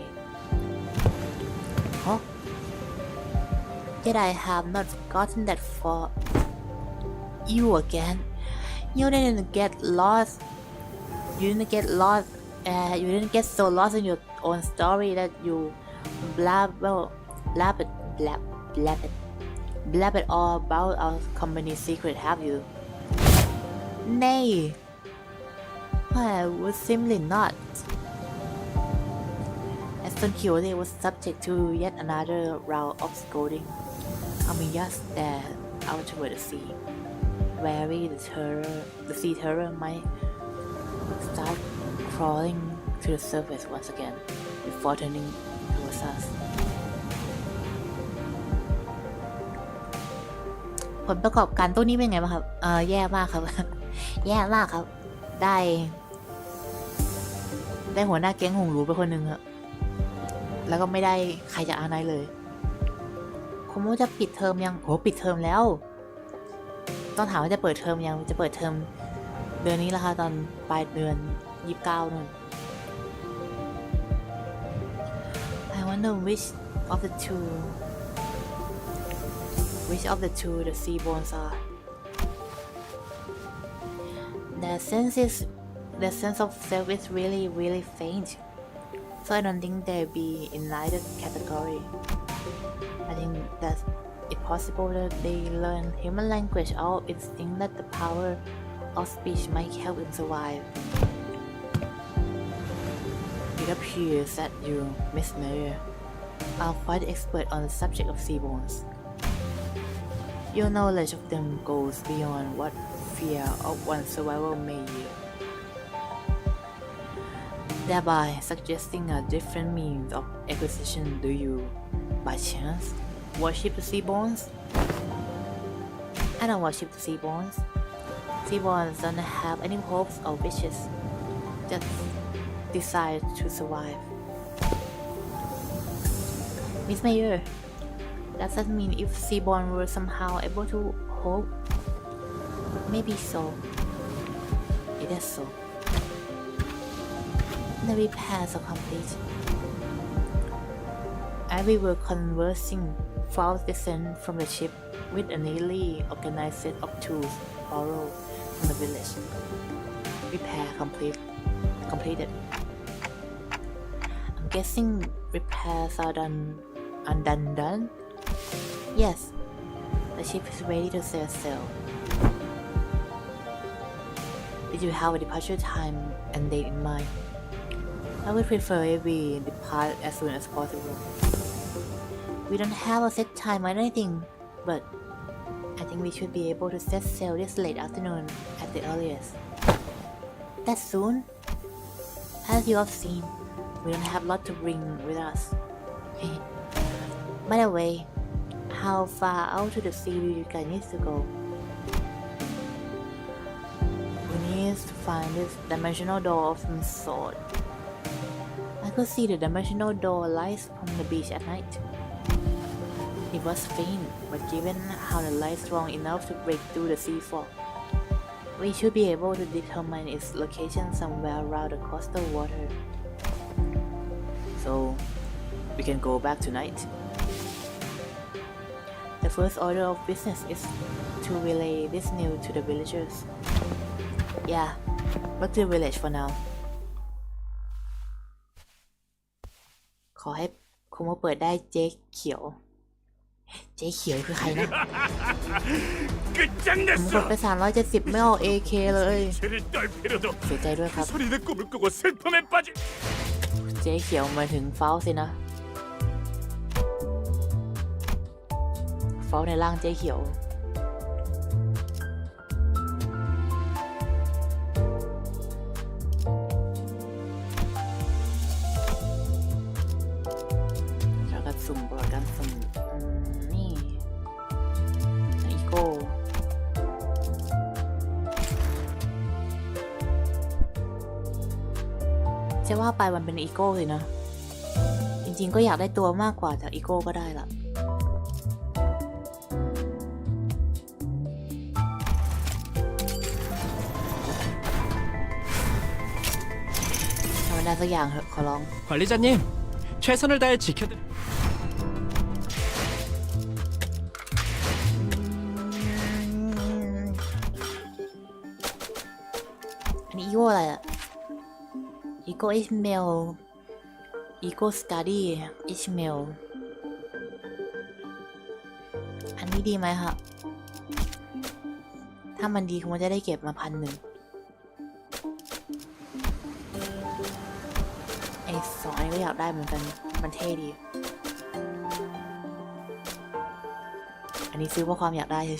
S1: Huh? Yet I have not gotten that far. You again? You didn't get lost. You didn't get lost. You didn't get so lost in your own story that you blab it all about our company secret, have you? Nay, I would simply not. As Don Quixote was subject to yet another round of scolding, Amiya stared out toward the sea, wary the sea terror might start crawling to the surface once again before turning towards us. ผลประกอบการตู้นี้เป็นไงบ้างครับแย่มากครับ แย่มากครับ ได้หัวหน้าแก๊งหงหรูไปคนหนึ่งครับแล้วก็ไม่ได้ใครจากอาไนเลยคุณโมจะปิดเทอมยังโหปิดเทอมแล้วต้องถามว่าจะเปิดเทอมยังจะเปิดเทอมเดือนนี้ละค่ะตอนปลายเดือน29นู่น I wonder which of the two the sea bones are. Their sense of self is really faint, so I don't think they'll be in neither category. I think that it's possible that they learn human language or instinct that the power of speech might help them survive. It appears that you, Miss Mayer, are quite expert on the subject of sea bones. Your knowledge of them goes beyond what fear of one's survival may yield, thereby suggesting a different means of acquisition. Do you, by chance, worship the sea bones? I don't worship the sea bones. Sea bones don't have any hopes or wishes, just desire to survive. Miss Mayer, does that mean if Seaborn were somehow able to hope? Maybe so. It is so. The repairs are complete. As we were conversing, Faust descended from the ship with a neatly organized set of tools borrowed from the village. Repair completed. I'm guessing repairs are done? Yes, the ship is ready to set sail. Did you have a departure time and date in mind? I would prefer if we depart as soon as possible. We don't have a set time or anything, but I think we should be able to set sail this late afternoon at the earliest. That soon? As you have seen, we don't have a lot to bring with us. By the way, how far out to the sea do you guys need to go? We need to find this dimensional door of some sort. I could see the dimensional door lights from the beach at night. It was faint, but given how the light strong enough to break through the sea fog, we should be able to determine its location somewhere around the coastal water. So, we can go back tonight. The first order of business is to relay this news to the villagers. Yeah, back to the village for now. ขอให้คุโมเปิดได้เจ๊เขียว เจ๊เขียวคือใครนะผมกดไป370ไม่ออก AK เลยเสียใจด้วยครับเจ๊เขียวมาถึงเฝ้าสินะเฝ้าในร่างเจ๊เขียวสุ่มประวัติการสุ่มนี่อีโก้จะว่าไปมันเป็นอีโก้เลยนะจริงๆก็อยากได้ตัวมากกว่าจากอีโก้ก็ได้ละ มันได้สักอย่างเถอะขอร้อง
S2: 관리자님, 최선을 다해 지켜드.
S1: อันนี้อีโก้อะไรอะอีโก้อิชเมลอีโก้สตาดี้อิชเมลอันนี้ดีไหมครับถ้ามันดีคงจะได้เก็บมา1,000ไอ้2อันนี้ก็อยากได้เหมือนกันมันเท่ดีอันนี้ซื้อเพราะความอยากได้เฉย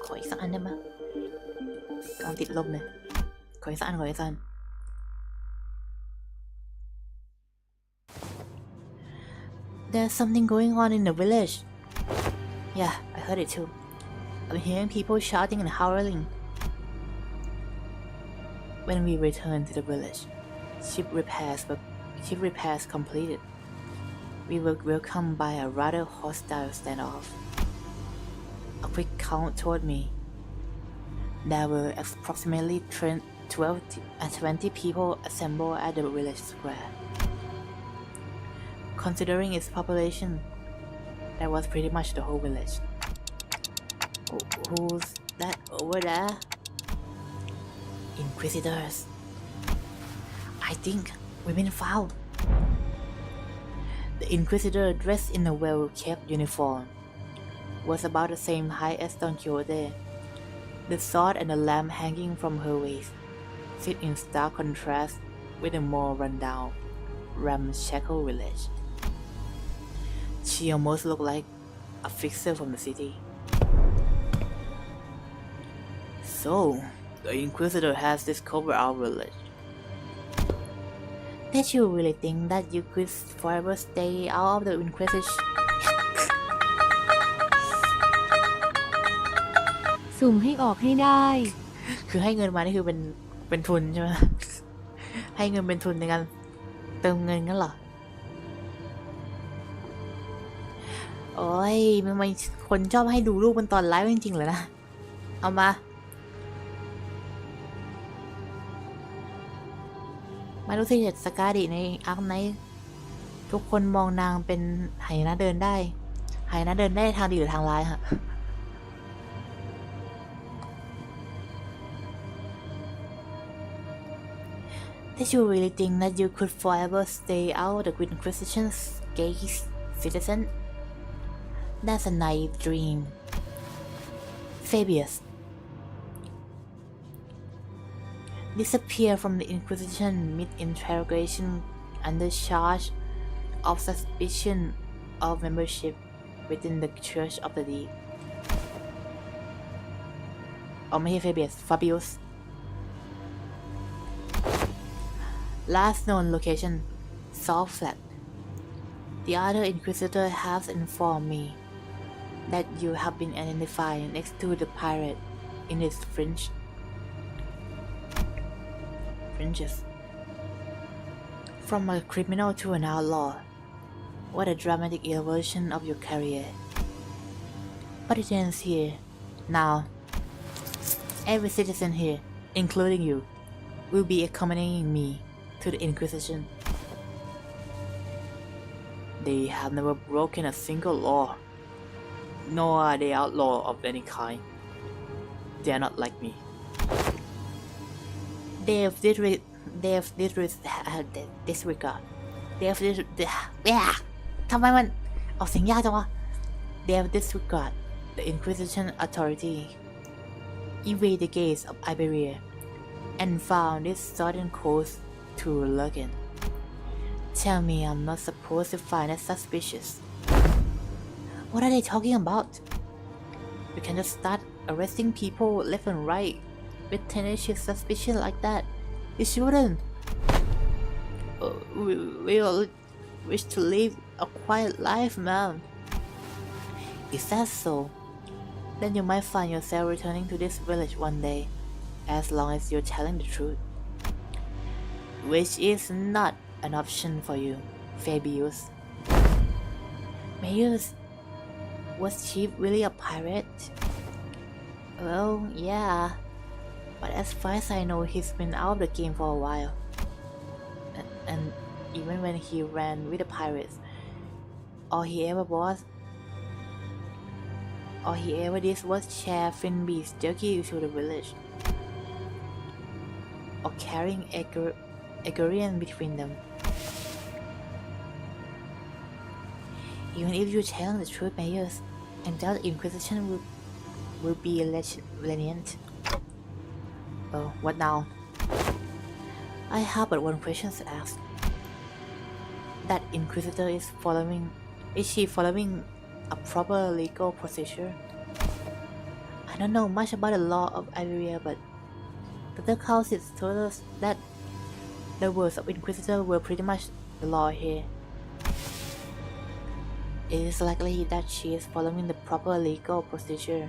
S1: ขออีกสักอันได้ไหมกำติดลมเลยขออีกสักอันThere's something going on in the village. Yeah, I heard it too. I'm hearing people shouting and howling. When we return to the village, ship repairs completed. We were welcomed by a rather hostile standoff. A quick count told me there were approximately 20 people assembled at the village square. Considering its population, that was pretty much the whole village. Who's that over there? Inquisitors. I think we've been found. The Inquisitor, dressed in a well-kept uniform, was about the same height as Don Quixote. The sword and the lamp hanging from her waist sit in stark contrast with the more run-down, ramshackle village. She almost looked like a fixer from the city. So, the Inquisitor has discovered our village. Did you really think that you could forever stay out of the Inquisition?
S6: สุ่มให้ออกให้ได้
S1: คือให้เงินมานี่คือเป็นทุนใช่ไหม ให้เงินเป็นทุนในการเติมเงินงั้นเหรอ โอ้ยมันมีคนชอบให้ดูรูปมันตอนไลฟ์จริงๆเหรอนะ เอามารู้สิสกาดิในอาร์คไนท์ทุกคนมองนางเป็นไหนะเดินได้ไหนะเดินได้ทางดีหรือทางร้ายฮะ Did you really think that you could forever stay out of the Inquisition's gaze, citizen? That's a naive dream. Fabius. Disappear from the Inquisition mid-interrogation under charge of suspicion of membership within the Church of the Deep. อ๋อไม่ใช่ Fabius, Fabius. Last known location, Salt Flat. The other Inquisitor has informed me that you have been identified next to the pirate in its fringes. From a criminal to an outlaw. What a dramatic evolution of your career. But it ends here. Now, every citizen here, including you, will be accompanying me to the Inquisition. They have never broken a single law, nor are they outlaw of any kind. They are not like me. They have disregard. They have disregard the Inquisition authority, evade the gates of Iberia, and found this southern coast to Lurgan. Tell me I'm not supposed to find that suspicious. What are they talking about? You can just start arresting people left and right with tenacious suspicion like that. You shouldn't. We all wish to live a quiet life, ma'am. Is that so? Then you might find yourself returning to this village one day, as long as you're telling the truth. Which is not an option for you, Fabius. Mayus, Was she really a pirate? Well, yeah. But as far as I know, he's been out of the game for a while. And even when he ran with the pirates, all he ever did was share Finby's jerky to the village, or carrying Agarian between them. Even if you tell the truth, Mayors, and that Inquisition will be lenient. Oh, what now? I have but one question to ask. That Inquisitor is she following a proper legal procedure? I don't know much about the law of Iberia, but the Council told us that the words of Inquisitor were pretty much the law here. It is likely that she is following the proper legal procedure.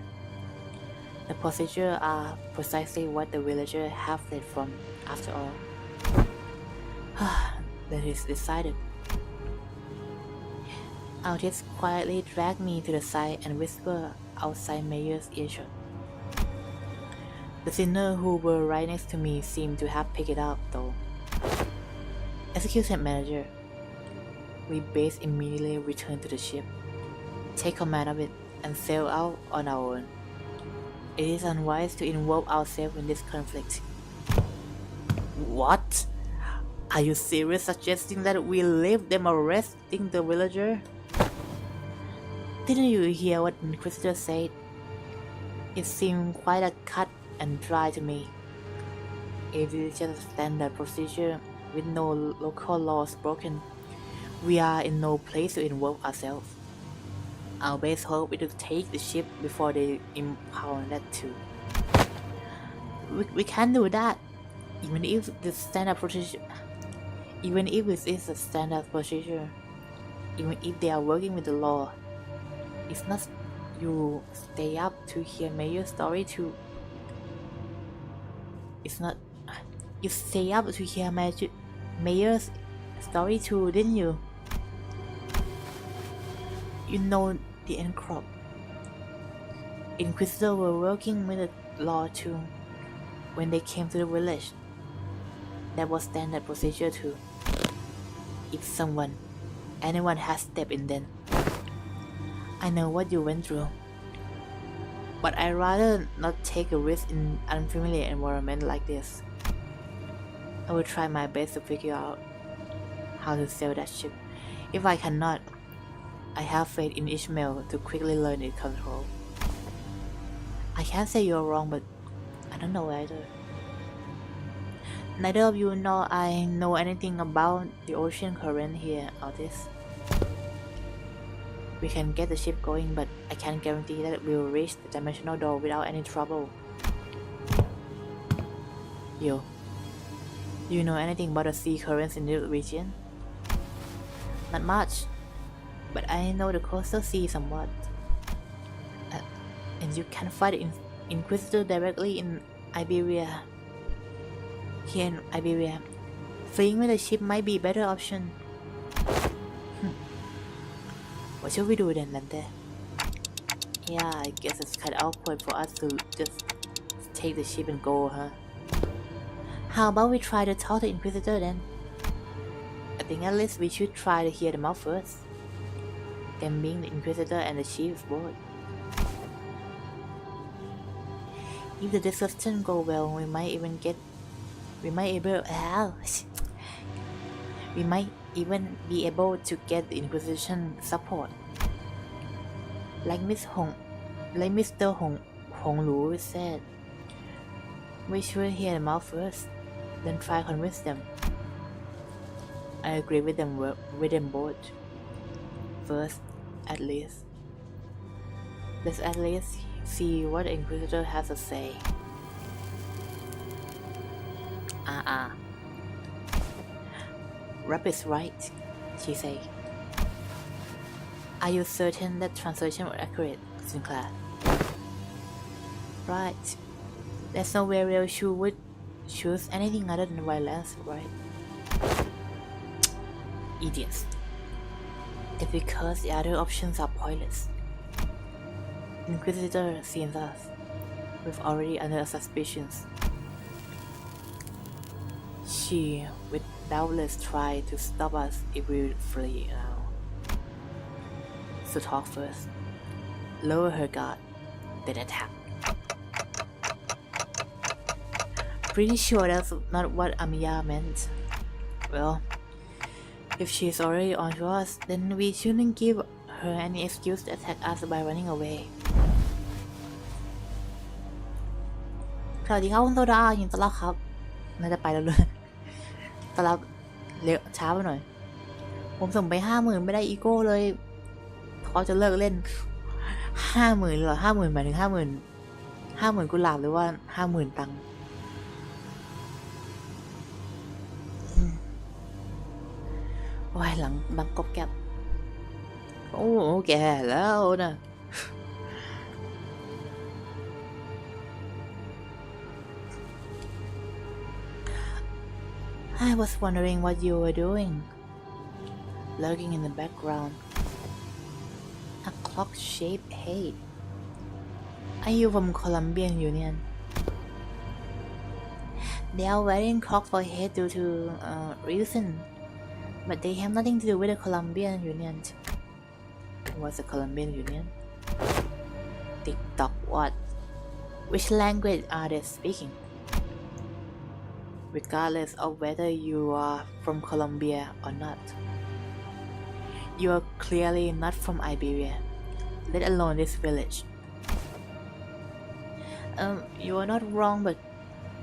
S1: The procedures are precisely what the villagers have fled from, after all. That is decided. Altis quietly dragged me to the side and whispered outside Mayor's earshot. The sinner who were right next to me seemed to have picked it up, though. Execution Manager. We both immediately returned to the ship, take command of it, and sail out on our own. It is unwise to involve ourselves in this conflict. What? Are you serious suggesting that we leave them arresting the villager? Didn't you hear what Inquisitor said? It seemed quite a cut and dry to me. If it is just a standard procedure with no local laws broken, we are in no place to involve ourselves. Our best hope is to take the ship before they impound that too. We can't do that, even if the standard procedure. Even if it is a standard procedure, even if they are working with the law, it's not you stay up to hear Mayor's story to. It's not you stay up to hear Mayor's story too, didn't you? You know the end crop. Inquisitors were working with the law too when they came to the village. That was standard procedure too. If anyone has stepped in then. I know what you went through. But I'd rather not take a risk in unfamiliar environment like this. I will try my best to figure out how to sail that ship. If I cannot, I have faith in Ishmael to quickly learn its control. I can't say you're wrong, but I don't know either. Neither of you nor I know anything about the ocean current here, Altis. We can get the ship going, but I can't guarantee that it will reach the dimensional door without any trouble. You know anything about the sea currents in this region? Not much, but I know the coastal sea somewhat. And you can fight the Inquisitor directly in Iberia. Here in Iberia, fleeing with the ship might be a better option. What should we do then, Lante? Yeah, I guess it's kind of awkward for us to just take the ship and go, huh? How about we try to talk to Inquisitor then? I think at least we should try to hear them out first. Them being the Inquisitor and the Chief's board. If the discussion go well, we might even be able to get the Inquisition support. Like Mr. Hong Lu said, we should hear them out first, then try convince them. I agree with them both. First, at least. Let's at least see what the Inquisitor has to say. Rap is right, she said. Are you certain that translation was accurate, Sinclair? Right. There's no way real Shu would choose anything other than violence, right? Idiots. It's because the other options are pointless. Inquisitor sees us. We've already under suspicions. She would doubtless try to stop us if we flee now. So talk first. Lower her guard, then attack. Pretty sure that's not what Amiya meant. Well, if she's already onto us, then we shouldn't give her any excuse to attack us by running away. สวัสดีครับคุณโซดายินดีต้อนรับครับน่าจะไปแล้วเลยต้อนรับเร็วช้าไปหน่อยผมส่งไป50,000ไม่ได้อีโก้เลยเขาจะเลิกเล่น50,000เหรอ50,000หมายถึง50,000กุหลาบหรือว่า50,000ตังค์โอ้ยหลังดังกบแก๊บโอ้แก่แล้วนะ I was wondering what you were doing, lurking in the background. A clock-shaped head. Are you from Colombian Union? They are wearing clock for head due to reason, but they have nothing to do with the Colombian Union. What's the Colombian Union? TikTok what? Which language are they speaking? Regardless of whether you are from Colombia or not, you are clearly not from Iberia, let alone this village. You are not wrong, but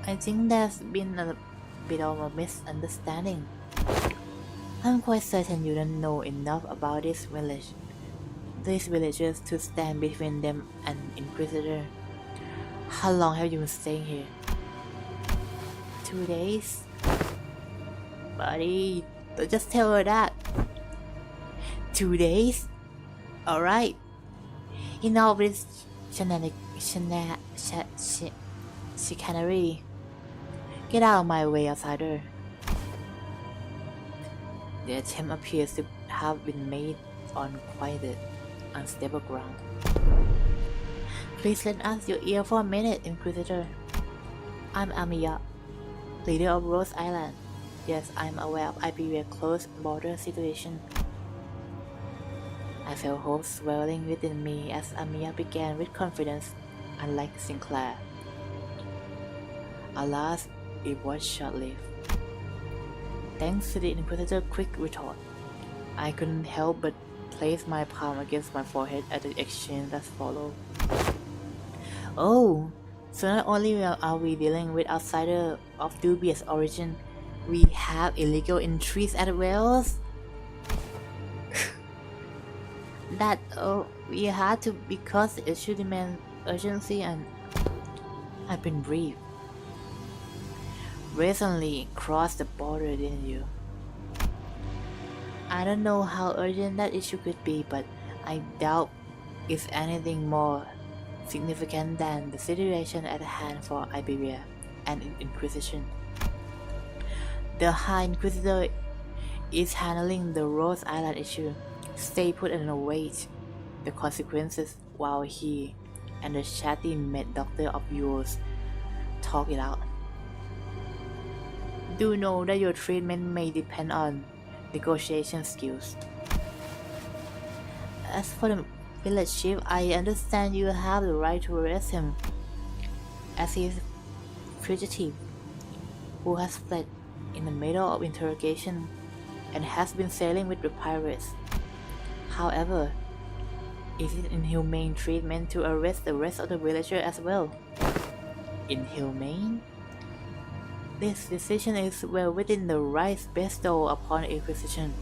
S1: I think there's been a bit of a misunderstanding. I'm quite certain you don't know enough about these villagers to stand between them and Inquisitor. How long have you been staying here? 2 days? Buddy, don't just tell her that. 2 days? Alright. Enough of this chicanery. Get out of my way, outsider. The attempt appears to have been made on quite unstable ground. Please lend us your ear for a minute, Inquisitor. I'm Amiya, leader of Rose Island. Yes, I'm aware of Iberia's close border situation. I felt hope swelling within me as Amiya began with confidence, unlike Sinclair. Alas, it was short-lived. Thanks to the Inquisitor's quick retort, I couldn't help but place my palm against my forehead at the exchange that followed. Oh, so not only are we dealing with outsiders of dubious origin, we have illegal entries as well. That we had to because the issue demands urgency and I've been briefed. Recently crossed the border, didn't you? I don't know how urgent that issue could be, but I doubt it's anything more significant than the situation at hand for Iberia and Inquisition. The High Inquisitor is handling the Rose Island issue. Stay put and await the consequences while he and the chatty med doctor of yours talk it out. Do know that your treatment may depend on negotiation skills. As for the village chief, I understand you have the right to arrest him, as he is a fugitive who has fled in the middle of interrogation and has been sailing with the pirates. However, is it inhumane treatment to arrest the rest of the villagers as well? Inhumane? This decision is well within the rights bestowed upon Inquisition.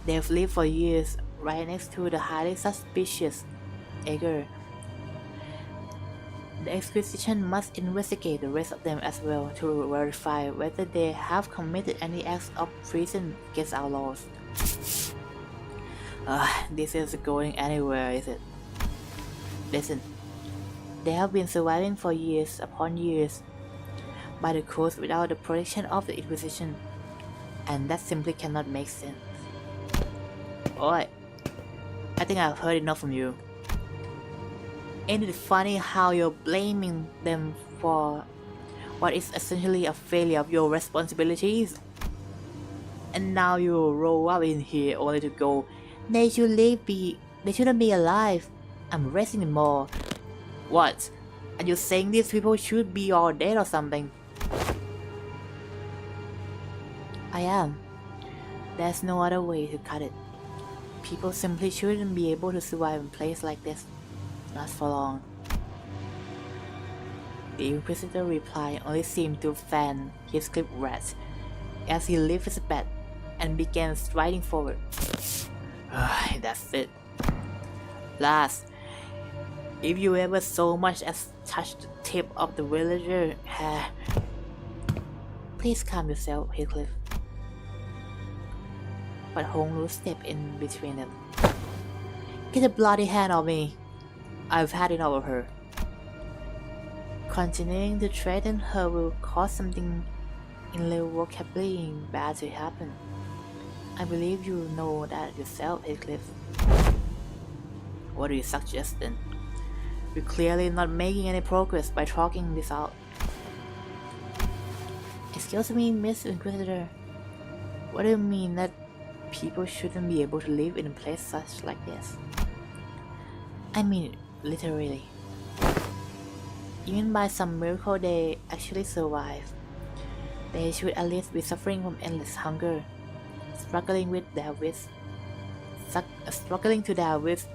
S1: They've lived for years right next to the highly suspicious Ager. The Inquisition must investigate the rest of them as well to verify whether they have committed any acts of treason against our laws. This isn't going anywhere, is it? Listen, they have been surviving for years upon years by the coast without the protection of the Inquisition, and that simply cannot make sense. Alright, I think I've heard enough from you. Ain't it funny how you're blaming them for what is essentially a failure of your responsibilities? And now you roll up in here only to go, they shouldn't be alive. I'm resting them more. What? Are you saying these people should be all dead or something? I am. There's no other way to cut it. People simply shouldn't be able to survive in a place like this. Not for long. The Inquisitor reply only seemed to fan his clipped rat as he lifted his bat and began striding forward. That's it. Last, if you ever so much as touch the tip of the villager hair, please calm yourself, Heathcliff. But Hong Lu stepped in between them. Get a bloody hand off me. I've had enough of her. Continuing to threaten her will cause something irrevocably bad to happen. I believe you know that yourself, Heathcliff. What do you suggest then? You're clearly not making any progress by talking this out. Excuse me, Miss Inquisitor. What do you mean that people shouldn't be able to live in a place such like this? I mean it, literally. Even by some miracle they actually survive. They should at least be suffering from endless hunger, struggling to their wits,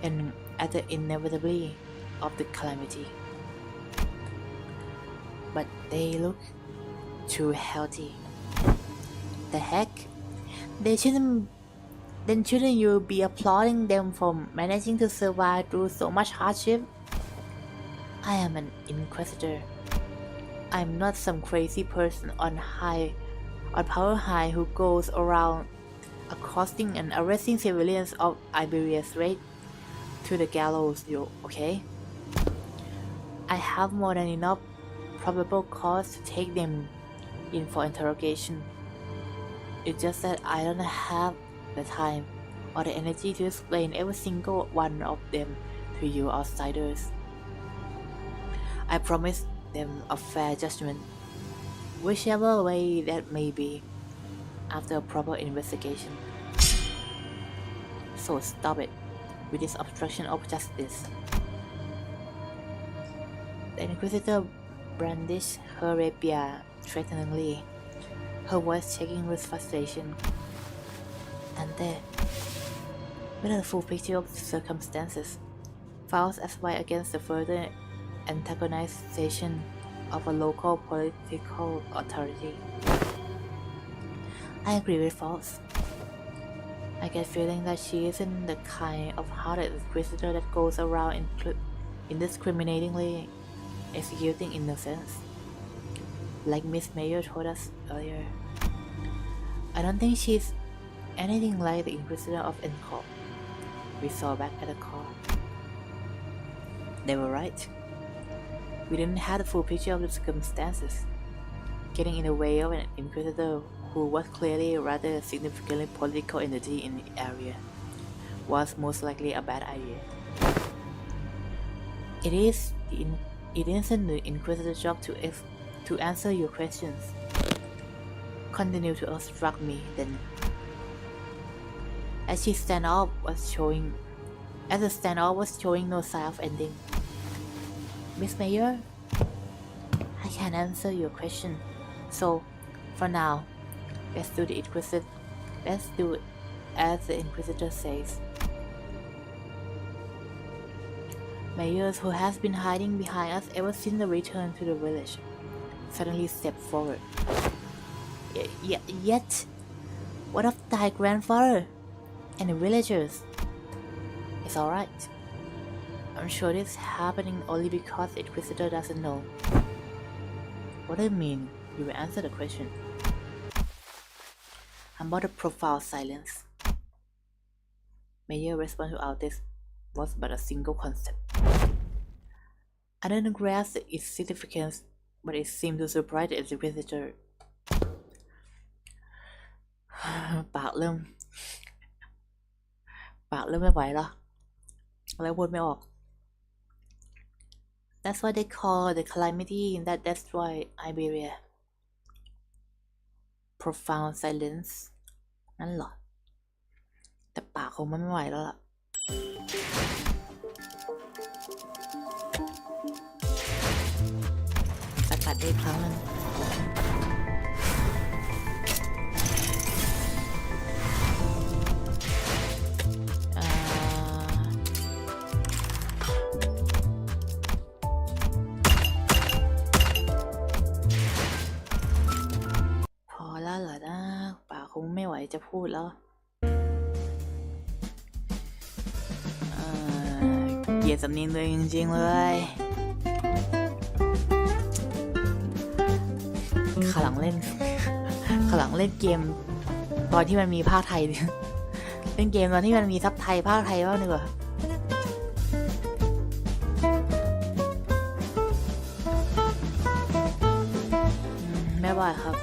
S1: and at the inevitably of the calamity. But they look too healthy. The heck? Shouldn't you be applauding them for managing to survive through so much hardship? I am an Inquisitor. I'm not some crazy person on power high who goes around accosting and arresting civilians of Iberia straight to the gallows, okay? I have more than enough probable cause to take them in for interrogation. It's just that I don't have the time or the energy to explain every single one of them to you outsiders. I promise them a fair judgment, whichever way that may be, after a proper investigation. So stop it with this obstruction of justice. The Inquisitor brandished her rapier threateningly, her voice shaking with frustration. Dante, with a full picture of the circumstances, files as white against the further antagonization of a local political authority. I agree with False. I get feeling that she isn't the kind of hearted inquisitor that goes around indiscriminately executing innocents, like Miss Mayer told us earlier. I don't think she's anything like the Inquisitor of Encore we saw back at the car. They were right. We didn't have the full picture of the circumstances. Getting in the way of an Inquisitor who was clearly rather significantly political entity in the area was most likely a bad idea. It isn't the Inquisitor's job to answer your questions. Continue to obstruct me then. As the standoff was showing no sign of ending. Miss Mayer, I can't answer your question, so for now, let's do as the Inquisitor says. Mayors, who has been hiding behind us ever since the return to the village, suddenly stepped forward. Yet, what of thy grandfather and the villagers? It's alright. I'm sure this is happening only because the Inquisitor doesn't know. What do you mean? You will answer the question. About the profound silence. Mayer's response to all this was but a single concept. I didn't grasp its significance, but it seemed to surprise the Inquisitor. ปากเริ่มไม่ไหวแล้วแล้วพูดไม่ออก That's what they call the calamity that destroyed Iberia. Profound silence. นั่นเหรอ แต่ปากคงไม่ไหวแล้วล่ะตัดอีกครั้งนึงพอแล้วเหรอนะปากคงไม่ไหวจะพูดแล้วเกลียดสำเนียงตัวเองจริงๆเลยขลังเล่นเกมตอนที่มันมีภาคไทย เล่นเกมตอนที่มันมีซับไทยภาคไทยบ้างดีกว่าไม่บ่อยครับ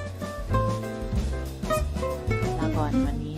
S1: ลาก่อนวันนี้